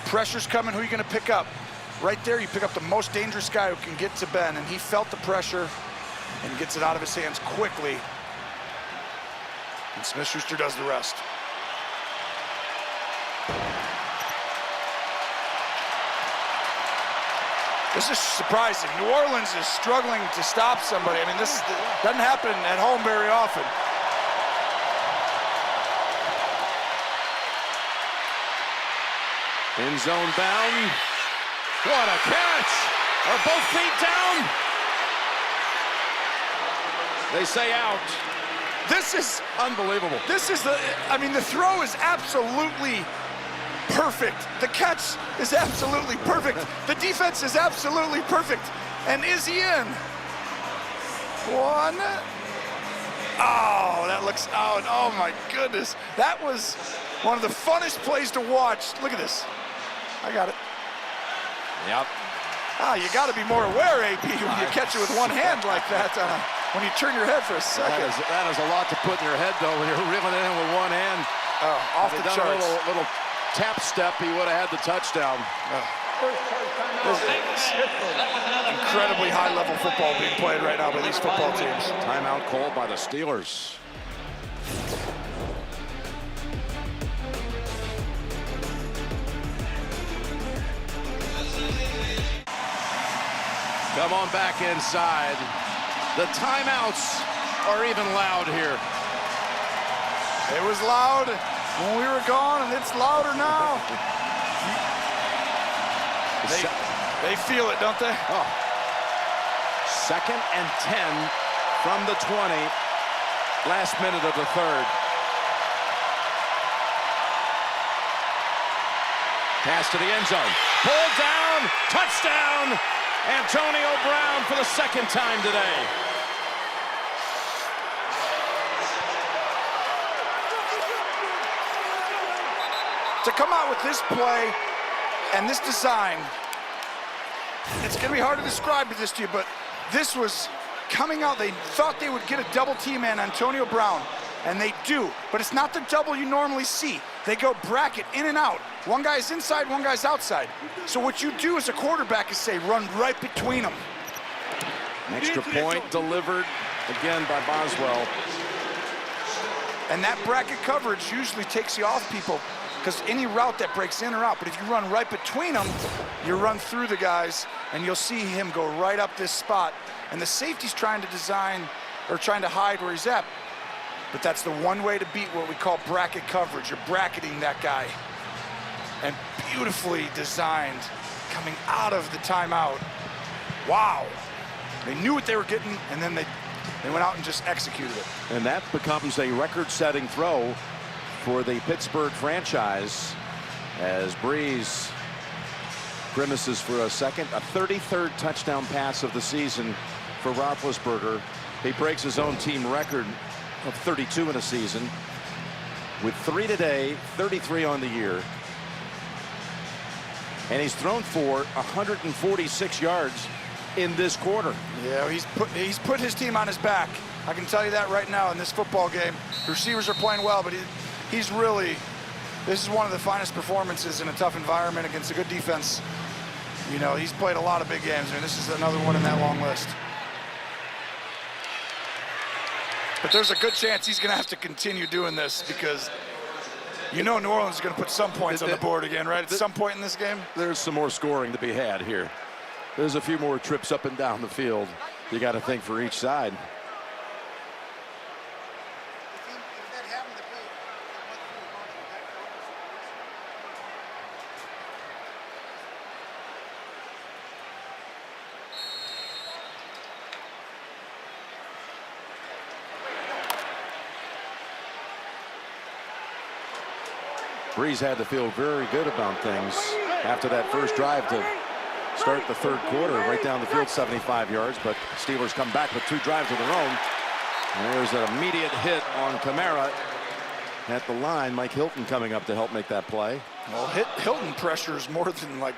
Pressure's coming, who are you going to pick up? Right there, you pick up the most dangerous guy who can get to Ben, and he felt the pressure and gets it out of his hands quickly. And Smith-Schuster does the rest. This is surprising. New Orleans is struggling to stop somebody. I mean, this doesn't happen at home very often. In zone bound. What a catch! Are both feet down? They say out. This is unbelievable. This is I mean, the throw is absolutely perfect. The catch is absolutely perfect. The defense is absolutely perfect. And is he in? 1. Oh, that looks out. Oh my goodness. That was one of the funnest plays to watch. Look at this. I got it. Yep. You got to be more aware, AP, when you catch it with one hand like that. When you turn your head for a second. That is a lot to put in your head, though, when you're reeling it in with one hand. Off the Done charts. a little tap step, he would have had the touchdown. Incredibly high-level football being played right now by these football teams. Timeout called by the Steelers. Come on back inside. The timeouts are even loud here. It was loud when we were gone, and it's louder now. They feel it, don't they? Oh. 2nd and 10 from the 20. Last minute of the third. Pass to the end zone. Pulled down. Touchdown. Antonio Brown for the 2nd time today. To come out with this play and this design, it's going to be hard to describe this to you, but this was coming out. They thought they would get a double team on Antonio Brown, and they do, but it's not the double you normally see. They go bracket in and out. One guy's inside, one guy's outside. So what you do as a quarterback is say, run right between them. Extra point delivered again by Boswell. And that bracket coverage usually takes you off people, because any route that breaks in or out, but if you run right between them, you run through the guys, and you'll see him go right up this spot. And the safety's trying to design, or trying to hide where he's at. But that's the one way to beat what we call bracket coverage. You're bracketing that guy. And beautifully designed, coming out of the timeout. Wow. They knew what they were getting, and then they went out and just executed it. And that becomes a record-setting throw for the Pittsburgh franchise as Breeze grimaces for a second. A 33rd touchdown pass of the season for Roethlisberger. He breaks his own team record of 32 in a season with 3 today, 33 on the year. And he's thrown for 146 yards in this quarter. Yeah, he's put his team on his back. I can tell you that right now in this football game. The receivers are playing well, but he's really, this is one of the finest performances in a tough environment against a good defense. You know, he's played a lot of big games. I mean, this is another one in that long list. But there's a good chance he's going to have to continue doing this, because you know New Orleans is going to put some points on the board again, right? At some point in this game? There's some more scoring to be had here. There's a few more trips up and down the field. You got to think for each side. Breeze had to feel very good about things after that first drive to start the third quarter, right down the field, 75 yards, but Steelers come back with 2 drives of their own. And there's an immediate hit on Kamara at the line. Mike Hilton coming up to help make that play. Well, Hilton pressures more than like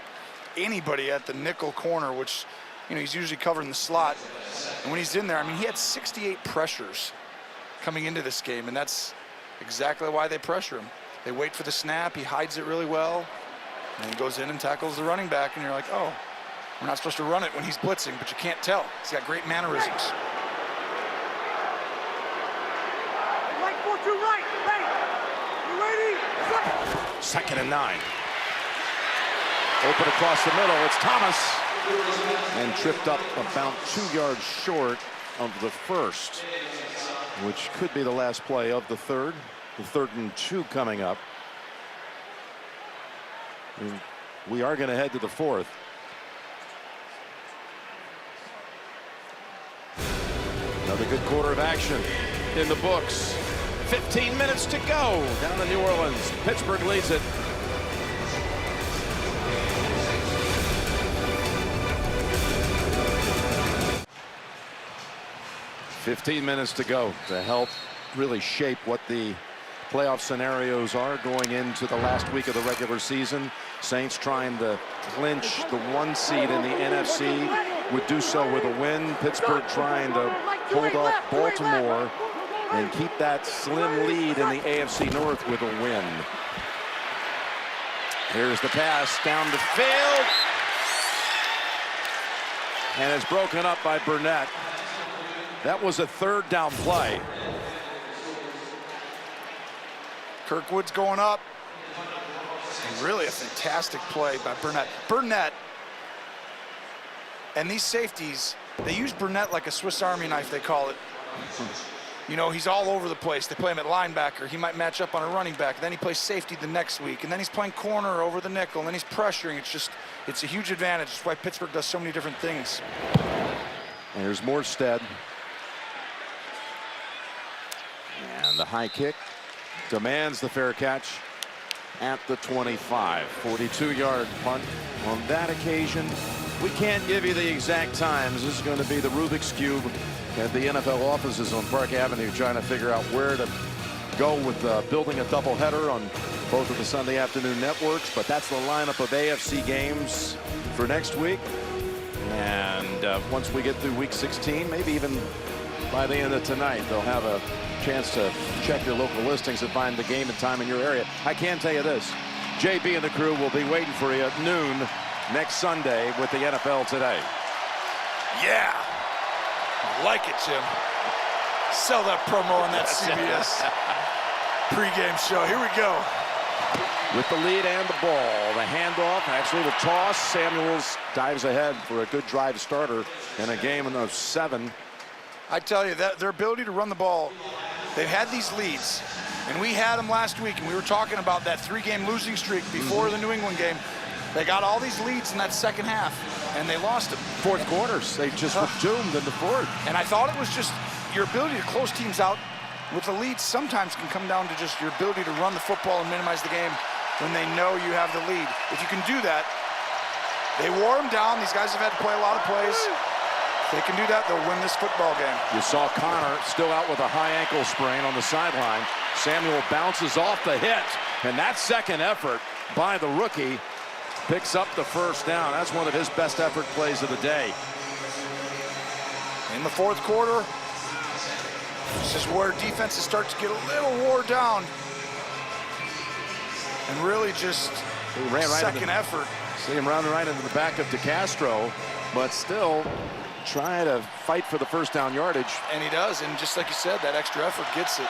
anybody at the nickel corner, which, you know, he's usually covering the slot. And when he's in there, I mean, he had 68 pressures coming into this game, and that's exactly why they pressure him. They wait for the snap, he hides it really well, and he goes in and tackles the running back, and you're like, oh, we're not supposed to run it when he's blitzing, but you can't tell. He's got great mannerisms. Right, 4-2 right, ready. You ready? 2nd and 9. Open across the middle, it's Thomas. And tripped up about 2 yards short of the first, which could be the last play of the third. The 3rd and 2 coming up. And we are going to head to the 4th. Another good quarter of action in the books. 15 minutes to go down in New Orleans. Pittsburgh leads it. $15 minutes to go to help really shape what the playoff scenarios are going into the last week of the regular season. Saints trying to clinch the 1 seed in the NFC, would do so with a win. Pittsburgh trying to hold off Baltimore and keep that slim lead in the AFC North with a win. Here's the pass down the field. And it's broken up by Burnett. That was a 3rd down play. Kirkwood's going up. And really a fantastic play by Burnett. Burnett and these safeties, they use Burnett like a Swiss Army knife, they call it. You know, he's all over the place. They play him at linebacker. He might match up on a running back. Then he plays safety the next week. And then he's playing corner over the nickel. And then he's pressuring. It's a huge advantage. That's why Pittsburgh does so many different things. And here's Morstead. And the high kick demands the fair catch at the 25. 42-yard punt on that occasion. We can't give you the exact times. This is going to be the Rubik's Cube at the NFL offices on Park Avenue, trying to figure out where to go with building a doubleheader on both of the Sunday afternoon networks. But that's the lineup of AFC games for next week. And once we get through week 16, maybe even by the end of tonight, they'll have a chance to check your local listings and find the game and time in your area. I can tell you this, JB and the crew will be waiting for you at noon next Sunday with the NFL Today. Yeah. I like it, Jim. Sell that promo on that CBS pregame show. Here we go. With the lead and the ball, the handoff, actually the toss. Samuels dives ahead for a good drive starter in a game of 7. I tell you, that their ability to run the ball, they've had these leads, and we had them last week, and we were talking about that 3-game losing streak before the New England game. They got all these leads in that second half, and they lost them. Fourth quarters, they just were doomed in the fourth. And I thought it was just your ability to close teams out with the lead sometimes can come down to just your ability to run the football and minimize the game when they know you have the lead. If you can do that, they wore them down. These guys have had to play a lot of plays. If they can do that, they'll win this football game. You saw Connor still out with a high ankle sprain on the sideline. Samuel bounces off the hit, and that second effort by the rookie picks up the first down. That's one of his best effort plays of the day. In the fourth quarter, this is where defenses start to get a little wore down. And really just second effort. See him rounding right into the back of DeCastro, but still trying to fight for the first down yardage. And he does, and just like you said, that extra effort gets it.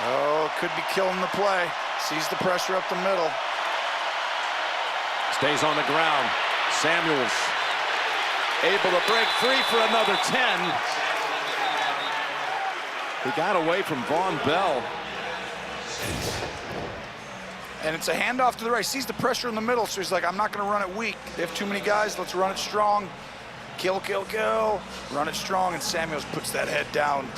Oh, could be killing the play. Sees the pressure up the middle. Stays on the ground. Samuels able to break free for another 10. He got away from Von Bell. And it's a handoff to the right. Sees the pressure in the middle, so he's like, I'm not going to run it weak. They have too many guys. Let's run it strong. Kill, kill, kill. Run it strong, and Samuels puts that head down.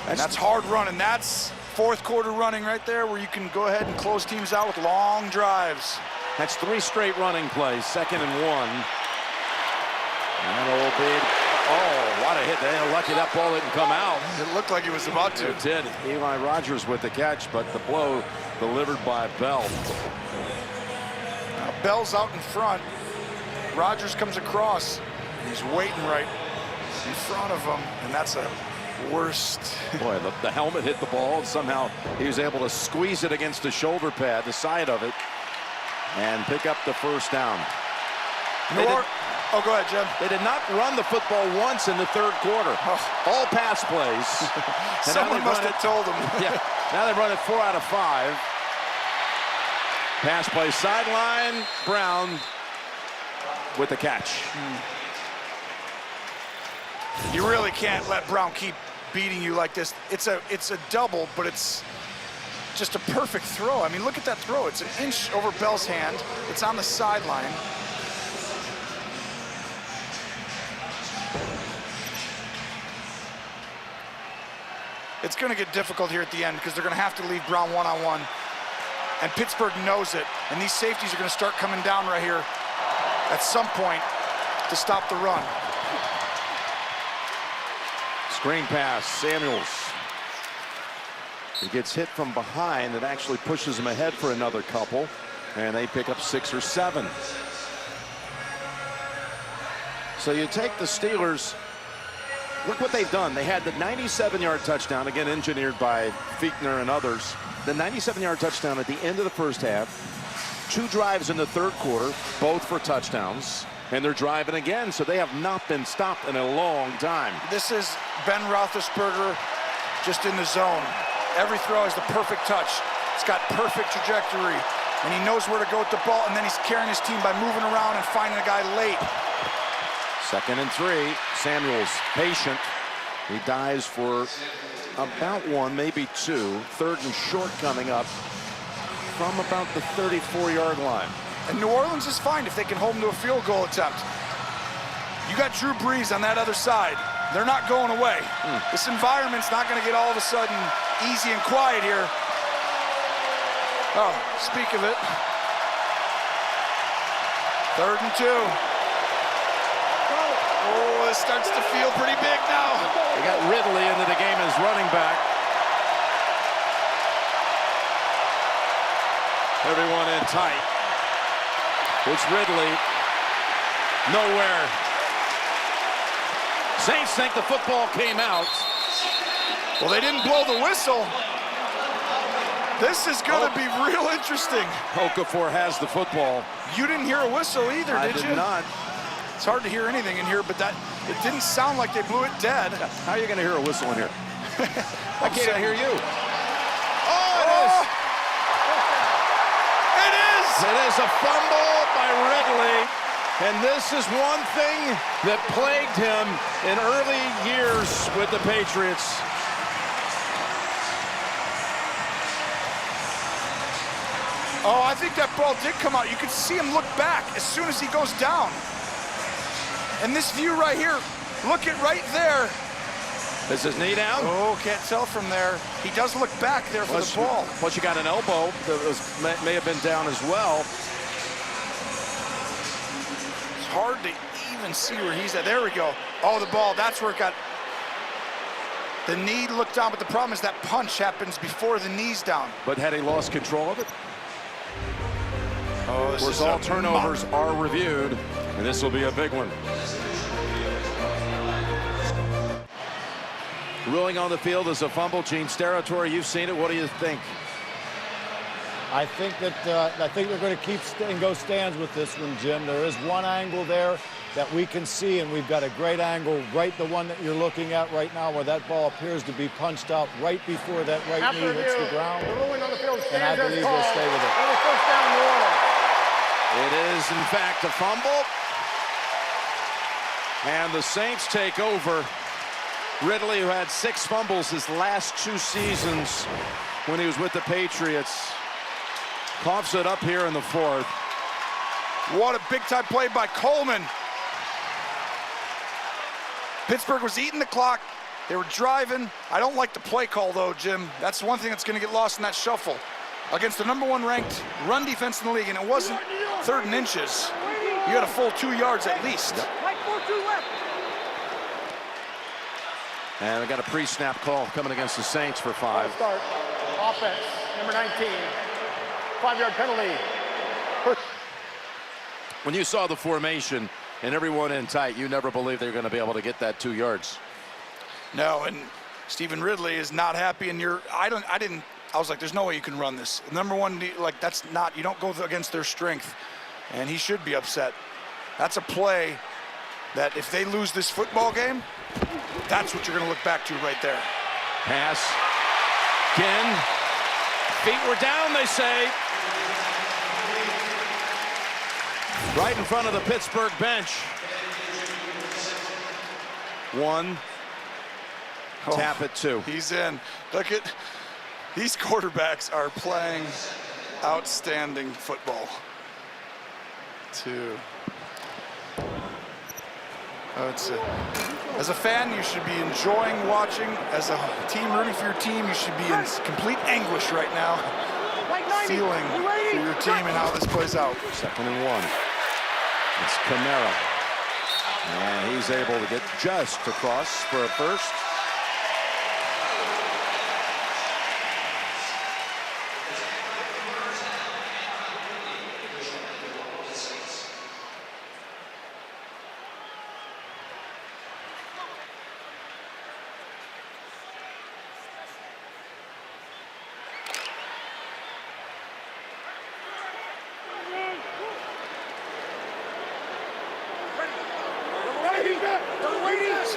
And that's hard running. That's fourth quarter running right there, where you can go ahead and close teams out with long drives. That's 3 straight running plays, 2nd and 1. And old big, oh, what a hit. They're lucky that ball didn't come out. It looked like he was about to. It did. Eli Rogers with the catch, but the blow delivered by Bell. Now Bell's out in front. Rogers comes across. He's waiting right in front of him, and that's a worst. Boy, the helmet hit the ball, and somehow he was able to squeeze it against the shoulder pad, the side of it, and pick up the first down. Oh, go ahead, Jim. They did not run the football once in the third quarter. All pass plays. Someone must have told them. Yeah, now they run it 4 out of 5. Pass play sideline. Brown with the catch. You really can't let Brown keep beating you like this. It's a double, but it's just a perfect throw. I mean, look at that throw. It's an inch over Bell's hand. It's on the sideline. It's going to get difficult here at the end because they're going to have to leave Brown one-on-one. And Pittsburgh knows it. And these safeties are going to start coming down right here at some point to stop the run. Screen pass, Samuels. He gets hit from behind. It actually pushes him ahead for another couple, and they pick up 6 or 7. So you take the Steelers. Look what they've done. They had the 97-yard touchdown, again engineered by Fichtner and others. The 97-yard touchdown at the end of the first half. 2 drives in the third quarter, both for touchdowns. And they're driving again, so they have not been stopped in a long time. This is Ben Roethlisberger just in the zone. Every throw is the perfect touch. It's got perfect trajectory, and he knows where to go with the ball, and then he's carrying his team by moving around and finding a guy late. 2nd and 3. Samuels patient. He dives for about 1, maybe 2. 3rd and short coming up from about the 34-yard line. And New Orleans is fine if they can hold him to a field goal attempt. You got Drew Brees on that other side. They're not going away. This environment's not going to get all of a sudden easy and quiet here. Oh, speak of it. 3rd and 2. Oh, this starts to feel pretty big now. They got Ridley into the game as running back. Everyone in tight. It's Ridley. Nowhere. Saints think the football came out. Well, they didn't blow the whistle. This is going to be real interesting. Okafor has the football. You didn't hear a whistle either, did you? I did not. It's hard to hear anything in here, but it didn't sound like they blew it dead. How are you going to hear a whistle in here? I can't hear you. Oh, it is. It is. It is a fumble by Ridley. And this is one thing that plagued him in early years with the Patriots. Oh, I think that ball did come out. You could see him look back as soon as he goes down. And this view right here, look at right there. Is his knee down? Oh, can't tell from there. He does look back there for the ball. Plus you got an elbow that may have been down as well. It's hard to even see where he's at. There we go. Oh, the ball, that's where it got. The knee looked down, but the problem is that punch happens before the knee's down. But had he lost control of it? Oh, of course, all turnovers are reviewed, and this will be a big one. Ruling on the field is a fumble. Gene's territory. You've seen it. What do you think? I think they're going to keep and go stands with this one, Jim. There is one angle there that we can see, and we've got a great angle, right the one that you're looking at right now, where that ball appears to be punched out right before that right knee hits the ground. The ruling on the field And I believe they'll stay with it. Only first down, New Orleans. It is, in fact, a fumble. And the Saints take over. Ridley, who had 6 fumbles his last 2 seasons when he was with the Patriots, coughs it up here in the 4th. What a big-time play by Coleman. Pittsburgh was eating the clock. They were driving. I don't like the play call, though, Jim. That's one thing that's going to get lost in that shuffle. Against the #1 ranked run defense in the league, and it wasn't 3rd and inches. You got a full 2 yards at least. Like 4-2 left. And we got a pre-snap call coming against the Saints for 5. Start. Offense, number 19. 5-yard penalty. When you saw the formation and everyone in tight, you never believed they were going to be able to get that 2 yards. No, and Stephen Ridley is not happy, and I was like, there's no way you can run this. #1, like, that's not, you don't go against their strength, and he should be upset. That's a play that if they lose this football game, that's what you're going to look back to right there. Pass. Again. Feet were down, they say. Right in front of the Pittsburgh bench. 1. Tap it 2. He's in. Look at, these quarterbacks are playing outstanding football. 2. Oh, as a fan, you should be enjoying watching. As a team rooting for your team, you should be in complete anguish right now, feeling for your team and how this plays out. 2nd and 1. It's Kamara. And he's able to get just across for a first.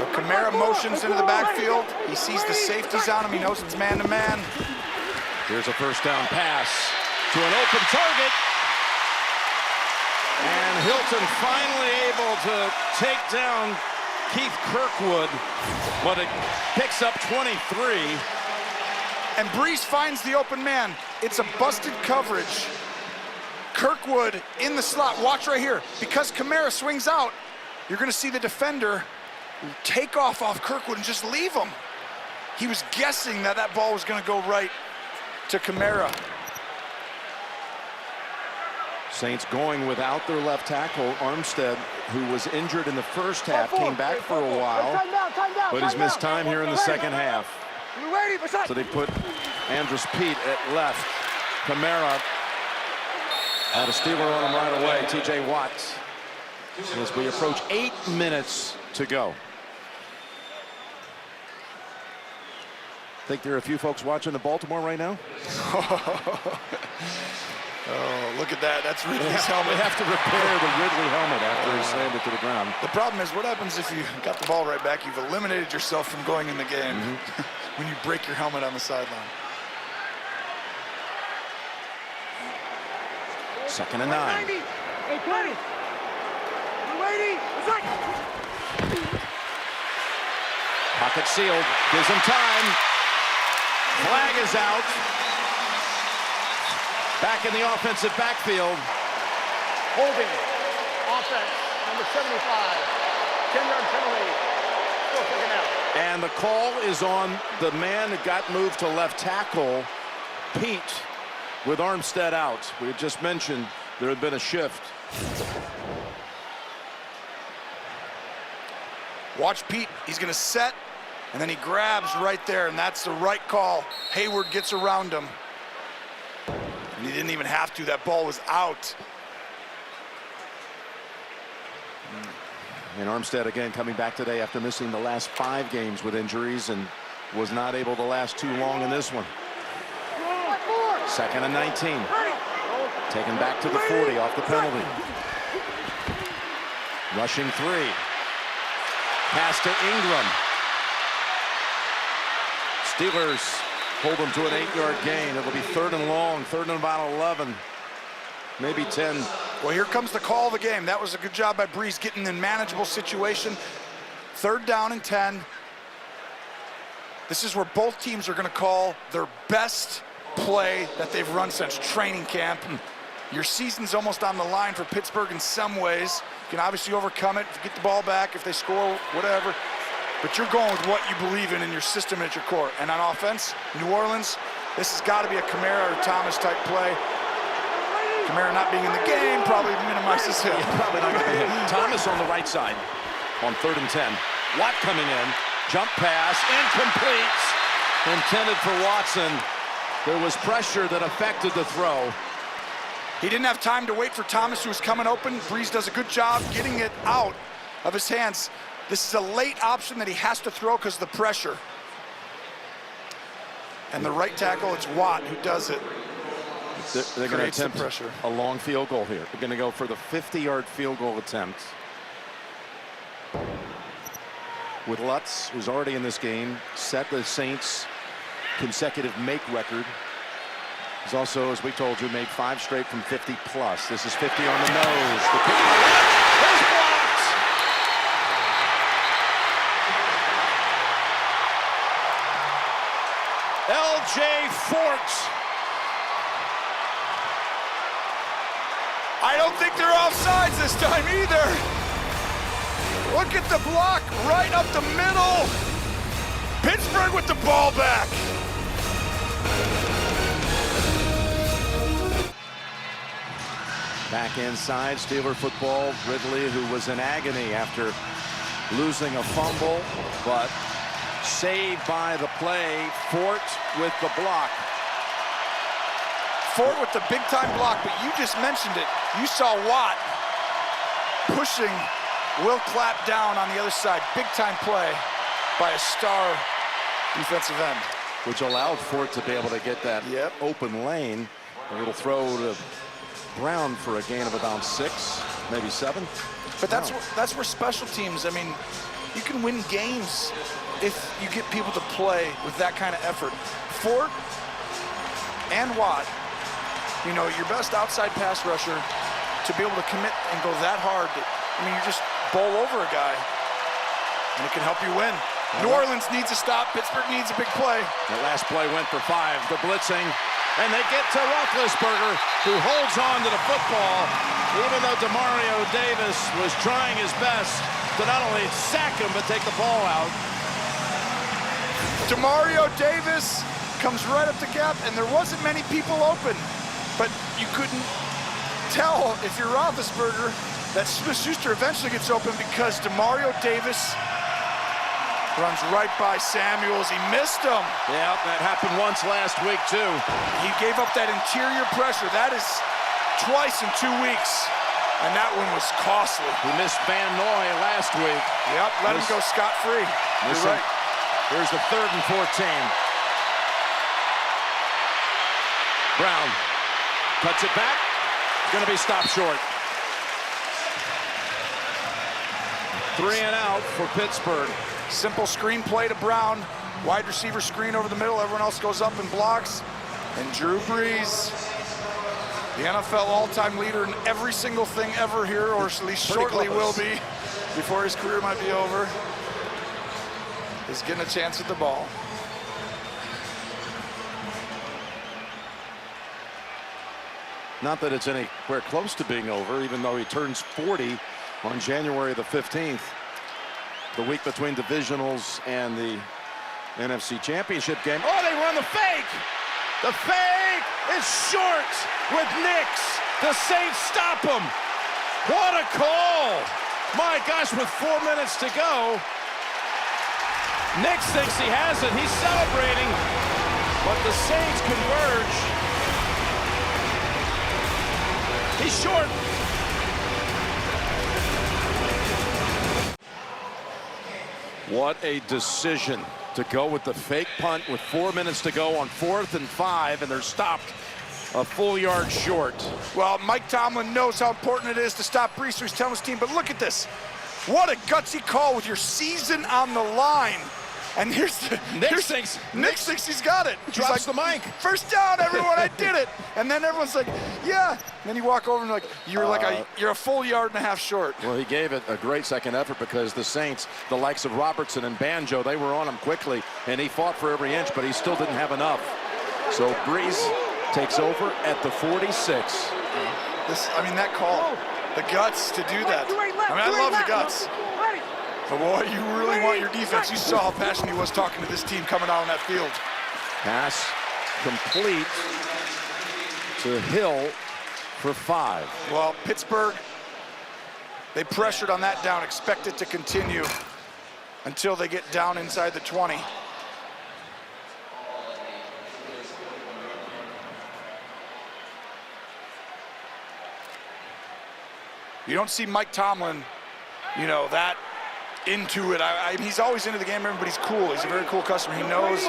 So Kamara motions into the backfield. He sees the safeties on him. He knows it's man-to-man. Here's a first down pass to an open target. And Hilton finally able to take down Keith Kirkwood, but it picks up 23. And Brees finds the open man. It's a busted coverage. Kirkwood in the slot. Watch right here. Because Kamara swings out, you're going to see the defender take off Kirkwood and just leave him. He was guessing that that ball was going to go right to Kamara. Saints going without their left tackle, Armstead, who was injured in the first half, came back for a while, but he's missed time here in the second half. So they put Andrus Peat at left. Kamara had a stealer on him right away, TJ Watt, as we approach 8 minutes to go. Think there are a few folks watching the Baltimore right now? Oh, look at that. That's Ridley's helmet. They have to repair the Ridley helmet after he slammed it to the ground. The problem is, what happens if you got the ball right back? You've eliminated yourself from going in the game when you break your helmet on the sideline. 2nd and 9. Hey, Connie. Pocket sealed. Gives him time. Flag is out. Back in the offensive backfield. Holding. Offense. Number 75. 10-yard penalty. Still taken out. And the call is on the man that got moved to left tackle, Pete, with Armstead out. We had just mentioned there had been a shift. Watch Pete. He's going to set, and then he grabs right there, and that's the right call. Hayward gets around him. And he didn't even have to. That ball was out. And Armstead again coming back today after missing the last 5 games with injuries and was not able to last too long in this one. 2nd and 19. Taken back to the 40 off the penalty. Rushing 3. Pass to Ingram. Steelers hold them to an 8-yard gain. It'll be 3rd and long, 3rd and about 11, maybe 10. Well, here comes the call of the game. That was a good job by Brees getting in manageable situation. 3rd down and 10. This is where both teams are going to call their best play that they've run since training camp. Your season's almost on the line for Pittsburgh in some ways. You can obviously overcome it if you get the ball back, if they score, whatever. But you're going with what you believe in your system and at your core. And on offense, New Orleans, this has got to be a Kamara or Thomas type play. Kamara not being in the game probably minimizes him. Yeah, probably not going to hit. Thomas on the right side on 3rd and 10. Watt coming in. Jump pass. Incomplete. Intended for Watson. There was pressure that affected the throw. He didn't have time to wait for Thomas, who was coming open. Brees does a good job getting it out of his hands. This is a late option that he has to throw because of the pressure. And the right tackle, it's Watt who does it. They're going to attempt a long field goal here. They're going to go for the 50-yard field goal attempt. With Lutz, who's already in this game, set the Saints' consecutive make record. He's also, as we told you, made 5 straight from 50 plus. This is 50 on the nose. The kick is blocked. L.J. Fort. I don't think they're offsides this time either. Look at the block right up the middle. Pittsburgh with the ball back. Back inside, Steeler football. Ridley, who was in agony after losing a fumble, but saved by the play. Fort with the block. Fort with the big-time block, but you just mentioned it. You saw Watt pushing Will Clapp down on the other side. Big-time play by a star defensive end. Which allowed Fort to be able to get that open lane. A little throw to Brown for a gain of about 6, maybe 7. But that's where special teams, I mean, You can win games if you get people to play with that kind of effort. Ford and Watt, you know, your best outside pass rusher to be able to commit and go that hard. I mean, you just bowl over a guy, and it can help you win. New Orleans needs a stop. Pittsburgh needs a big play. The last play went for 5. The blitzing, and they get to Roethlisberger, who holds on to the football, even though Demario Davis was trying his best to not only sack him, but take the ball out. Demario Davis comes right up the gap, and there wasn't many people open, but you couldn't tell if you're Roethlisberger that Smith-Schuster eventually gets open because Demario Davis runs right by Samuels. He missed him. Yeah, that happened once last week, too. He gave up that interior pressure. That is twice in 2 weeks, and that one was costly. He missed Van Noy last week. Yep, let him go scot-free. You're right. Here's the 3rd and 14. Brown cuts it back. Going to be stopped short. 3 and out for Pittsburgh. Simple screen play to Brown. Wide receiver screen over the middle. Everyone else goes up and blocks. And Drew Brees, the NFL all-time leader in every single thing ever here, or at least shortly will be, before his career might be over, is getting a chance at the ball. Not that it's anywhere close to being over, even though he turns 40 on January the 15th. The week between divisionals and the NFC Championship game. Oh, they run the fake! The fake is short with Nix. The Saints stop him. What a call! My gosh, with 4 minutes to go. Nix thinks he has it. He's celebrating, but the Saints converge. He's short. What a decision to go with the fake punt with 4 minutes to go on 4th and 5, and they're stopped a full yard short. Well, Mike Tomlin knows how important it is to stop Brees, so he's telling his team, but look at this. What a gutsy call with your season on the line. And here's the Nick thinks he's got it. Drops the mic. First down, everyone, I did it. And then everyone's like, yeah. And then you walk over and like, you're a full yard and a half short. Well, he gave it a great second effort because the Saints, the likes of Robertson and Banjo, they were on him quickly, and he fought for every inch, but he still didn't have enough. So Brees takes over at the 46. That call, the guts to do that. I love the guts. But boy, you really want your defense. You saw how passionate he was talking to this team coming out on that field. Pass complete to Hill for 5. Well, Pittsburgh, they pressured on that down. Expect it to continue until they get down inside the 20. You don't see Mike Tomlin, that into it. He's always into the game, but he's cool. He's a very cool customer. He knows.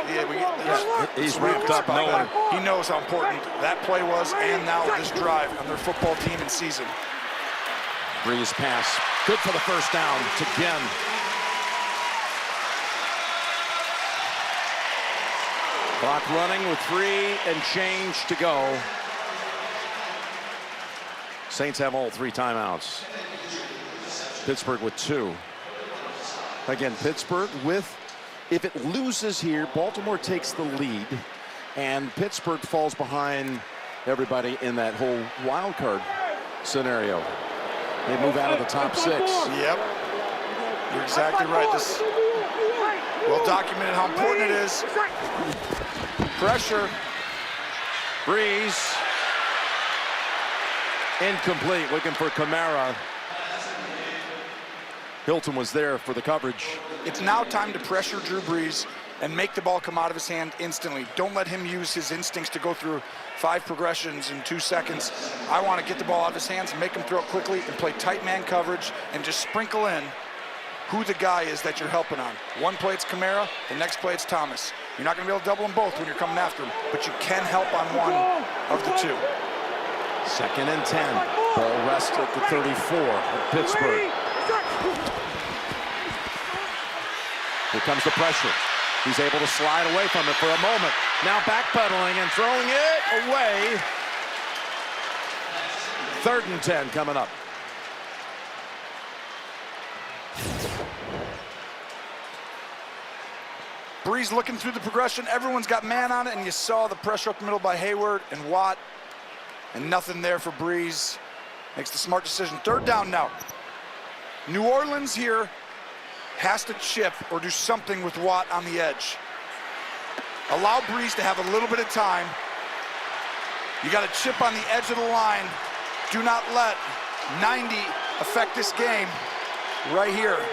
He's ramped up knowing. He knows how important that play was, and now this drive on their football team and season. Brees pass, good for the first down to Ginn. Clock running with 3 and change to go. Saints have all 3 timeouts. Pittsburgh with 2. Again, Pittsburgh if it loses here, Baltimore takes the lead, and Pittsburgh falls behind everybody in that whole wild card scenario. They move out of the top 6. Yep, you're exactly right. This well documented how important it is. Pressure. Brees. Incomplete, looking for Kamara. Hilton was there for the coverage. It's now time to pressure Drew Brees and make the ball come out of his hand instantly. Don't let him use his instincts to go through 5 progressions in 2 seconds. I want to get the ball out of his hands, make him throw it quickly, and play tight man coverage, and just sprinkle in who the guy is that you're helping on. One play it's Kamara, the next play it's Thomas. You're not going to be able to double them both when you're coming after them, but you can help on one of the 2. 2nd and 10. Ball rest at the 34 of Pittsburgh. comes the pressure. He's able to slide away from it for a moment. Now backpedaling and throwing it away. 3rd and 10 coming up. Breeze looking through the progression. Everyone's got man on it, and you saw the pressure up the middle by Hayward and Watt. And nothing there for Breeze. Makes the smart decision. 3rd down now. New Orleans here has to chip or do something with Watt on the edge. Allow Breeze to have a little bit of time. You got to chip on the edge of the line. Do not let 90 affect this game right here.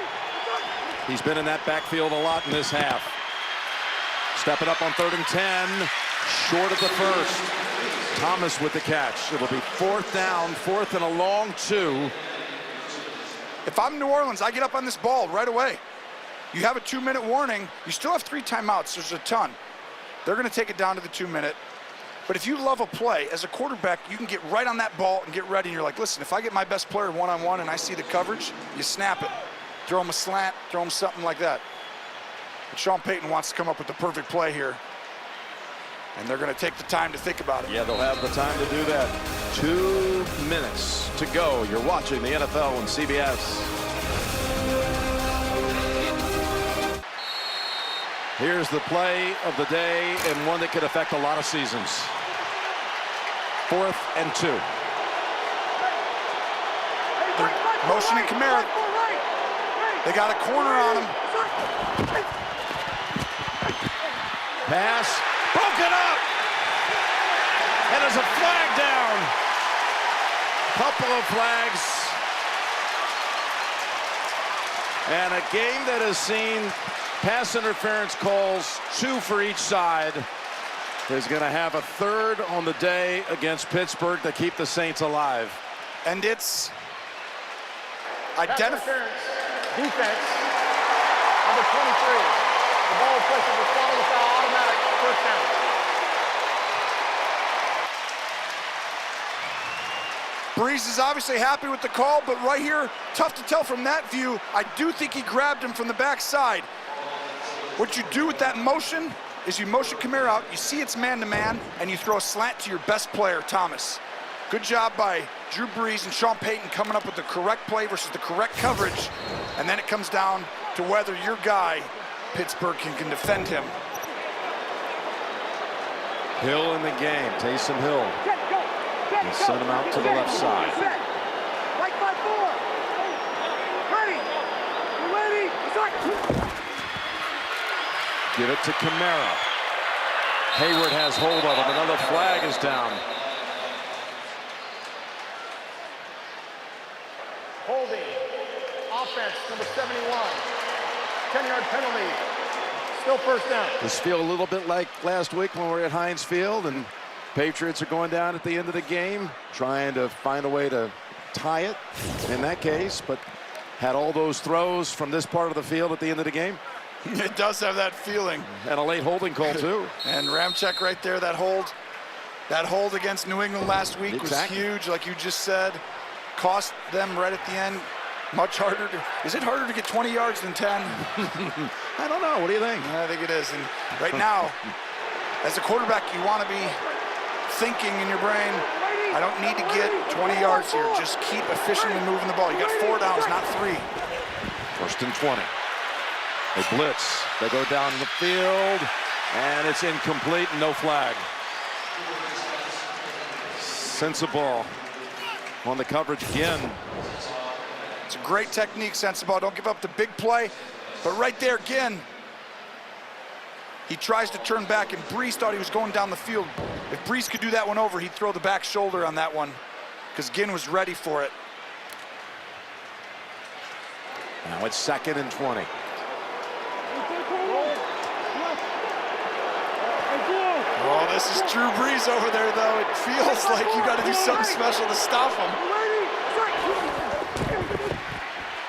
He's been in that backfield a lot in this half. Stepping up on 3rd and 10, short of the 1st. Thomas with the catch. It'll be 4th down, 4th and a long 2. If I'm New Orleans, I get up on this ball right away. You have a 2-minute warning. You still have 3 timeouts. There's a ton. They're going to take it down to the 2-minute. But if you love a play, as a quarterback, you can get right on that ball and get ready. And you're like, listen, if I get my best player one-on-one and I see the coverage, you snap it. Throw him a slant, throw him something like that. But Sean Payton wants to come up with the perfect play here. And they're going to take the time to think about it. Yeah, they'll have the time to do that. 2 minutes to go. You're watching the NFL on CBS. Here's the play of the day and one that could affect a lot of seasons. 4th and 2. They're motioning Kamara. They got a corner on him. Pass. Broken up. And there's a flag down. Couple of flags. And a game that has seen pass interference calls 2 for each side is going to have a 3rd on the day against Pittsburgh to keep the Saints alive. And it's Defense, number 23. The ball is placed at the spot of the foul, automatic 1st down. Breeze is obviously happy with the call, but right here, tough to tell from that view. I do think he grabbed him from the backside. What you do with that motion is you motion Kamara out, you see it's man-to-man, and you throw a slant to your best player, Thomas. Good job by Drew Brees and Sean Payton coming up with the correct play versus the correct coverage, and then it comes down to whether your guy, Pittsburgh, can defend him. Hill in the game. Taysom Hill. They send him out to the left side. Right by 4. Ready. You ready? Start. Give it to Kamara. Hayward has hold of him. Another flag is down. Holding. Offense, number 71. 10-yard penalty. Still 1st down. This feel a little bit like last week when we were at Heinz Field and Patriots are going down at the end of the game, trying to find a way to tie it in that case, but had all those throws from this part of the field at the end of the game. It does have that feeling. And a late holding call, too. And Ramczyk right there, that hold against New England last week was huge, like you just said. Cost them right at the end. Much harder is it harder to get 20 yards than 10? I don't know. What do you think? I think it is. And right now, as a quarterback, you want to be thinking in your brain, I don't need to get 20 yards here. Just keep efficiently moving the ball. You got 4 downs, not 3. 1st and 20. They blitz. They go down the field, and it's incomplete, no flag. Sensible on the coverage again. It's a great technique, Sensible. Don't give up the big play. But right there again, he tries to turn back, and Breeze thought he was going down the field. If Breeze could do that one over, he'd throw the back shoulder on that one because Ginn was ready for it. Now it's 2nd and 20. Oh, this is Drew Brees over there, though. It feels like you got to do something special to stop him.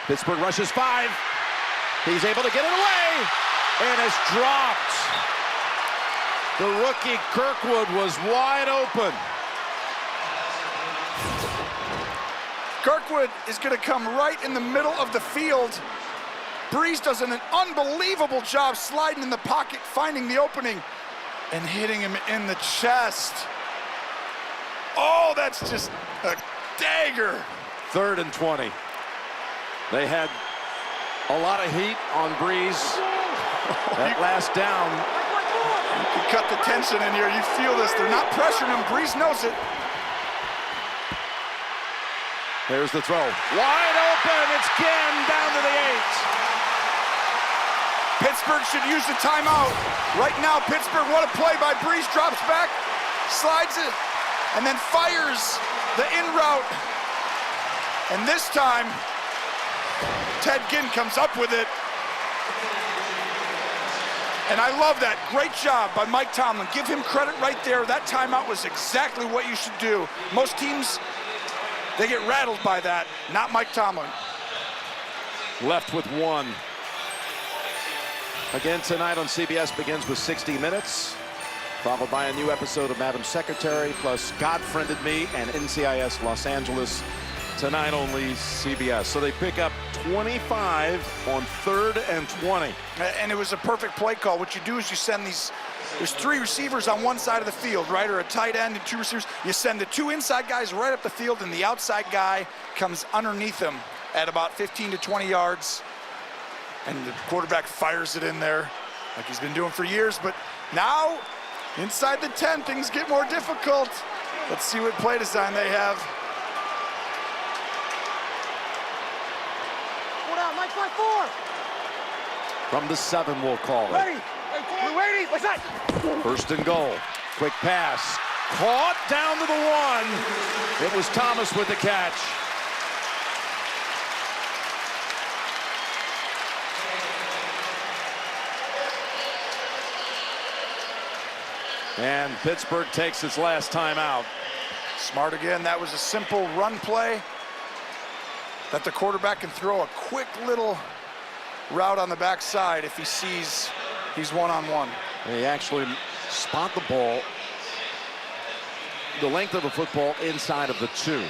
Pittsburgh rushes 5. He's able to get it away, and it's dropped. The rookie Kirkwood was wide open. Kirkwood is going to come right in the middle of the field Breeze does an unbelievable job sliding in the pocket, finding the opening, and hitting him in the chest. Oh, that's just a dagger. 3rd and 20. They had a lot of heat on Breeze. That last down. You can cut the tension in here. You feel this. They're not pressuring him. Breeze knows it. There's the throw. Wide open. It's Ginn down to the 8. Pittsburgh should use the timeout. Right now, Pittsburgh, what a play by Breeze. Drops back, slides it, and then fires the in route. And this time, Ted Ginn comes up with it. And I love that. Great job by Mike Tomlin. Give him credit right there. That timeout was exactly what you should do. Most teams, they get rattled by that. Not Mike Tomlin. Left with 1. Again tonight on CBS begins with 60 Minutes, followed by a new episode of Madam Secretary, plus God Friended Me and NCIS Los Angeles. Tonight only CBS. So they pick up 25 on 3rd and 20. And it was a perfect play call. What you do is you send these, there's 3 receivers on one side of the field, right? Or a tight end and 2 receivers. You send the 2 inside guys right up the field, and the outside guy comes underneath them at about 15 to 20 yards. And the quarterback fires it in there like he's been doing for years. But now, inside the 10, things get more difficult. Let's see what play design they have. Hold out, Mike, 5-4. From the 7, we'll call it. Ready. We're waiting. What's that? 1st and goal. Quick pass. Caught down to the 1. It was Thomas with the catch. And Pittsburgh takes its last time out. Smart again. That was a simple run play that the quarterback can throw a quick little route on the backside if he sees he's one-on-one. They actually spot the ball the length of the football inside of the 2.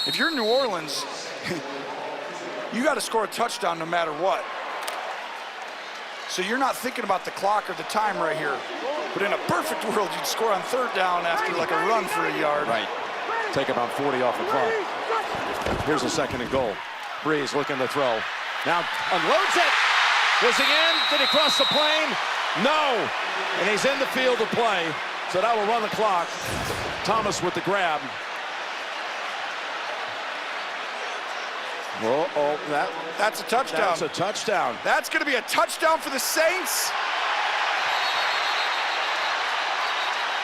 If you're New Orleans, you got to score a touchdown no matter what. So you're not thinking about the clock or the time right here. But in a perfect world, you'd score on 3rd down after like a run for a yard. Right. Take about 40 off the clock. Here's a 2nd and goal. Breeze looking to throw. Now unloads it. Was he in? Did he cross the plane? No. And he's in the field of play. So that will run the clock. Thomas with the grab. Oh, that's a touchdown. That's a touchdown. That's going to be a touchdown for the Saints.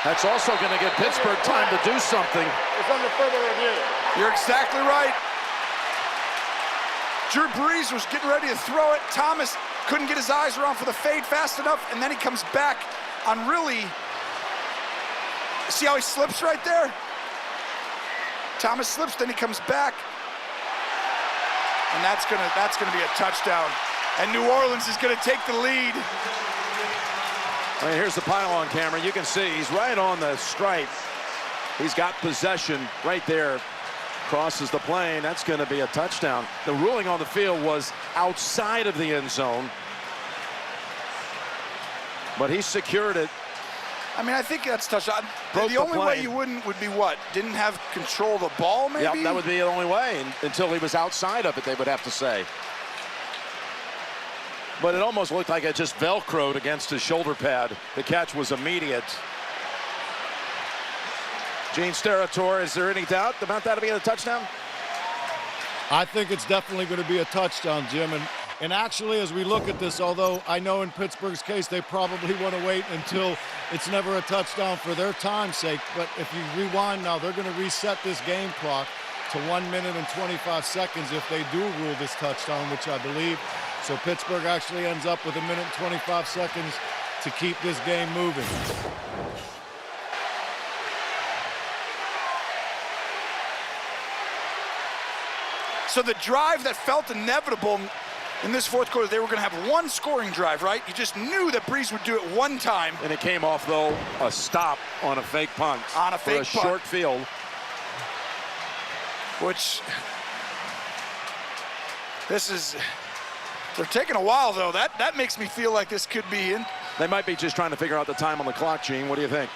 That's also going to give Pittsburgh time to do something. It's under further review. You're exactly right. Drew Brees was getting ready to throw it. Thomas couldn't get his eyes around for the fade fast enough, and then he comes back on really, see how he slips right there? Thomas slips, then he comes back. And that's gonna be a touchdown. And New Orleans is gonna take the lead. Right, here's the pylon camera. You can see he's right on the stripe. He's got possession right there. Crosses the plane. That's going to be a touchdown. The ruling on the field was outside of the end zone. But he secured it. I mean, I think that's touchdown. Broke the only way plane. you wouldn't would be what? Didn't have control of the ball, maybe? Yep, that would be the only way. Until he was outside of it, they would have to say. But it almost looked like it just Velcroed against his shoulder pad. The catch was immediate. Gene Steratore, is there any doubt about that being a touchdown? I think it's definitely going to be a touchdown, Jim. And actually, as we look at this, although I know in Pittsburgh's case, they probably want to wait until it's never a touchdown for their time's sake. But if you rewind now, they're going to reset this game clock to 1 minute and 25 seconds if they do rule this touchdown, which I believe. So Pittsburgh actually ends up with 1 minute and 25 seconds to keep this game moving. So the drive that felt inevitable in this fourth quarter they were going to have one scoring drive, right? You just knew that Breeze would do it one time. And it came off, though, a stop on a fake punt. On a fake for a punt. short field. Which, they're taking a while, though. That makes me feel like this could be in. They might be just trying to figure out the time on the clock, Gene. What do you think?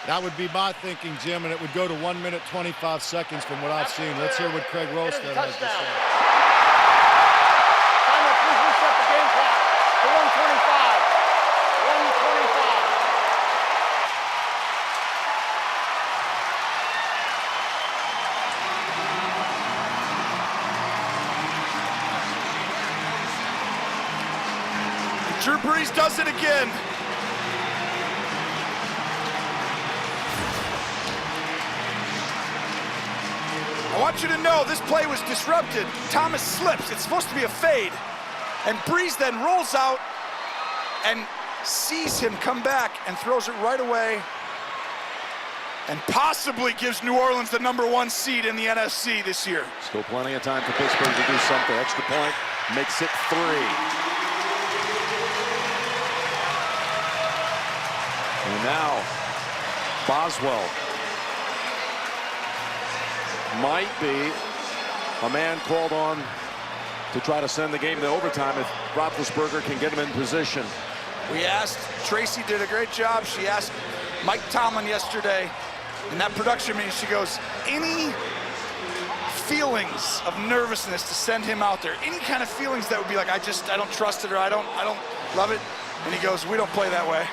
That would be my thinking, Jim, and it would go to 1 minute 25 seconds from what I've seen. Let's hear what Craig Rostad has to say. Timeout, please reset the game clock to 125. 125. Drew Brees does it again. I want you to know this play was disrupted. Thomas slips. It's supposed to be a fade. And Brees then rolls out and sees him come back and throws it right away and possibly gives New Orleans the #1 seed in the NFC this year. Still plenty of time for Pittsburgh to do something. Extra point makes it 3. And now, Boswell might be a man called on to try to send the game to overtime if Roethlisberger can get him in position. We asked, Tracy did a great job. She asked Mike Tomlin yesterday in that production meeting, she goes, any feelings of nervousness to send him out there? Any kind of feelings that would be like, I don't trust it or I don't love it? And he goes, we don't play that way.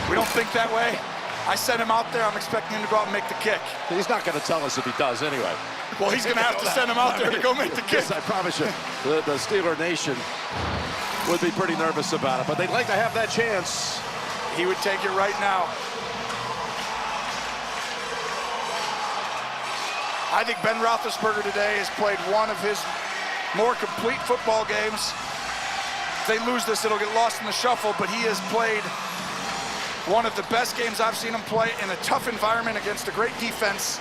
We don't think that way. I sent him out there. I'm expecting him to go out and make the kick. He's not going to tell us if he does anyway. Well, he's going to have to send him out there to go make the kick. Yes, I promise you, the Steeler Nation would be pretty nervous about it, but they'd like to have that chance. He would take it right now. I think Ben Roethlisberger today has played one of his more complete football games. If they lose this, it'll get lost in the shuffle, but he has played one of the best games I've seen him play in a tough environment against a great defense.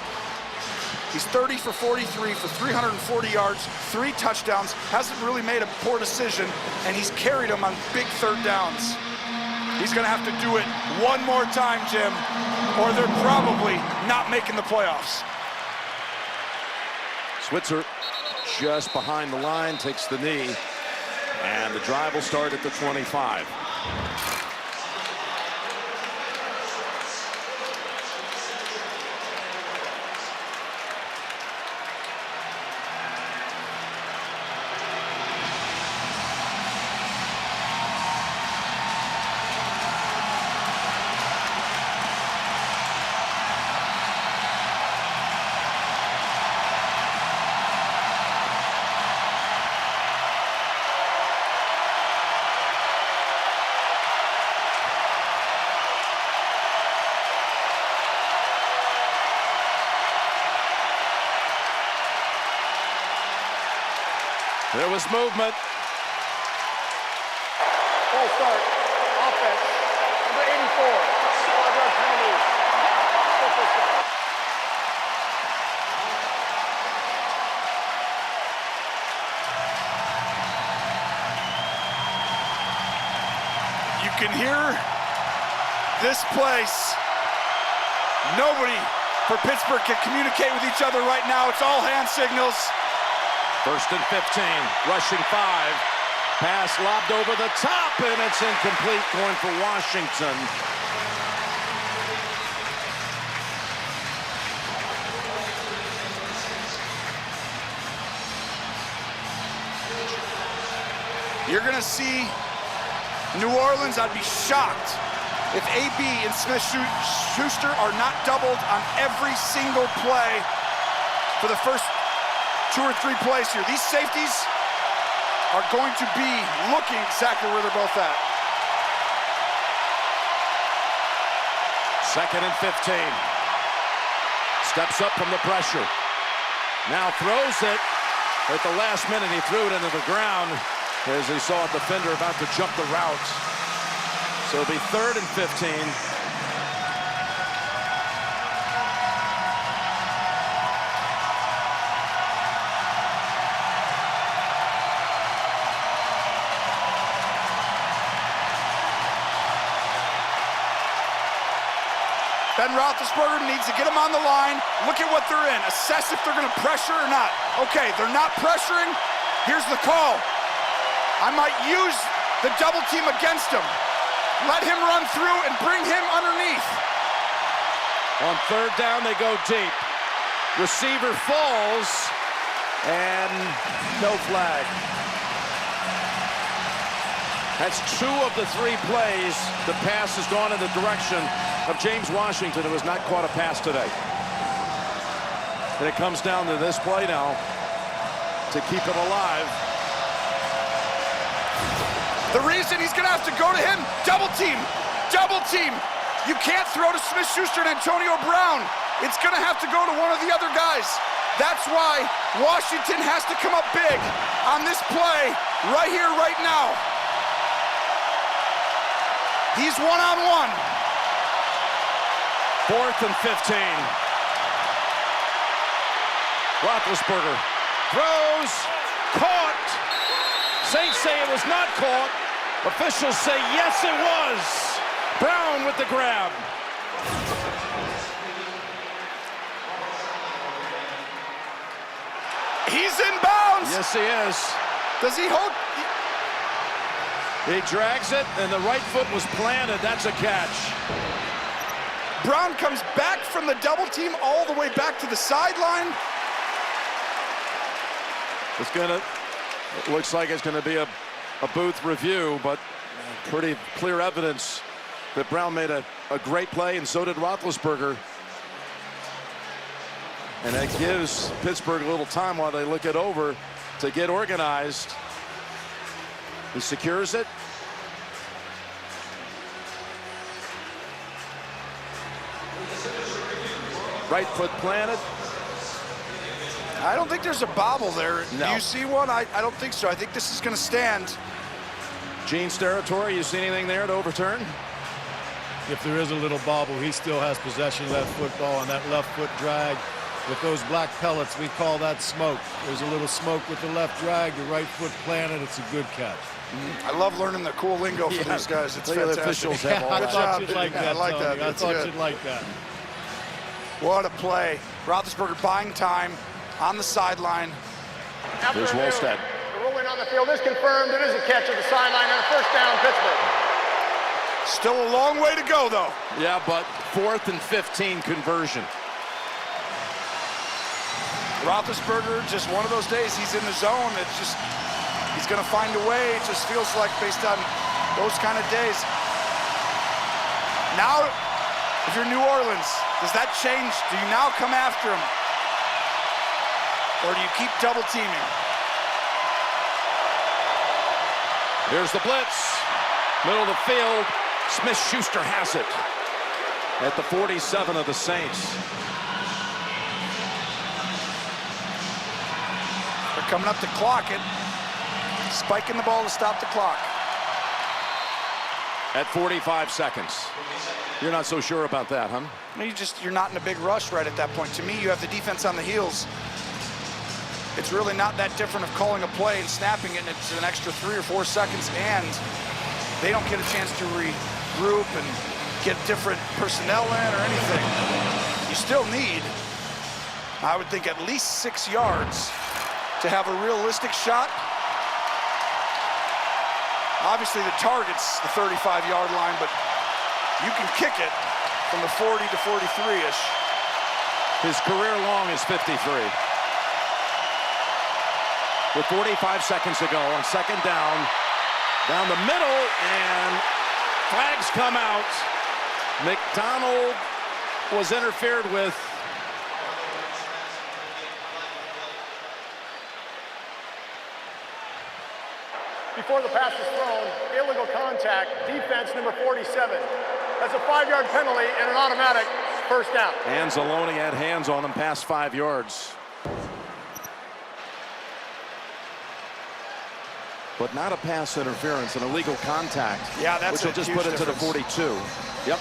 He's 30 for 43 for 340 yards, 3 touchdowns, hasn't really made a poor decision, and he's carried them on big third downs. He's gonna have to do it one more time, Jim, or they're probably not making the playoffs. Switzer just behind the line, takes the knee, and the drive will start at the 25. There was movement. Full start. Offense. Number 84. 5-yard penalty. Full start. You can hear this place. Nobody for Pittsburgh can communicate with each other right now. It's all hand signals. 1st and 15, rushing 5. Pass lobbed over the top, and it's incomplete, going for Washington. You're gonna see New Orleans. I'd be shocked if AB and Smith-Schuster are not doubled on every single play for the first 2 or 3 plays here. These safeties are going to be looking exactly where they're both at. 2nd and 15. Steps up from the pressure. Now throws it. At the last minute, he threw it into the ground as he saw a defender about to jump the route. So it'll be 3rd and 15. Ben Roethlisberger needs to get them on the line. Look at what they're in. Assess if they're going to pressure or not. Okay, they're not pressuring. Here's the call. I might use the double team against him. Let him run through and bring him underneath. On third down, they go deep. Receiver falls, and no flag. That's 2 of the 3 plays. The pass has gone in the direction of James Washington, who has not caught a pass today. And it comes down to this play now to keep it alive. The reason he's going to have to go to him, double team, double team. You can't throw to Smith-Schuster and Antonio Brown. It's going to have to go to one of the other guys. That's why Washington has to come up big on this play right here, right now. He's one-on-one. 4th and 15. Roethlisberger throws, caught. Saints say it was not caught. Officials say yes, it was. Brown with the grab. He's in bounds. Yes, he is. Does he hold? He drags it, and the right foot was planted. That's a catch. Brown comes back from the double team all the way back to the sideline. It looks like it's going to be a booth review, but pretty clear evidence that Brown made a great play, and so did Roethlisberger. And that gives Pittsburgh a little time while they look it over to get organized. He secures it. Right foot planted. I don't think there's a bobble there. No. Do you see one? I don't think so. I think this is going to stand. Gene's territory, you see anything there to overturn? If there is a little bobble, he still has possession of that football, and that left foot drag with those black pellets, we call that smoke. There's a little smoke with the left drag, the right foot planted. It's a good catch. I love learning the cool lingo for these guys. It's The fantastic. officials have all I that. thought you'd like that, I like Tony. that. I That's thought good. you'd like that. What a play. Roethlisberger buying time on the sideline. There's Wolstad. The ruling on the field is confirmed. It is a catch at the sideline and a first down, Pittsburgh. Still a long way to go, though. Yeah, but 4th and 15 conversion. Roethlisberger, just one of those days, he's in the zone. It's just, he's going to find a way. It just feels like based on those kind of days. Now, if you're New Orleans, does that change? Do you now come after him? Or do you keep double teaming? Here's the blitz. Middle of the field. Smith-Schuster has it at the 47 of the Saints. They're coming up to clock it. Spiking the ball to stop the clock. At 45 seconds. You're not so sure about that, huh? You're not in a big rush right at that point. To me, you have the defense on the heels. It's really not that different of calling a play and snapping it, and it's an extra 3 or 4 seconds, and they don't get a chance to regroup and get different personnel in or anything. You still need, I would think, at least 6 yards to have a realistic shot. Obviously, the target's the 35-yard line, but you can kick it from the 40 to 43-ish. His career long is 53. With 45 seconds to go on second down the middle, and flags come out. McDonald was interfered with. Before the pass is thrown, illegal contact, defense number 47. That's a 5-yard penalty and an automatic first down. Anzalone had hands on him past 5 yards. But not a pass interference, an illegal contact. Yeah, that's which will just put it to the 42. Yep.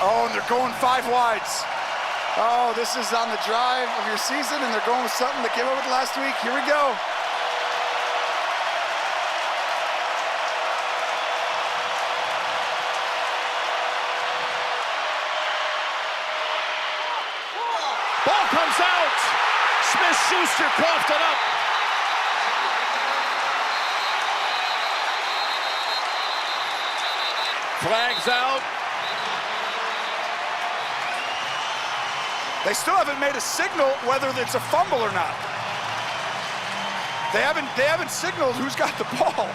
Oh, and they're going 5 wides. Oh, this is on the drive of your season, and they're going with something that came up with last week. Here we go. Smith-Schuster coughed it up. Flags out. They still haven't made a signal whether it's a fumble or not. They haven't signaled who's got the ball.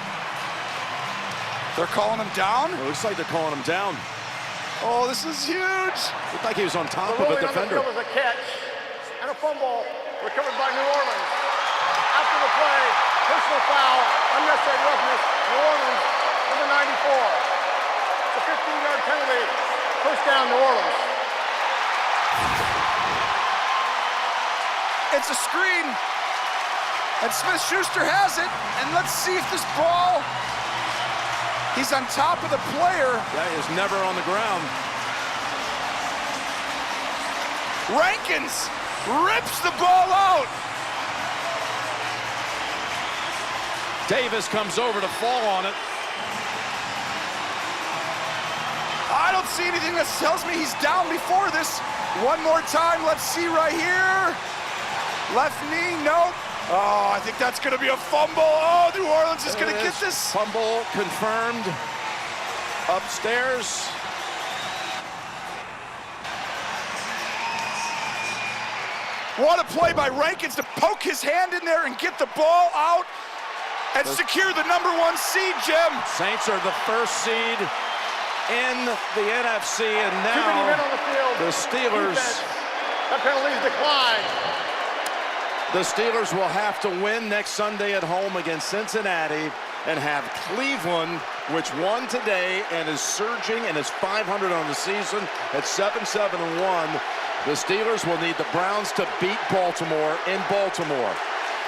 They're calling him down? It looks like they're calling him down. Oh, this is huge. Looked like he was on top The of a ruling on the defender. field was a catch and a fumble recovered by New Orleans. After the play, personal foul, unnecessary roughness, New Orleans, number 94. It's a 15-yard penalty. First down, New Orleans. It's a screen, and Smith-Schuster has it, and let's see if this ball, he's on top of the player. That is never on the ground. Rankins rips the ball out. Davis comes over to fall on it. I don't see anything that tells me he's down before this. One more time, let's see right here. Left knee, nope. Oh, I think that's gonna be a fumble. Oh, New Orleans is gonna get this. Fumble confirmed. Upstairs. What a play by Rankins to poke his hand in there and get the ball out and secure the #1 seed, Jim. Saints are the first seed in the NFC, and Too many men now on the field. the Steelers. Defense. That penalty's declined. The Steelers will have to win next Sunday at home against Cincinnati and have Cleveland, which won today and is surging and is 500 on the season at 7-7-1. The Steelers will need the Browns to beat Baltimore in Baltimore.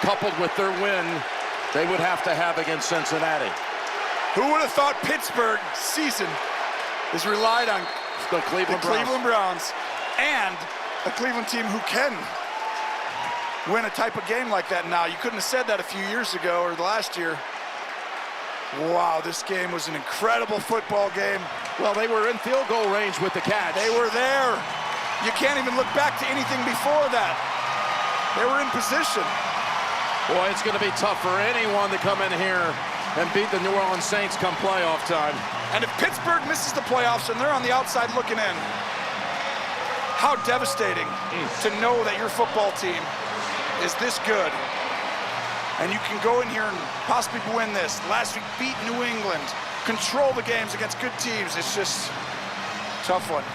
Coupled with their win, they would have to have against Cincinnati. Who would have thought Pittsburgh season is relied on The the Cleveland Browns. Cleveland Browns and a Cleveland team who can win a type of game like that now. You couldn't have said that a few years ago or last year. Wow, this game was an incredible football game. Well, they were in field goal range with the catch. They were there. You can't even look back to anything before that. They were in position. Boy, it's going to be tough for anyone to come in here and beat the New Orleans Saints come playoff time. And if Pittsburgh misses the playoffs and they're on the outside looking in, how devastating to know that your football team is this good. And you can go in here and possibly win this. Last week, beat New England, control the games against good teams. It's just a tough one.